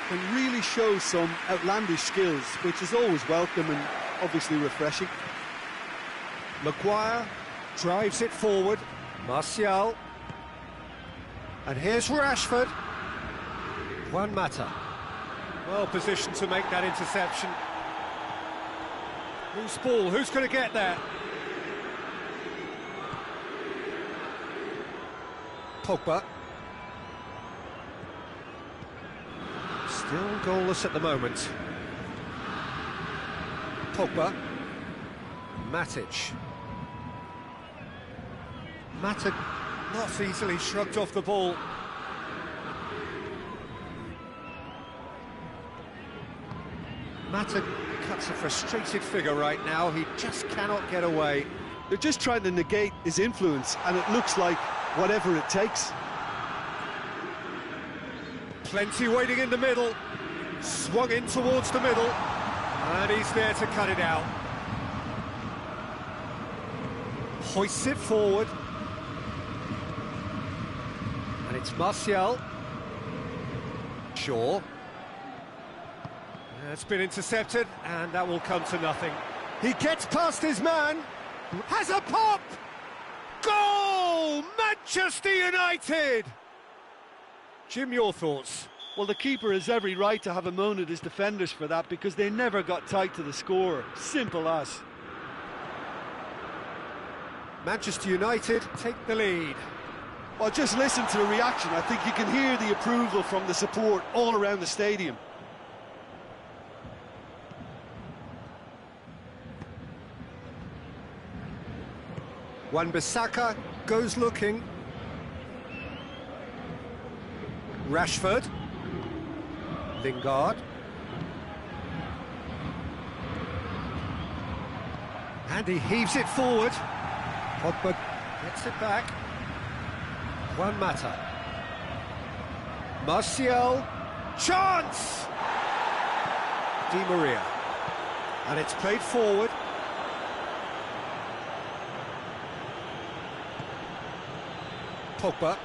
can really show some outlandish skills, which is always welcome and obviously refreshing. Maguire drives it forward. Martial. And here's Rashford. Juan Mata. Well positioned to make that interception. Loose ball, who's going to get there? Pogba. Still goalless at the moment. Pogba. Matic. Mata not easily shrugged off the ball. Mata cuts a frustrated figure right now. He just cannot get away. They're just trying to negate his influence, and it looks like whatever it takes. Plenty waiting in the middle. Swung in towards the middle. And he's there to cut it out. Hoists it forward. And it's Martial. Shaw. It's been intercepted, and that will come to nothing. He gets past his man. Has a pop! Goal! Manchester United! Jim, your thoughts? Well, the keeper has every right to have a moan at his defenders for that, because they never got tight to the score. Simple as. Manchester United take the lead. Well, just listen to the reaction. I think you can hear the approval from the support all around the stadium. Wan-Bissaka goes looking. Rashford. Lingard. And he heaves it forward. Pogba gets it back. Juan Mata. Martial. Chance! Di Maria. And it's played forward. Pogba.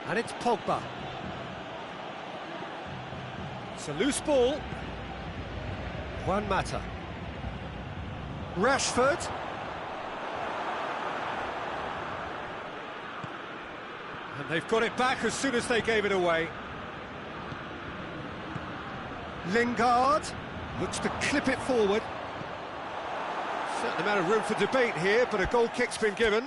And it's Pogba. It's a loose ball. Juan Mata. Rashford. And they've got it back as soon as they gave it away. Lingard looks to clip it forward. Certain amount of room for debate here, but a goal kick's been given.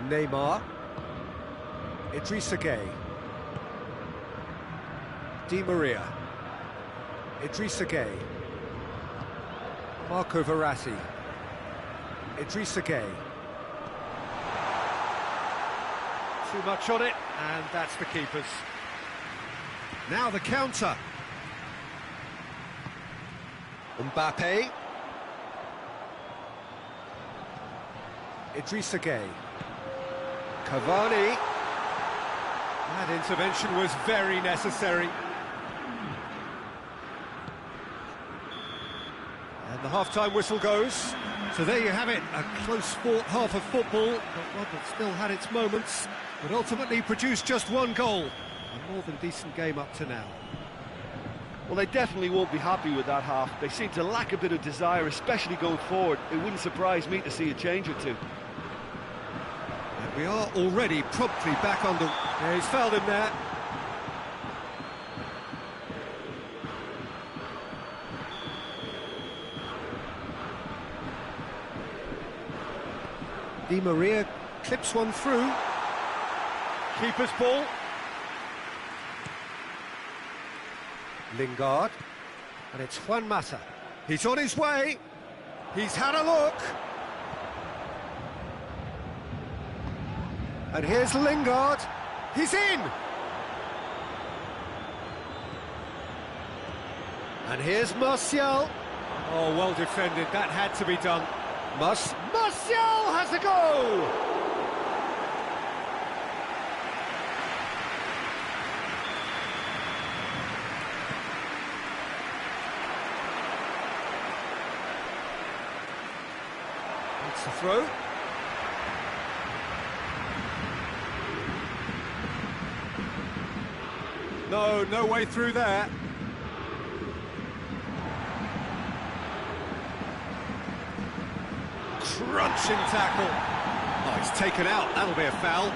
Neymar. Idrissa Gueye. Di Maria. Idrissa Gueye. Marco Verratti. Idrissa Gueye. Too much on it, and that's the keeper's. Now the counter. Mbappe. Idrissa Gueye. Cavani. That intervention was very necessary. And the half-time whistle goes. So there you have it, a close-fought half of football, but one that still had its moments, but ultimately produced just one goal. A more than decent game up to now. Well, they definitely won't be happy with that half. They seem to lack a bit of desire, especially going forward. It wouldn't surprise me to see a change or two. And we are already promptly back on the... Yeah, he's fouled him there. Di Maria clips one through. Keeper's ball. Lingard. And it's Juan Mata. He's on his way. He's had a look. And here's Lingard. He's in. And here's Martial. Oh, well defended. That had to be done. Martial has a goal! It's a throw. No way through there. Crunching tackle. Oh, he's taken out. That'll be a foul.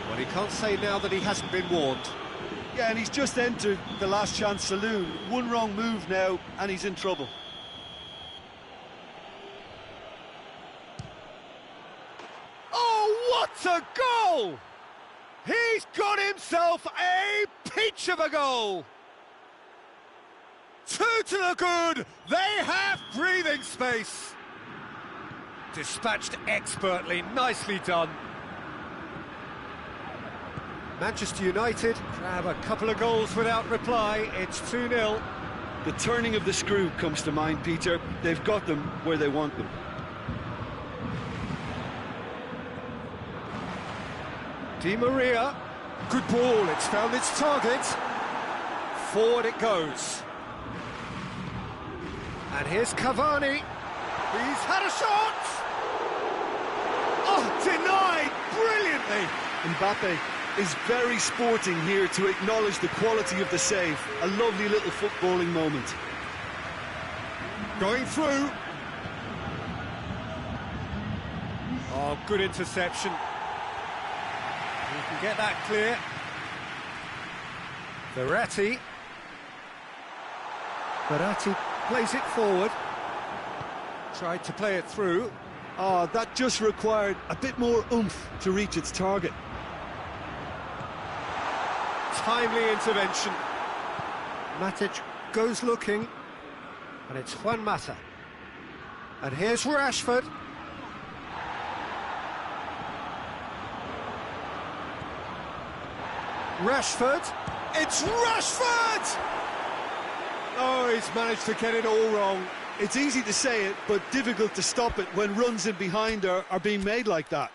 Well, he can't say now that he hasn't been warned. Yeah, and he's just entered the last chance saloon. One wrong move now, and he's in trouble. Oh, what a goal! He's got himself a peach of a goal! 2 to the good! They have breathing space! Dispatched expertly, nicely done. Manchester United grab a couple of goals without reply. It's 2-0. The turning of the screw comes to mind, Peter. They've got them where they want them. Di Maria, good ball, it's found its target. Forward it goes. And here's Cavani. He's had a shot! Oh, denied brilliantly! Mbappe is very sporting here to acknowledge the quality of the save. A lovely little footballing moment. Going through. Oh, good interception. You can get that clear. Verratti plays it forward. Tried to play it through. Oh, that just required a bit more oomph to reach its target. Timely intervention. Matic goes looking. And it's Juan Mata. And here's Rashford. Rashford. It's Rashford! Oh, he's managed to get it all wrong. It's easy to say it, but difficult to stop it when runs in behind are being made like that.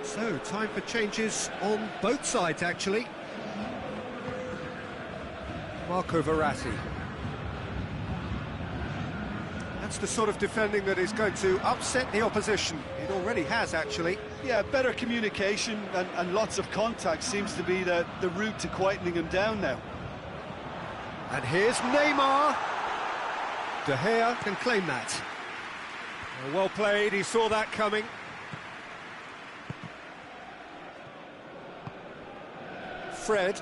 So, time for changes on both sides, actually. Marco Verratti. That's the sort of defending that is going to upset the opposition. It already has, actually. Yeah, better communication and lots of contact seems to be the route to quietening him down now. And here's Neymar. De Gea can claim that. Well played, he saw that coming. Fred.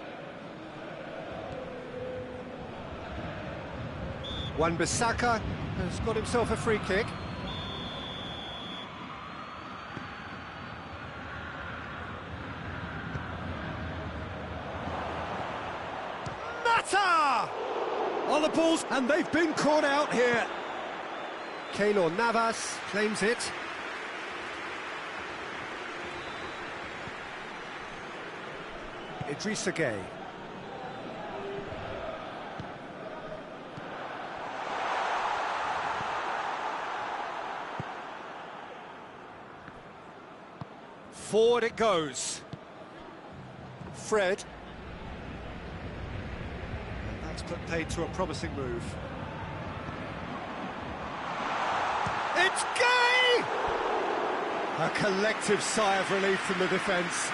Wan-Bissaka has got himself a free kick. Mata! On the balls, and they've been caught out here. Keylor Navas claims it. Idrissa Gueye. Forward it goes. Fred. And that's put paid to a promising move. It's Gueye! A collective sigh of relief from the defence.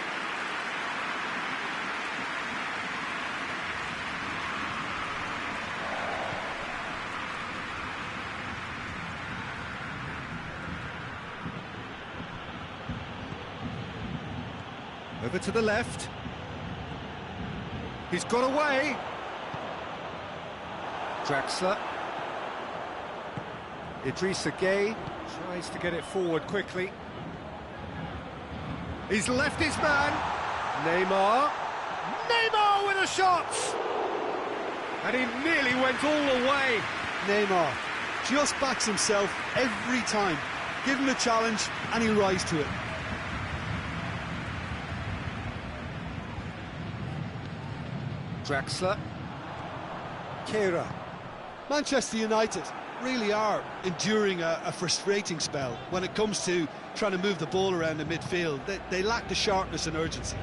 Over to the left. He's got away. Draxler. Idrissa Gueye tries to get it forward quickly. He's left his man. Neymar. Neymar with a shot! And he nearly went all the way. Neymar just backs himself every time. Give him a challenge and he'll rise to it. Draxler. Kehrer. Manchester United really are enduring a frustrating spell when it comes to trying to move the ball around the midfield. They lack the sharpness and urgency.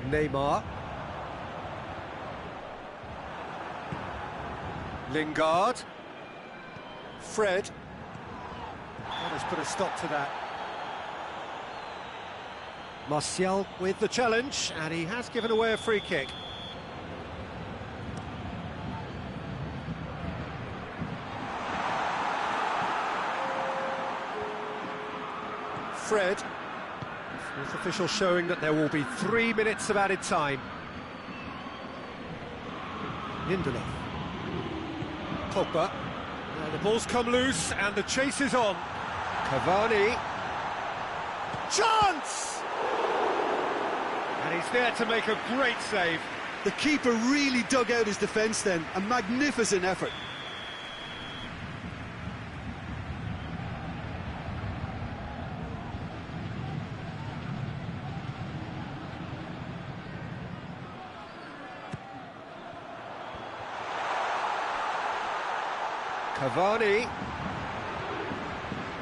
Neymar. Lingard. Fred. That has put a stop to that. Martial with the challenge, and he has given away a free kick. Fred. Fourth official showing that there will be 3 minutes of added time. Lindelof. Pogba. Now the ball's come loose and the chase is on. Cavani. Chance! And he's there to make a great save. The keeper really dug out his defence then. A magnificent effort. Cavani.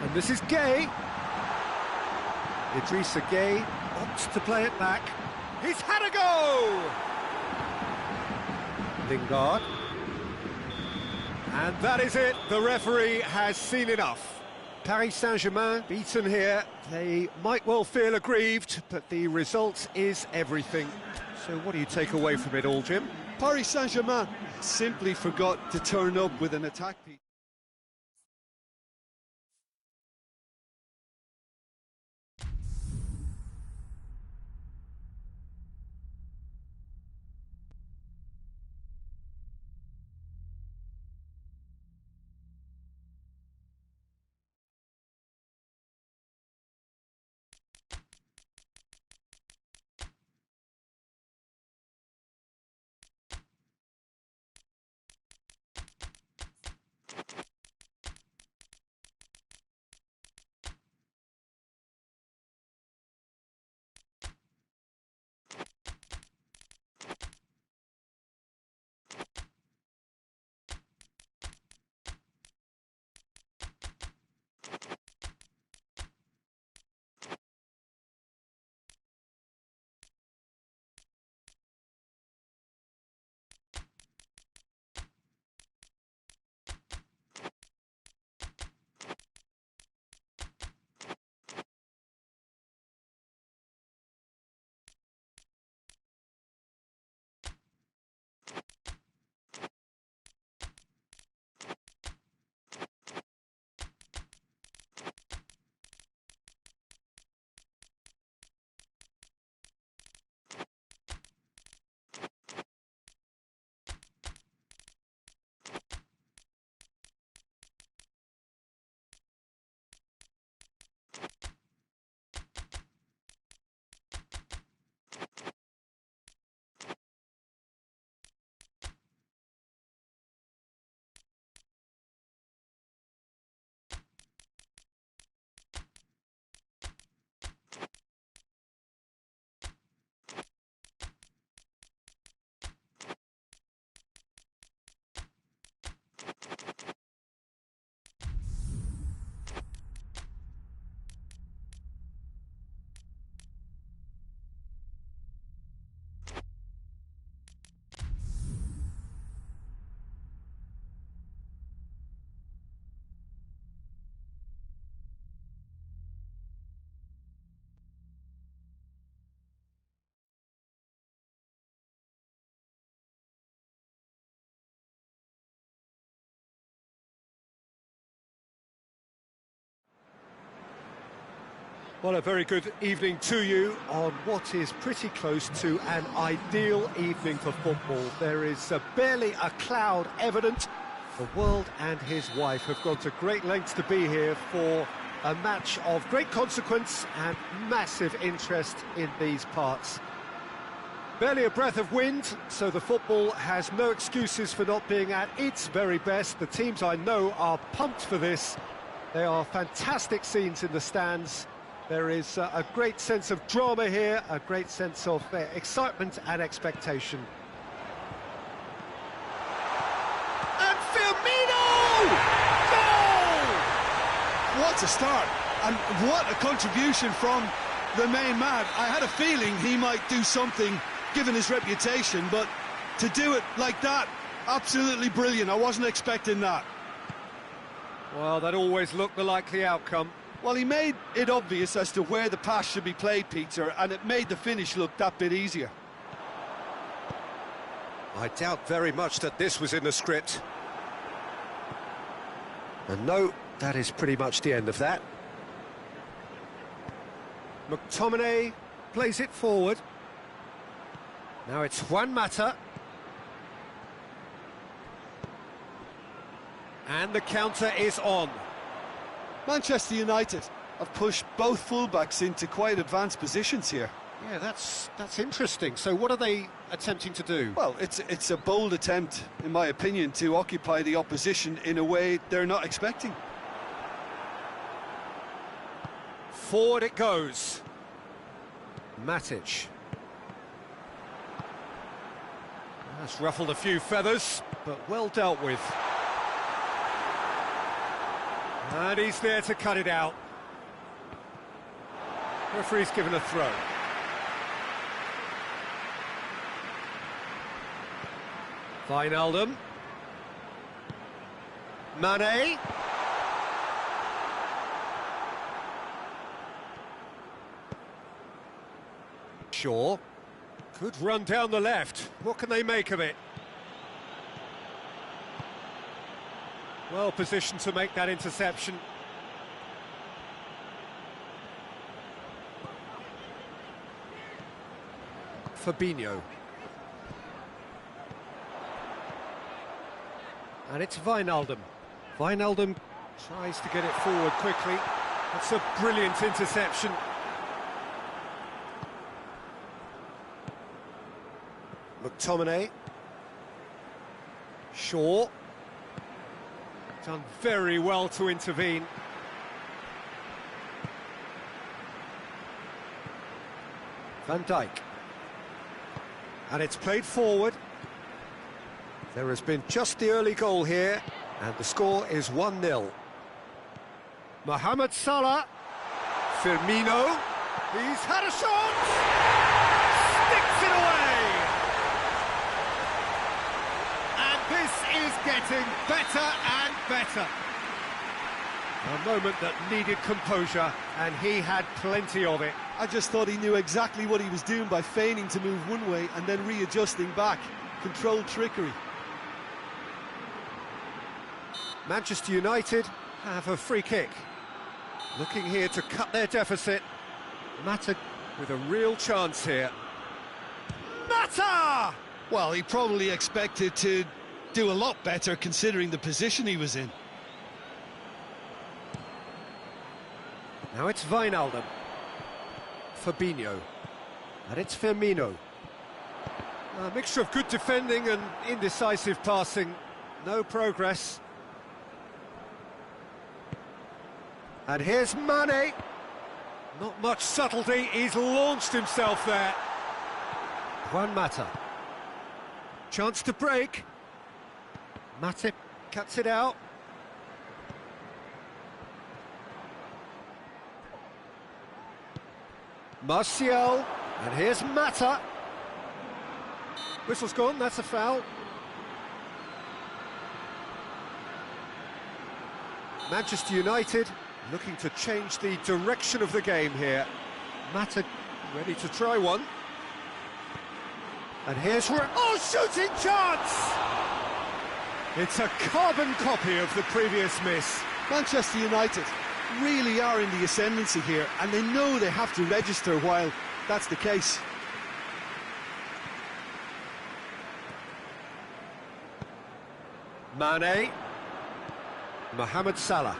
And this is Gueye. Idrissa Gueye opts to play it back. He's had a go! Lingard. And that is it. The referee has seen enough. Paris Saint-Germain beaten here. They might well feel aggrieved, but the result is everything. So what do you take away from it all, Jim? Paris Saint-Germain simply forgot to turn up with an attack piece. Well, a very good evening to you on what is pretty close to an ideal evening for football. There is barely a cloud evident. The world and his wife have gone to great lengths to be here for a match of great consequence and massive interest in these parts. Barely a breath of wind, so the football has no excuses for not being at its very best. The teams I know are pumped for this. They are fantastic scenes in the stands. There is a great sense of drama here, a great sense of excitement and expectation. And Firmino! Goal! What a start, and what a contribution from the main man. I had a feeling he might do something, given his reputation, but to do it like that, absolutely brilliant. I wasn't expecting that. Well, that always looked the likely outcome. Well, he made it obvious as to where the pass should be played, Peter, and it made the finish look that bit easier. I doubt very much that this was in the script. And no, that is pretty much the end of that. McTominay plays it forward. Now it's Juan Mata. And the counter is on. Manchester United have pushed both fullbacks into quite advanced positions here. Yeah, that's interesting. So what are they attempting to do? Well, it's a bold attempt, in my opinion, to occupy the opposition in a way they're not expecting. Forward it goes. Matic. That's ruffled a few feathers, but well dealt with. And he's there to cut it out. Referee's given a throw. Wijnaldum. Mane. Shaw. Good run down the left. What can they make of it? Well positioned to make that interception. Fabinho. And it's Wijnaldum. Wijnaldum tries to get it forward quickly. That's a brilliant interception. McTominay. Shaw. Done very well to intervene. Van Dijk. And it's played forward. There has been just the early goal here, and the score is 1-0. Mohamed Salah. Firmino. He's had a shot! Sticks it away! And this is getting better and better. A moment that needed composure, and he had plenty of it. I just thought he knew exactly what he was doing by feigning to move one way and then readjusting back. Controlled trickery. Manchester United have a free kick. Looking here to cut their deficit. Mata with a real chance here. Mata! Well, he probably expected to do a lot better considering the position he was in. Now it's Wijnaldum. Fabinho. And it's Firmino. A mixture of good defending and indecisive passing. No progress. And here's Mane. Not much subtlety, he's launched himself there. Juan Mata. Chance to break. Matip cuts it out. Martial. And here's Mata. Whistle's gone, that's a foul. Manchester United looking to change the direction of the game here. Mata ready to try one. And here's... shooting chance! It's a carbon copy of the previous miss. Manchester United really are in the ascendancy here, and they know they have to register while that's the case. Mane. Mohamed Salah.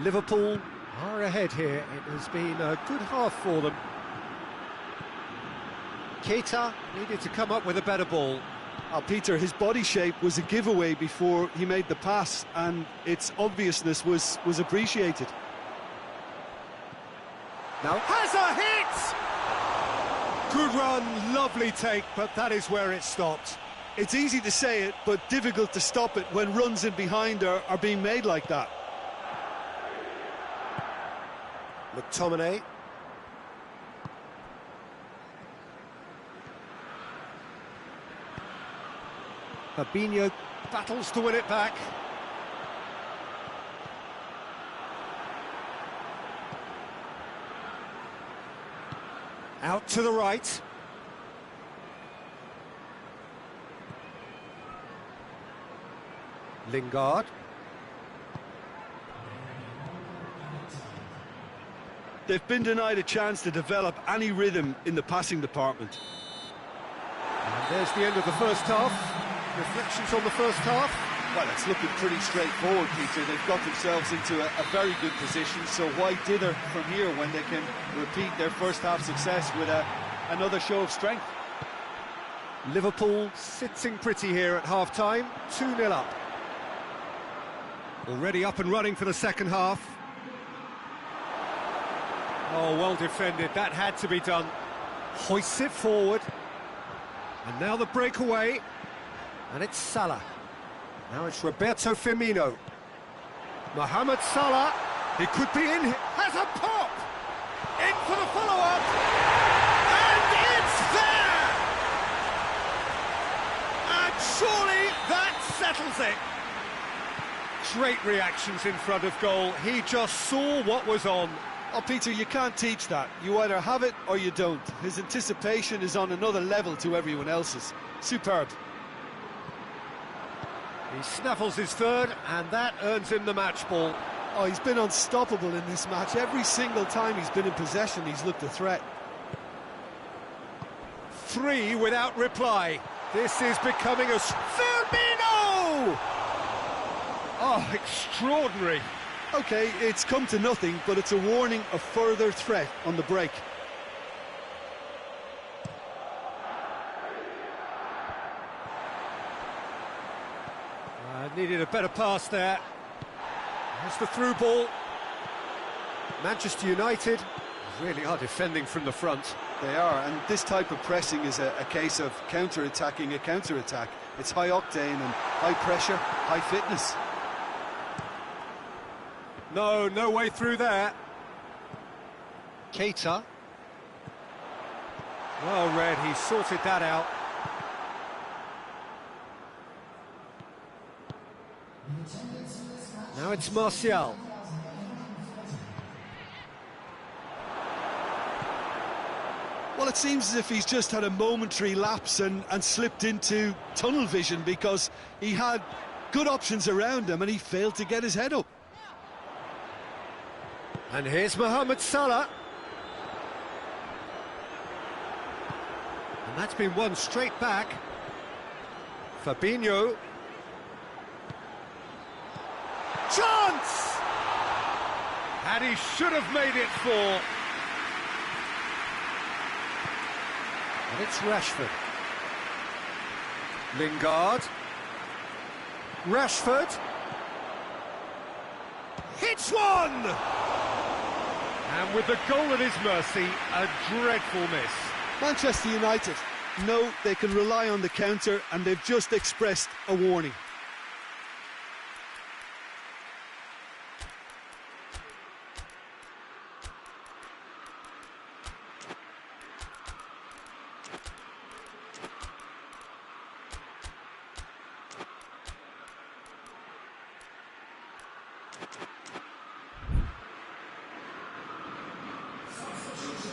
Liverpool are ahead here. It has been a good half for them. Keita needed to come up with a better ball. Peter, his body shape was a giveaway before he made the pass, and its obviousness was appreciated. Now has a hit! Good run, lovely take, but that is where it stopped. It's easy to say it, but difficult to stop it when runs in behind are being made like that. McTominay. Fabinho battles to win it back. Out to the right. Lingard. They've been denied a chance to develop any rhythm in the passing department. And there's the end of the first half. Reflections on the first half? Well, it's looking pretty straightforward, Peter. They've got themselves into a very good position, so why dither from here when they can repeat their first half success with another show of strength? Liverpool sitting pretty here at half-time, 2-0 up. Already up and running for the second half. Oh, well defended, that had to be done. Hoists it forward. And now the breakaway. And it's Salah. Now it's Roberto Firmino. Mohamed Salah. He could be in. Has a pop. In for the follow-up. And it's there! And surely that settles it. Great reactions in front of goal. He just saw what was on. Oh, Peter, you can't teach that. You either have it or you don't. His anticipation is on another level to everyone else's. Superb. He snaffles his third, and that earns him the match ball. Oh, he's been unstoppable in this match. Every single time he's been in possession, he's looked a threat. 3 without reply. This is becoming a... Firmino! Oh, extraordinary. OK, it's come to nothing, but it's a warning of further threat on the break. Needed a better pass there. There's the through ball. Manchester United really are defending from the front. They are, and this type of pressing is a case of counter-attacking a counter-attack. It's high octane and high pressure, high fitness. No way through there. Keita. Well read, he sorted that out. Now it's Martial. Well, it seems as if he's just had a momentary lapse and slipped into tunnel vision, because he had good options around him and he failed to get his head up. And here's Mohamed Salah. And that's been won straight back. Fabinho. Chance! And he should have made it 4. And it's Rashford. Lingard. Rashford. Hits one! And with the goal at his mercy, a dreadful miss. Manchester United know they can rely on the counter, and they've just expressed a warning.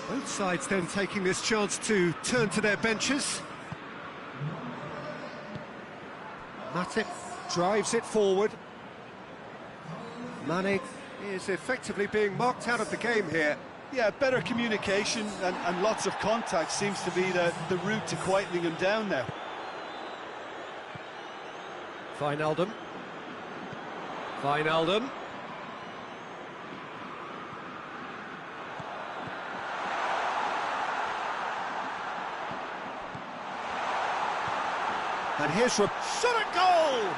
Both sides then taking this chance to turn to their benches. Matip drives it forward. Mane He is effectively being marked out of the game here. Yeah, better communication and lots of contact seems to be the route to quietening him down now. Wijnaldum. Wijnaldum. And here's shot at goal!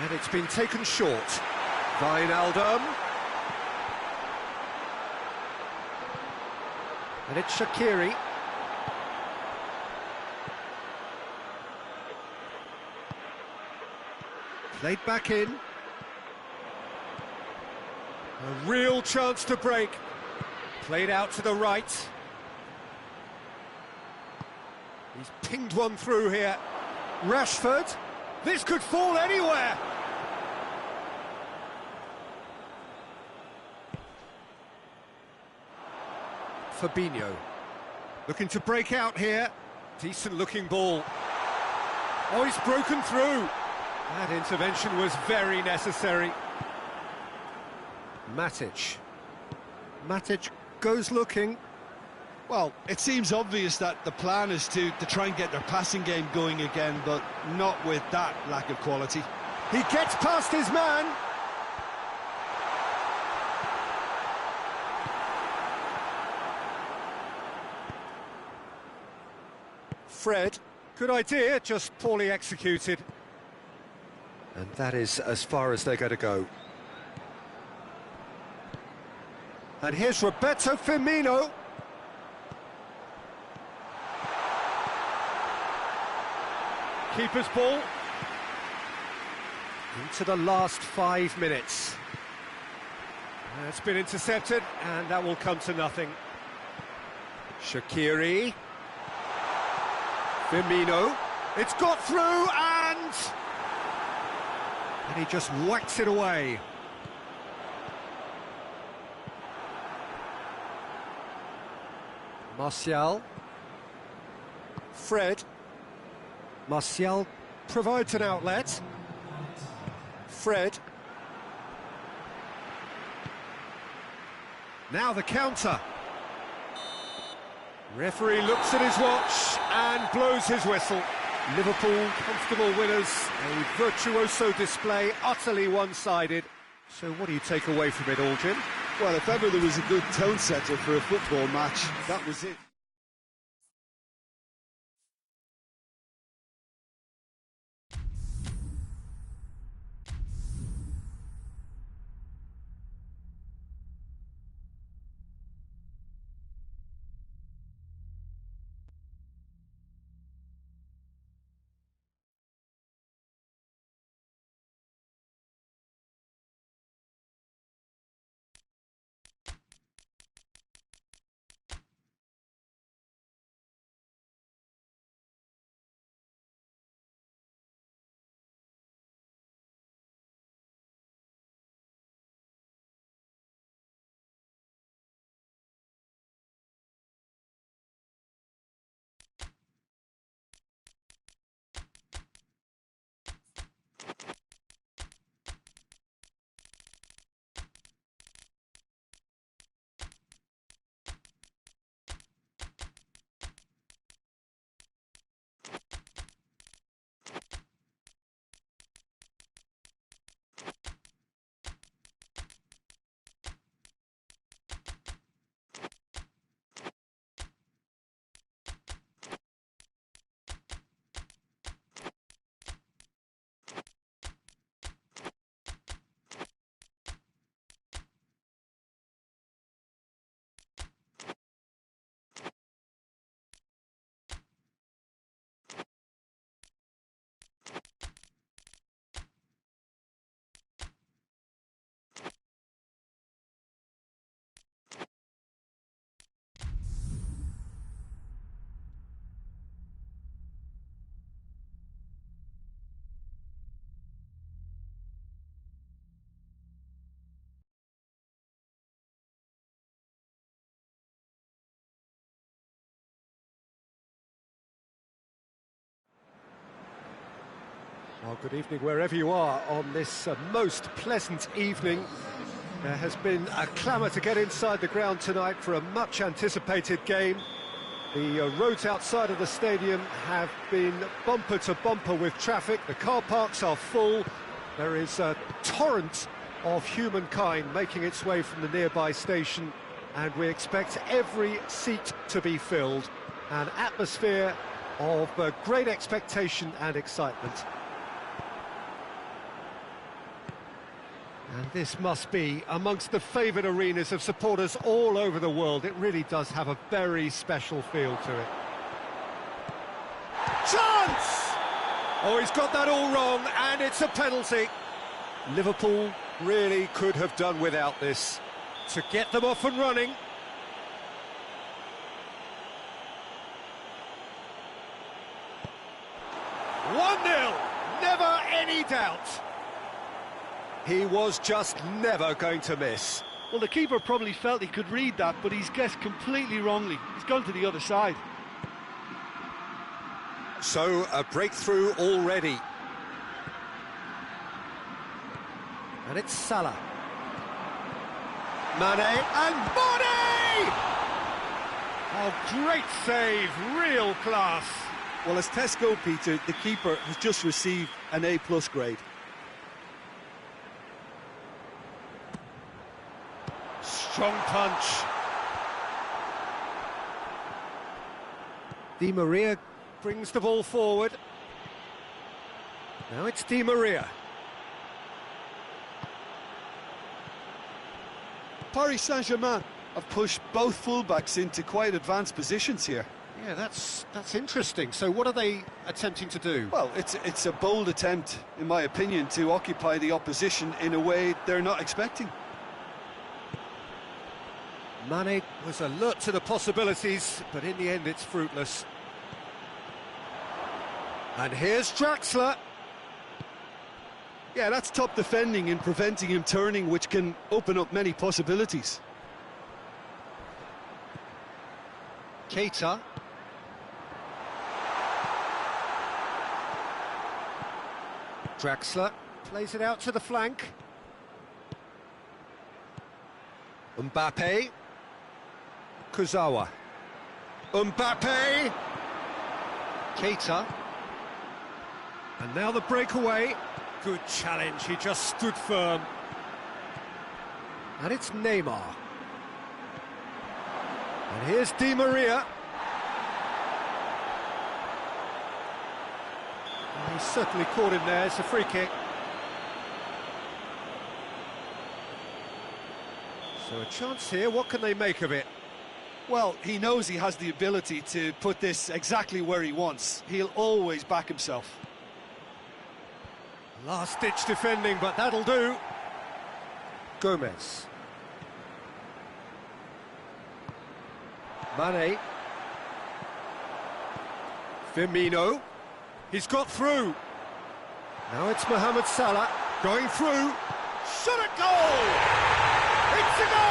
And it's been taken short. Wijnaldum. And it's Shaqiri. Played back in. A real chance to break. Played out to the right. He's pinged one through here. Rashford. This could fall anywhere. Fabinho. Looking to break out here. Decent looking ball. Oh, he's broken through. That intervention was very necessary. Matic. Matic goes looking. Well, it seems obvious that the plan is to try and get their passing game going again, but not with that lack of quality. He gets past his man. Fred, good idea, just poorly executed. And that is as far as they're going to go. And here's Roberto Firmino. Keeper's ball. Into the last 5 minutes. It's been intercepted, and that will come to nothing. Shaqiri. Firmino. It's got through, and he just whacks it away. Martial. Fred. Martial provides an outlet. Fred. Now the counter. Referee looks at his watch and blows his whistle. Liverpool, comfortable winners, a virtuoso display, utterly one-sided. So what do you take away from it all, Jim? Well, if ever there was a good tone setter for a football match, that was it. Good evening wherever you are on this most pleasant evening. There has been a clamour to get inside the ground tonight for a much anticipated game. The roads outside of the stadium have been bumper to bumper with traffic. The car parks are full. There is a torrent of humankind making its way from the nearby station, and we expect every seat to be filled. An atmosphere of great expectation and excitement. And this must be amongst the favoured arenas of supporters all over the world. It really does have a very special feel to it. Chance! Oh, he's got that all wrong, and it's a penalty. Liverpool really could have done without this to get them off and running. One-nil, never any doubt. He was just never going to miss. Well, the keeper probably felt he could read that, but he's guessed completely wrongly. He's gone to the other side. So, a breakthrough already. And it's Salah. Mane and Mane! Oh, great save, real class. Well, as tests go, Peter, the keeper has just received an A+ grade. Strong punch. Di Maria brings the ball forward. Now it's Di Maria. Paris Saint-Germain have pushed both fullbacks into quite advanced positions here. Yeah, that's interesting. So what are they attempting to do? Well, it's a bold attempt, in my opinion, to occupy the opposition in a way they're not expecting. Mane was alert to the possibilities, but in the end it's fruitless. And here's Draxler. Yeah, that's top defending and preventing him turning, which can open up many possibilities. Keita. Draxler plays it out to the flank. Mbappe. Kurzawa. Mbappe. Keita. And now the breakaway. Good challenge, he just stood firm. And it's Neymar. And here's Di Maria. And he's certainly caught him there, it's a free kick. So a chance here, what can they make of it? Well, he knows he has the ability to put this exactly where he wants. He'll always back himself. Last-ditch defending, but that'll do. Gomez. Mane. Firmino. He's got through. Now it's Mohamed Salah going through. Shot at goal! It's a goal!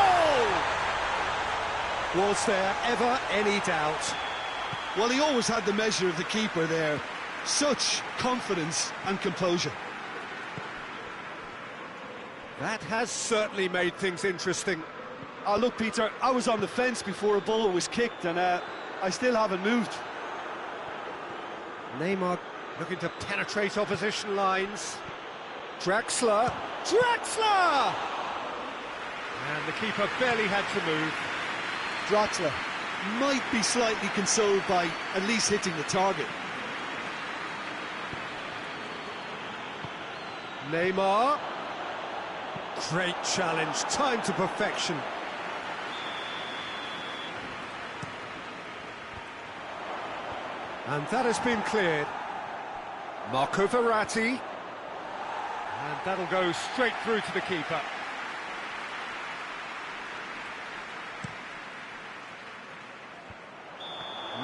Was there ever any doubt? Well, he always had the measure of the keeper there. Such confidence and composure. That has certainly made things interesting. Look, Peter, I was on the fence before a ball was kicked, and I still haven't moved. Neymar looking to penetrate opposition lines. Draxler. Draxler! And the keeper barely had to move. Draxler might be slightly consoled by at least hitting the target. Neymar. Great challenge, time to perfection. And that has been cleared. Marco Verratti. And that'll go straight through to the keeper.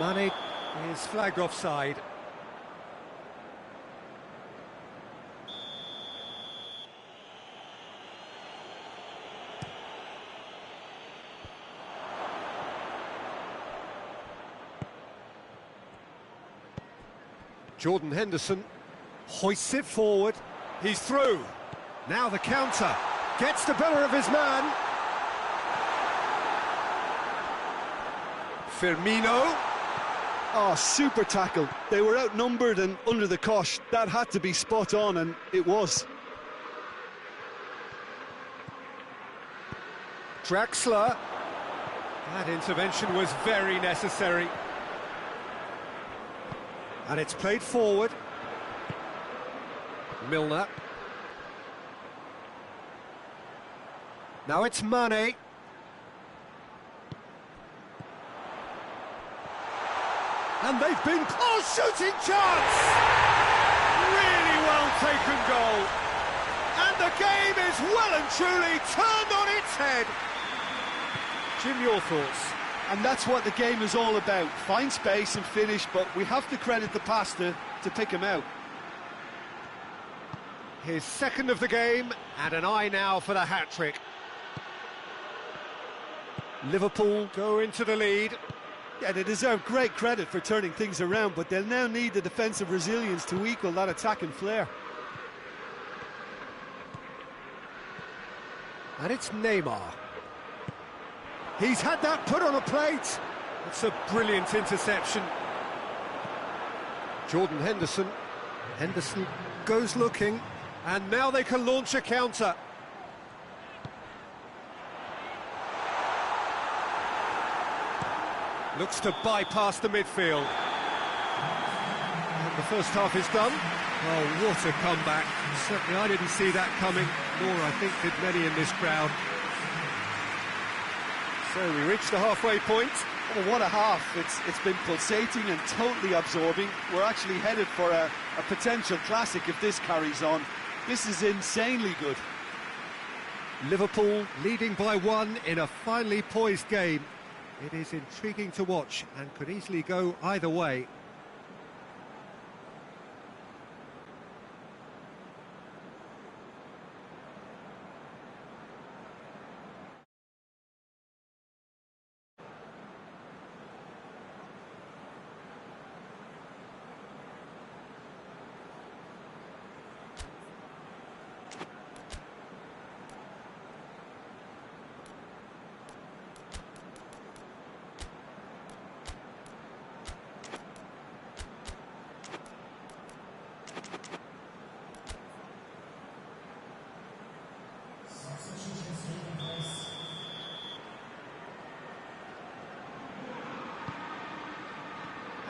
Mane is flagged offside. Jordan Henderson. Hoists it forward. He's through. Now the counter. Gets the better of his man. Firmino. Oh, super tackle. They were outnumbered and under the cosh. That had to be spot on, and it was. Draxler. That intervention was very necessary. And it's played forward. Milner. Now it's Mane. And they've been... Oh, shooting chance! Really well taken goal. And the game is well and truly turned on its head. Jim, your thoughts? And that's what the game is all about. Find space and finish, but we have to credit the pass to pick him out. His second of the game, and an eye now for the hat-trick. Liverpool go into the lead. Yeah, they deserve great credit for turning things around, but they'll now need the defensive resilience to equal that attacking flair. And it's Neymar. He's had that put on a plate. It's a brilliant interception. Jordan Henderson. Henderson goes looking, and now they can launch a counter. Looks to bypass the midfield. And the first half is done. Oh, what a comeback. Certainly I didn't see that coming, nor I think did many in this crowd. So we reached the halfway point. Oh, what a half. It's been pulsating and totally absorbing. We're actually headed for a potential classic if this carries on. This is insanely good. Liverpool leading by 1 in a finely poised game. It is intriguing to watch and could easily go either way.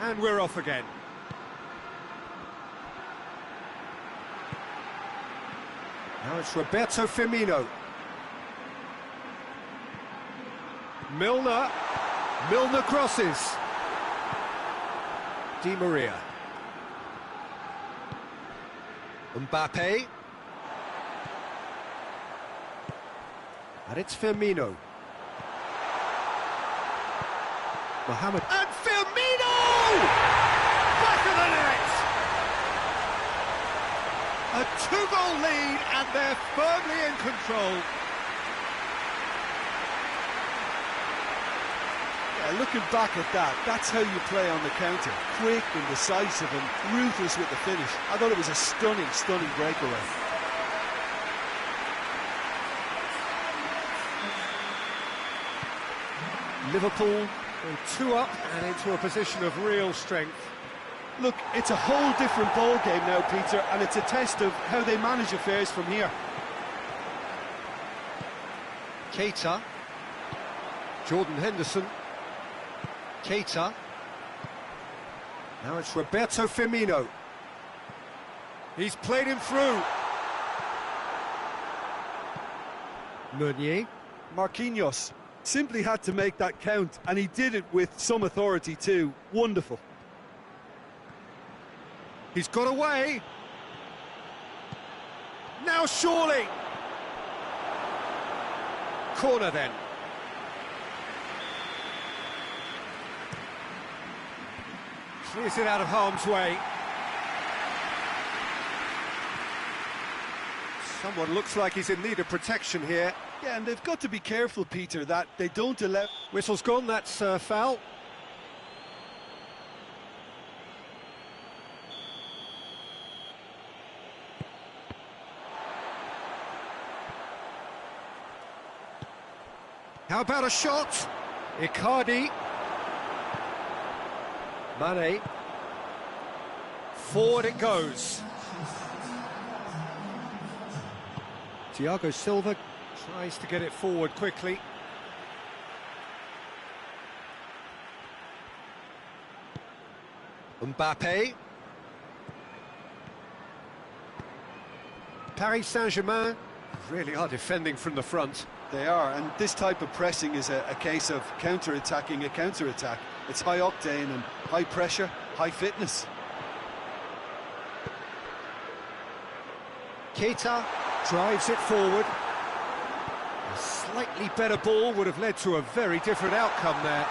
And we're off again. Now it's Roberto Firmino. Milner. Milner crosses. Di Maria. Mbappe. And it's Firmino. Mohamed. And Firmino! Back of the net! A 2-goal lead, and they're firmly in control. Yeah, looking back at that, that's how you play on the counter. Quick and decisive and ruthless with the finish. I thought it was a stunning, stunning breakaway. Liverpool go 2 up and into a position of real strength. Look, it's a whole different ball game now, Peter, and it's a test of how they manage affairs from here. Keita. Jordan Henderson. Keita. Now it's Roberto Firmino. He's played him through. Meunier. Marquinhos simply had to make that count, and he did it with some authority too. Wonderful. He's got away. Now surely. Corner then. Clears it out of harm's way. Someone looks like he's in need of protection here. Yeah, and they've got to be careful, Peter, that they don't allow... Whistle's gone, that's foul. How about a shot? Icardi. Mane. Forward it goes. Thiago Silva tries to get it forward quickly. Mbappe. Paris Saint-Germain really are defending from the front. They are, and this type of pressing is a case of counter-attacking a counter-attack. It's high octane and high pressure, high fitness. Keita drives it forward. A slightly better ball would have led to a very different outcome there.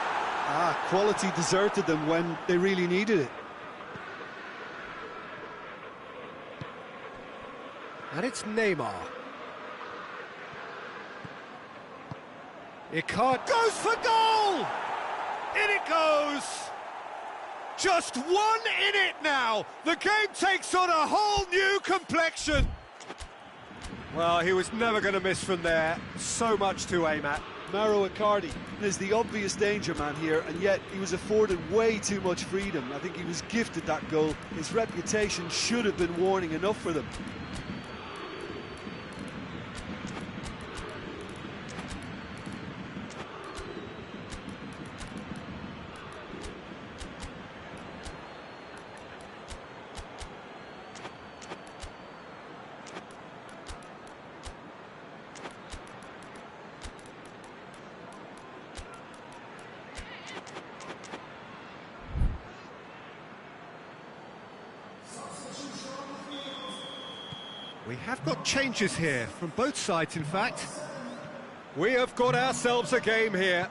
Quality deserted them when they really needed it. And it's Neymar. Icardi goes for goal! In it goes! Just 1 in it now! The game takes on a whole new complexion! Well, he was never going to miss from there. So much to aim at. Mauro Icardi is the obvious danger man here, and yet he was afforded way too much freedom. I think he was gifted that goal. His reputation should have been warning enough for them. We have got changes here, from both sides in fact. We have got ourselves a game here.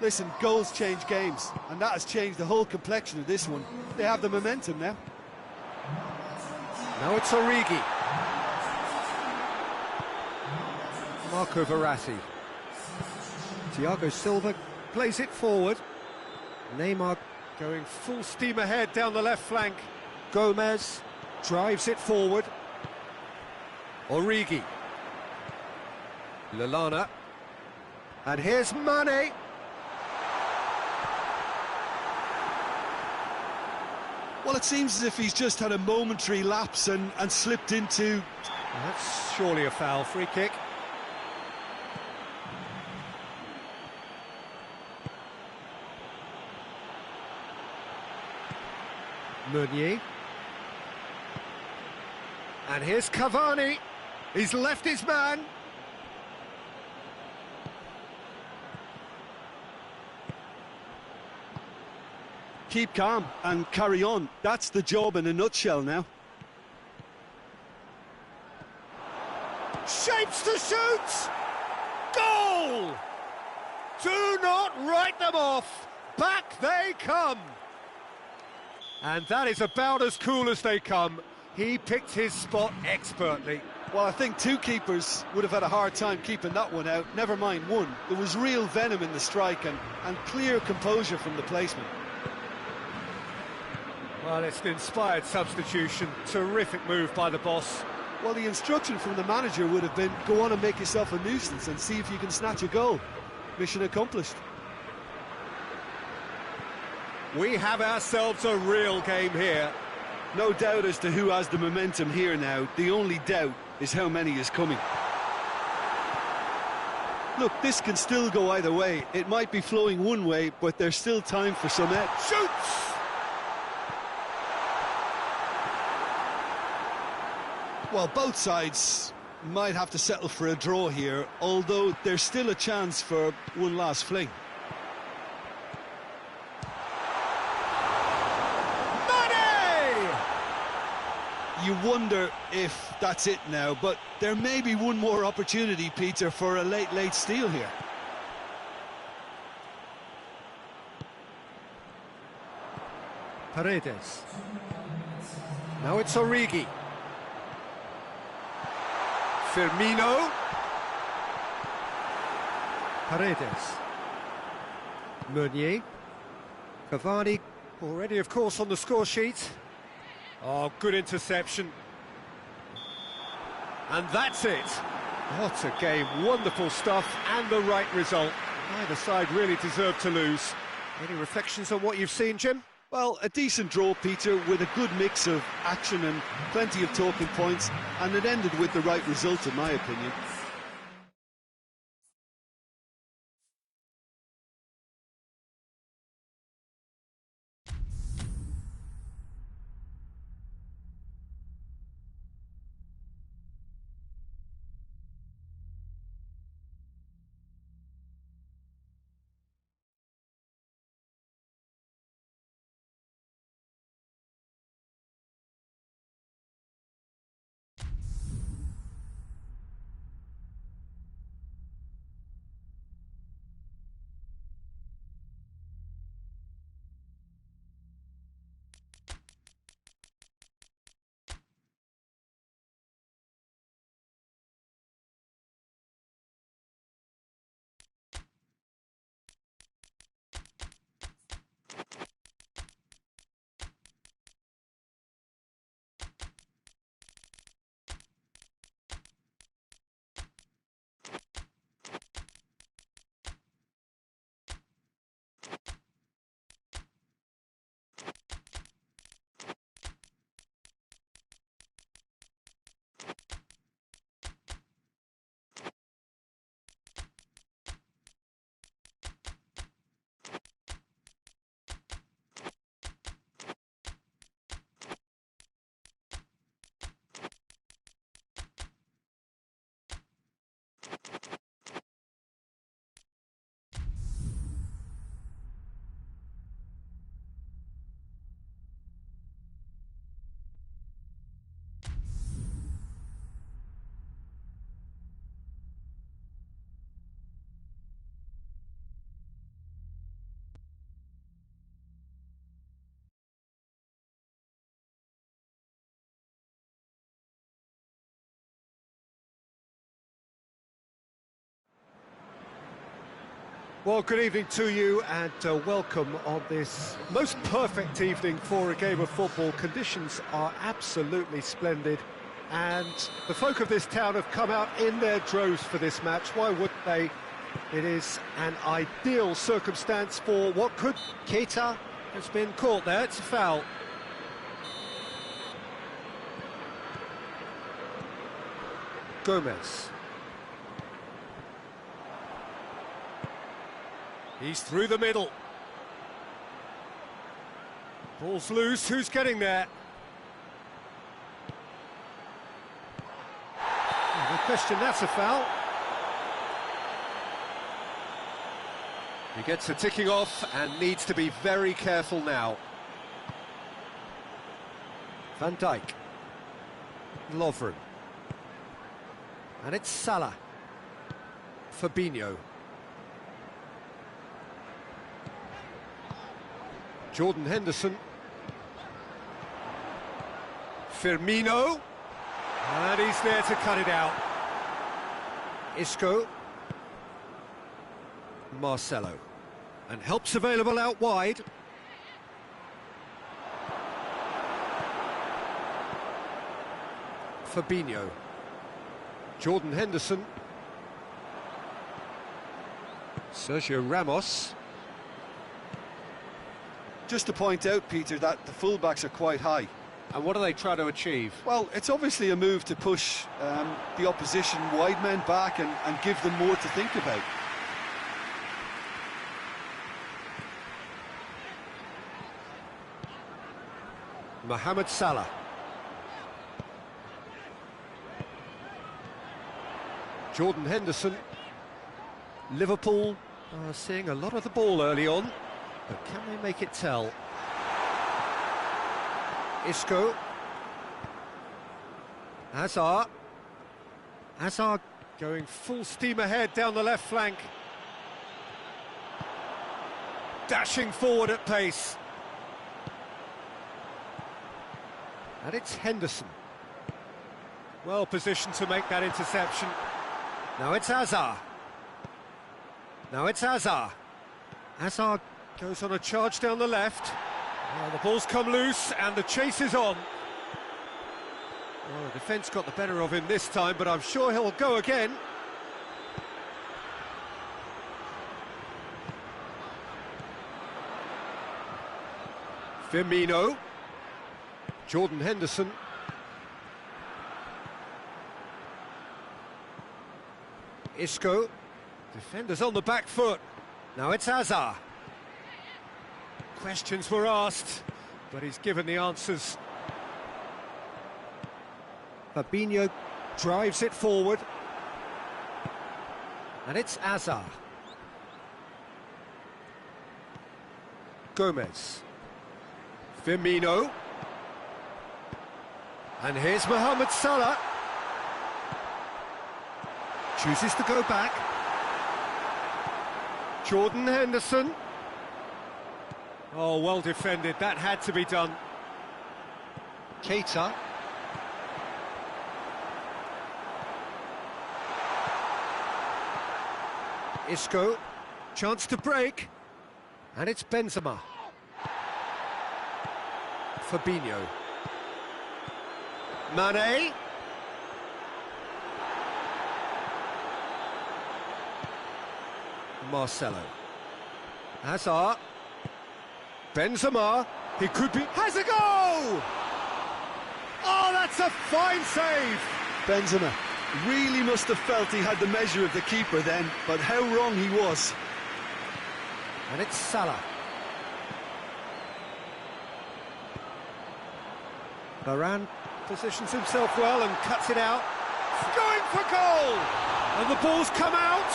Listen, goals change games, and that has changed the whole complexion of this one. They have the momentum now. Now it's Origi. Marco Verratti. Thiago Silva plays it forward. Neymar going full steam ahead down the left flank. Gomez drives it forward. Origi. Lallana. And here's Mane. Well, it seems as if he's just had a momentary lapse and slipped into... Well, that's surely a foul. Free kick. Meunier. And here's Cavani. He's left his man. Keep calm and carry on. That's the job in a nutshell now. Shapes to shoot! Goal! Do not write them off. Back they come. And that is about as cool as they come. He picked his spot expertly. Well, I think two keepers would have had a hard time keeping that one out, never mind one. There was real venom in the strike and clear composure from the placement. Well, it's an inspired substitution. Terrific move by the boss. Well, the instruction from the manager would have been, go on and make yourself a nuisance and see if you can snatch a goal. Mission accomplished. We have ourselves a real game here. No doubt as to who has the momentum here now. The only doubt is how many is coming. Look, this can still go either way. It might be flowing one way, but there's still time for some edge. Shoots! Well, both sides might have to settle for a draw here, although there's still a chance for one last fling. You wonder if that's it now, but there may be one more opportunity, Peter, for a late steal here. Paredes. Now it's Origi. Firmino. Paredes. Meunier. Cavani, already, of course, on the score sheet. Oh, good interception. And that's it. What a game. Wonderful stuff and the right result. Neither side really deserved to lose. Any reflections on what you've seen, Jim? Well, a decent draw, Peter, with a good mix of action and plenty of talking points, and it ended with the right result, in my opinion. Well, good evening to you and welcome on this most perfect evening for a game of football. Conditions are absolutely splendid and the folk of this town have come out in their droves for this match. Why wouldn't they? It is an ideal circumstance for what could... Keita has been caught there, it's a foul. Gomez. He's through the middle. Ball's loose, who's getting there? No question, that's a foul. He gets a ticking off and needs to be very careful now. Van Dijk. Lovren. And it's Salah. Fabinho. Jordan Henderson. Firmino. And he's there to cut it out. Isco. Marcelo. And help's available out wide. Fabinho. Jordan Henderson. Sergio Ramos. Just to point out, Peter, that the fullbacks are quite high. And what are they trying to achieve? Well, it's obviously a move to push the opposition wide men back and give them more to think about. Mohamed Salah. Jordan Henderson. Liverpool are seeing a lot of the ball early on, but can they make it tell? Isco. Hazard. Hazard going full steam ahead down the left flank. Dashing forward at pace. And it's Henderson. Well positioned to make that interception. Now it's Hazard. Now it's Hazard. Hazard goes on a charge down the left. Well, the ball's come loose and the chase is on. Well, the defence got the better of him this time, but I'm sure he'll go again. Firmino. Jordan Henderson. Isco. Defenders on the back foot. Now it's Hazard. Questions were asked, but he's given the answers. Fabinho drives it forward. And it's Hazard. Gomez. Firmino. And here's Mohamed Salah. Chooses to go back. Jordan Henderson. Oh, well defended. That had to be done. Keita. Isco. Chance to break. And it's Benzema. Fabinho. Mane. Marcelo. Hazard. Benzema. He could be... Has a goal! Oh, that's a fine save! Benzema really must have felt he had the measure of the keeper then, but how wrong he was. And it's Salah. Varane positions himself well and cuts it out. Going for goal! And the ball's come out!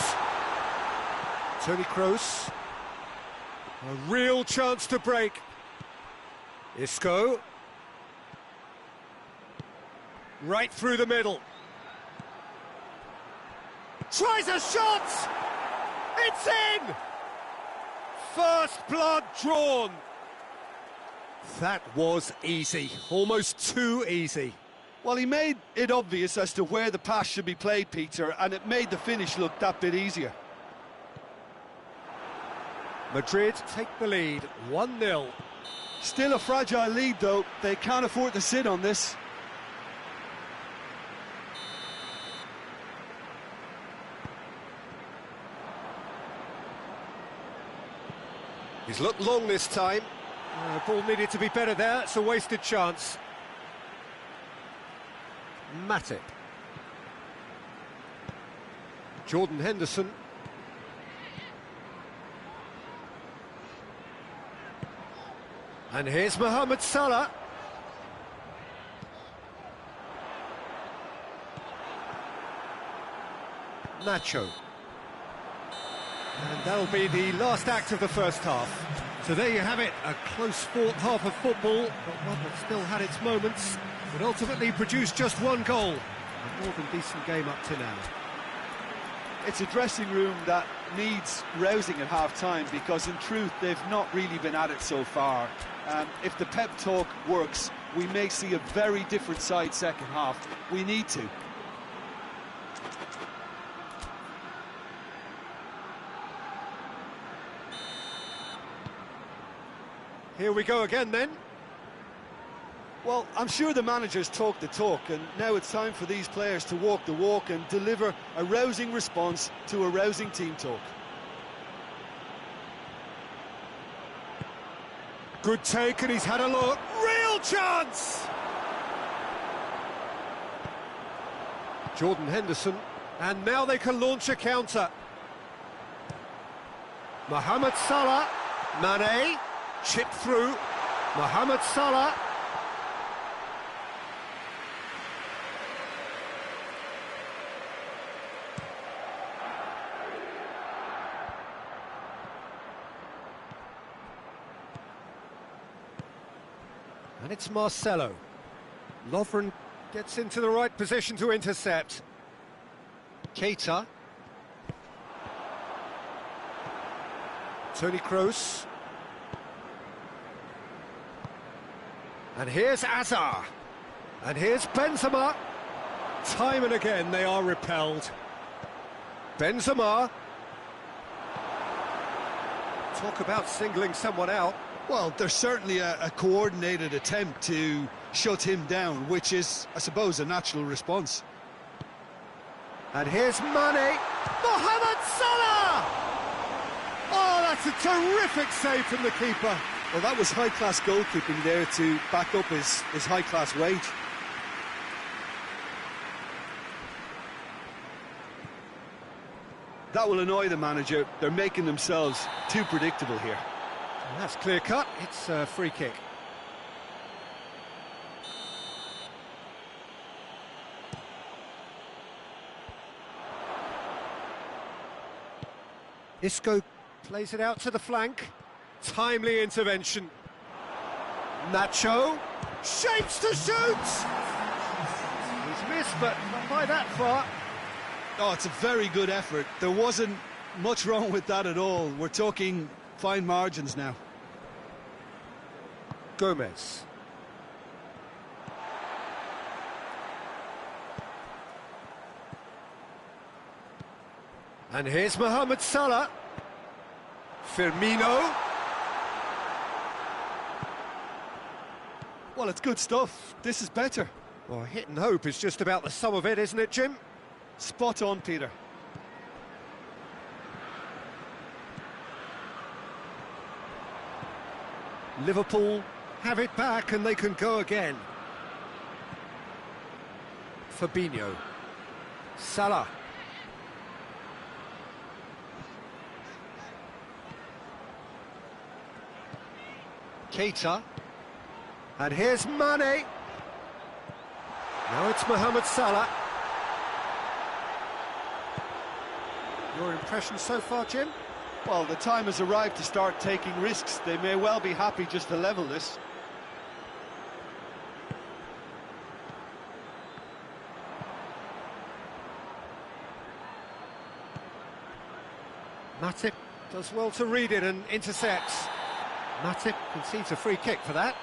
Toni Kroos. A real chance to break. Isco. Right through the middle. Tries a shot! It's in! First blood drawn. That was easy, almost too easy. Well, he made it obvious as to where the pass should be played, Peter, and it made the finish look that bit easier. Madrid take the lead, 1-0. Still a fragile lead, though. They can't afford to sit on this. He's looked long this time. Ball needed to be better there. It's a wasted chance. Matip. Jordan Henderson. And here's Mohamed Salah. Nacho. And that'll be the last act of the first half. So there you have it, a close fought half of football, but one that still had its moments, but ultimately produced just one goal. A more than decent game up to now. It's a dressing room that needs rousing at half-time, because in truth they've not really been at it so far. If the pep talk works, we may see a very different side second half. We need to. Here we go again then. Well, I'm sure the managers talk the talk, and now it's time for these players to walk the walk and deliver a rousing response to a rousing team talk. Good take, and he's had a look. Real chance! Jordan Henderson, and now they can launch a counter. Mohamed Salah, Mane, chip through. Mohamed Salah. And it's Marcelo. Lovren gets into the right position to intercept. Keita. Toni Kroos. And here's Hazard. And here's Benzema. Time and again they are repelled. Benzema. Talk about singling someone out. Well, there's certainly a coordinated attempt to shut him down, which is, I suppose, a natural response. And here's Mane. Mohamed Salah! Oh, that's a terrific save from the keeper. Well, that was high-class goalkeeping there to back up his high-class wage. That will annoy the manager. They're making themselves too predictable here. And that's clear-cut. It's a free kick. Isco plays it out to the flank. Timely intervention. Nacho shapes to shoot. He's missed, but not by that far. Oh, it's a very good effort. There wasn't much wrong with that at all. We're talking fine margins now. Gomez. And here's Mohamed Salah. Firmino. Well, it's good stuff. This is better. Well, hit and hope is just about the sum of it, isn't it, Jim? Spot on, Peter. Liverpool have it back and they can go again. Fabinho. Salah. Keita. And here's Mane. Now it's Mohamed Salah. Your impression so far, Jim? Well, the time has arrived to start taking risks. They may well be happy just to level this. Matip does well to read it and intercepts. Matip concedes a free kick for that.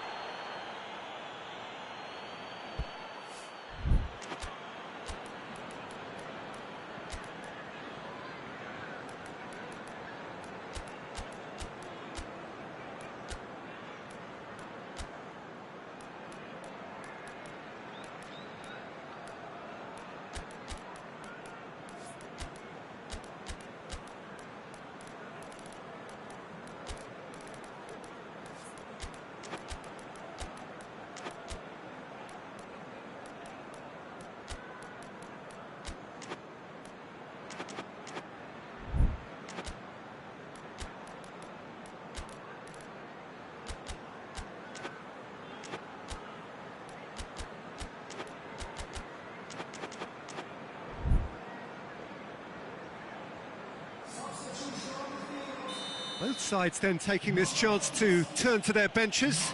Both sides then taking this chance to turn to their benches.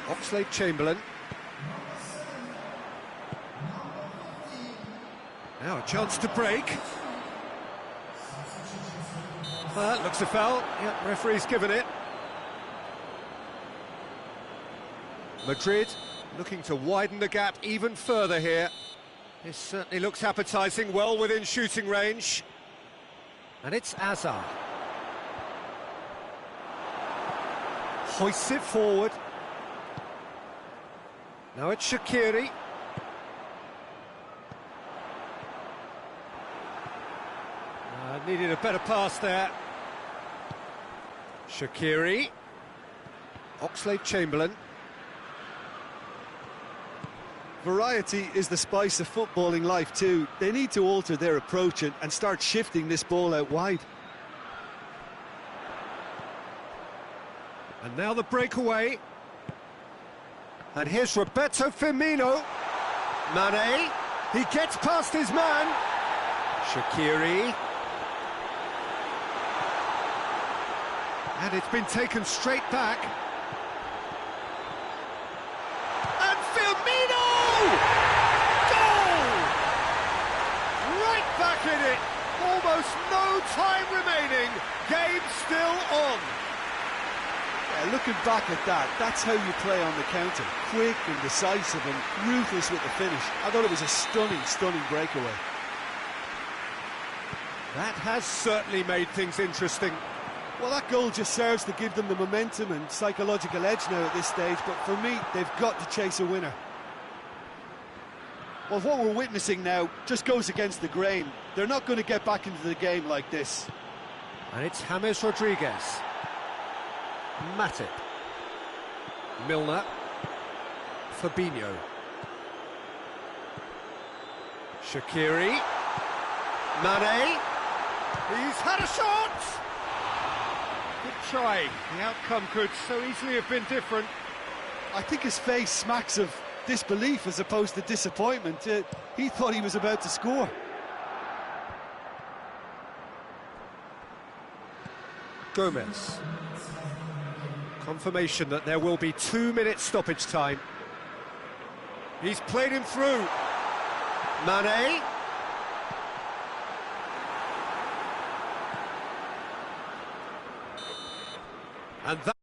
Oxlade-Chamberlain. Now a chance to break. Well, that looks a foul. Yeah, referee's given it. Madrid looking to widen the gap even further here. This certainly looks appetising, well within shooting range. And it's Hazard. Hoists it forward. Now it's Shaqiri. Needed a better pass there. Shaqiri. Oxlade-Chamberlain. Variety is the spice of footballing life too. They need to alter their approach and start shifting this ball out wide. And now the breakaway. And here's Roberto Firmino. Mane. He gets past his man. Shaqiri. And it's been taken straight back. And Firmino! Goal! Right back in it. Almost no time remaining. Game still on. Yeah, looking back at that, that's how you play on the counter. Quick and decisive and ruthless with the finish. I thought it was a stunning, stunning breakaway. That has certainly made things interesting. Well, that goal just serves to give them the momentum and psychological edge now at this stage, but for me, they've got to chase a winner. Well, what we're witnessing now just goes against the grain. They're not going to get back into the game like this. And it's James Rodriguez. Matip. Milner. Fabinho. Shaqiri. Mane. He's had a shot! Good try. The outcome could so easily have been different. I think his face smacks of disbelief as opposed to disappointment. He thought he was about to score. Gomez. Confirmation that there will be 2 minutes stoppage time. He's played him through. Mane. And that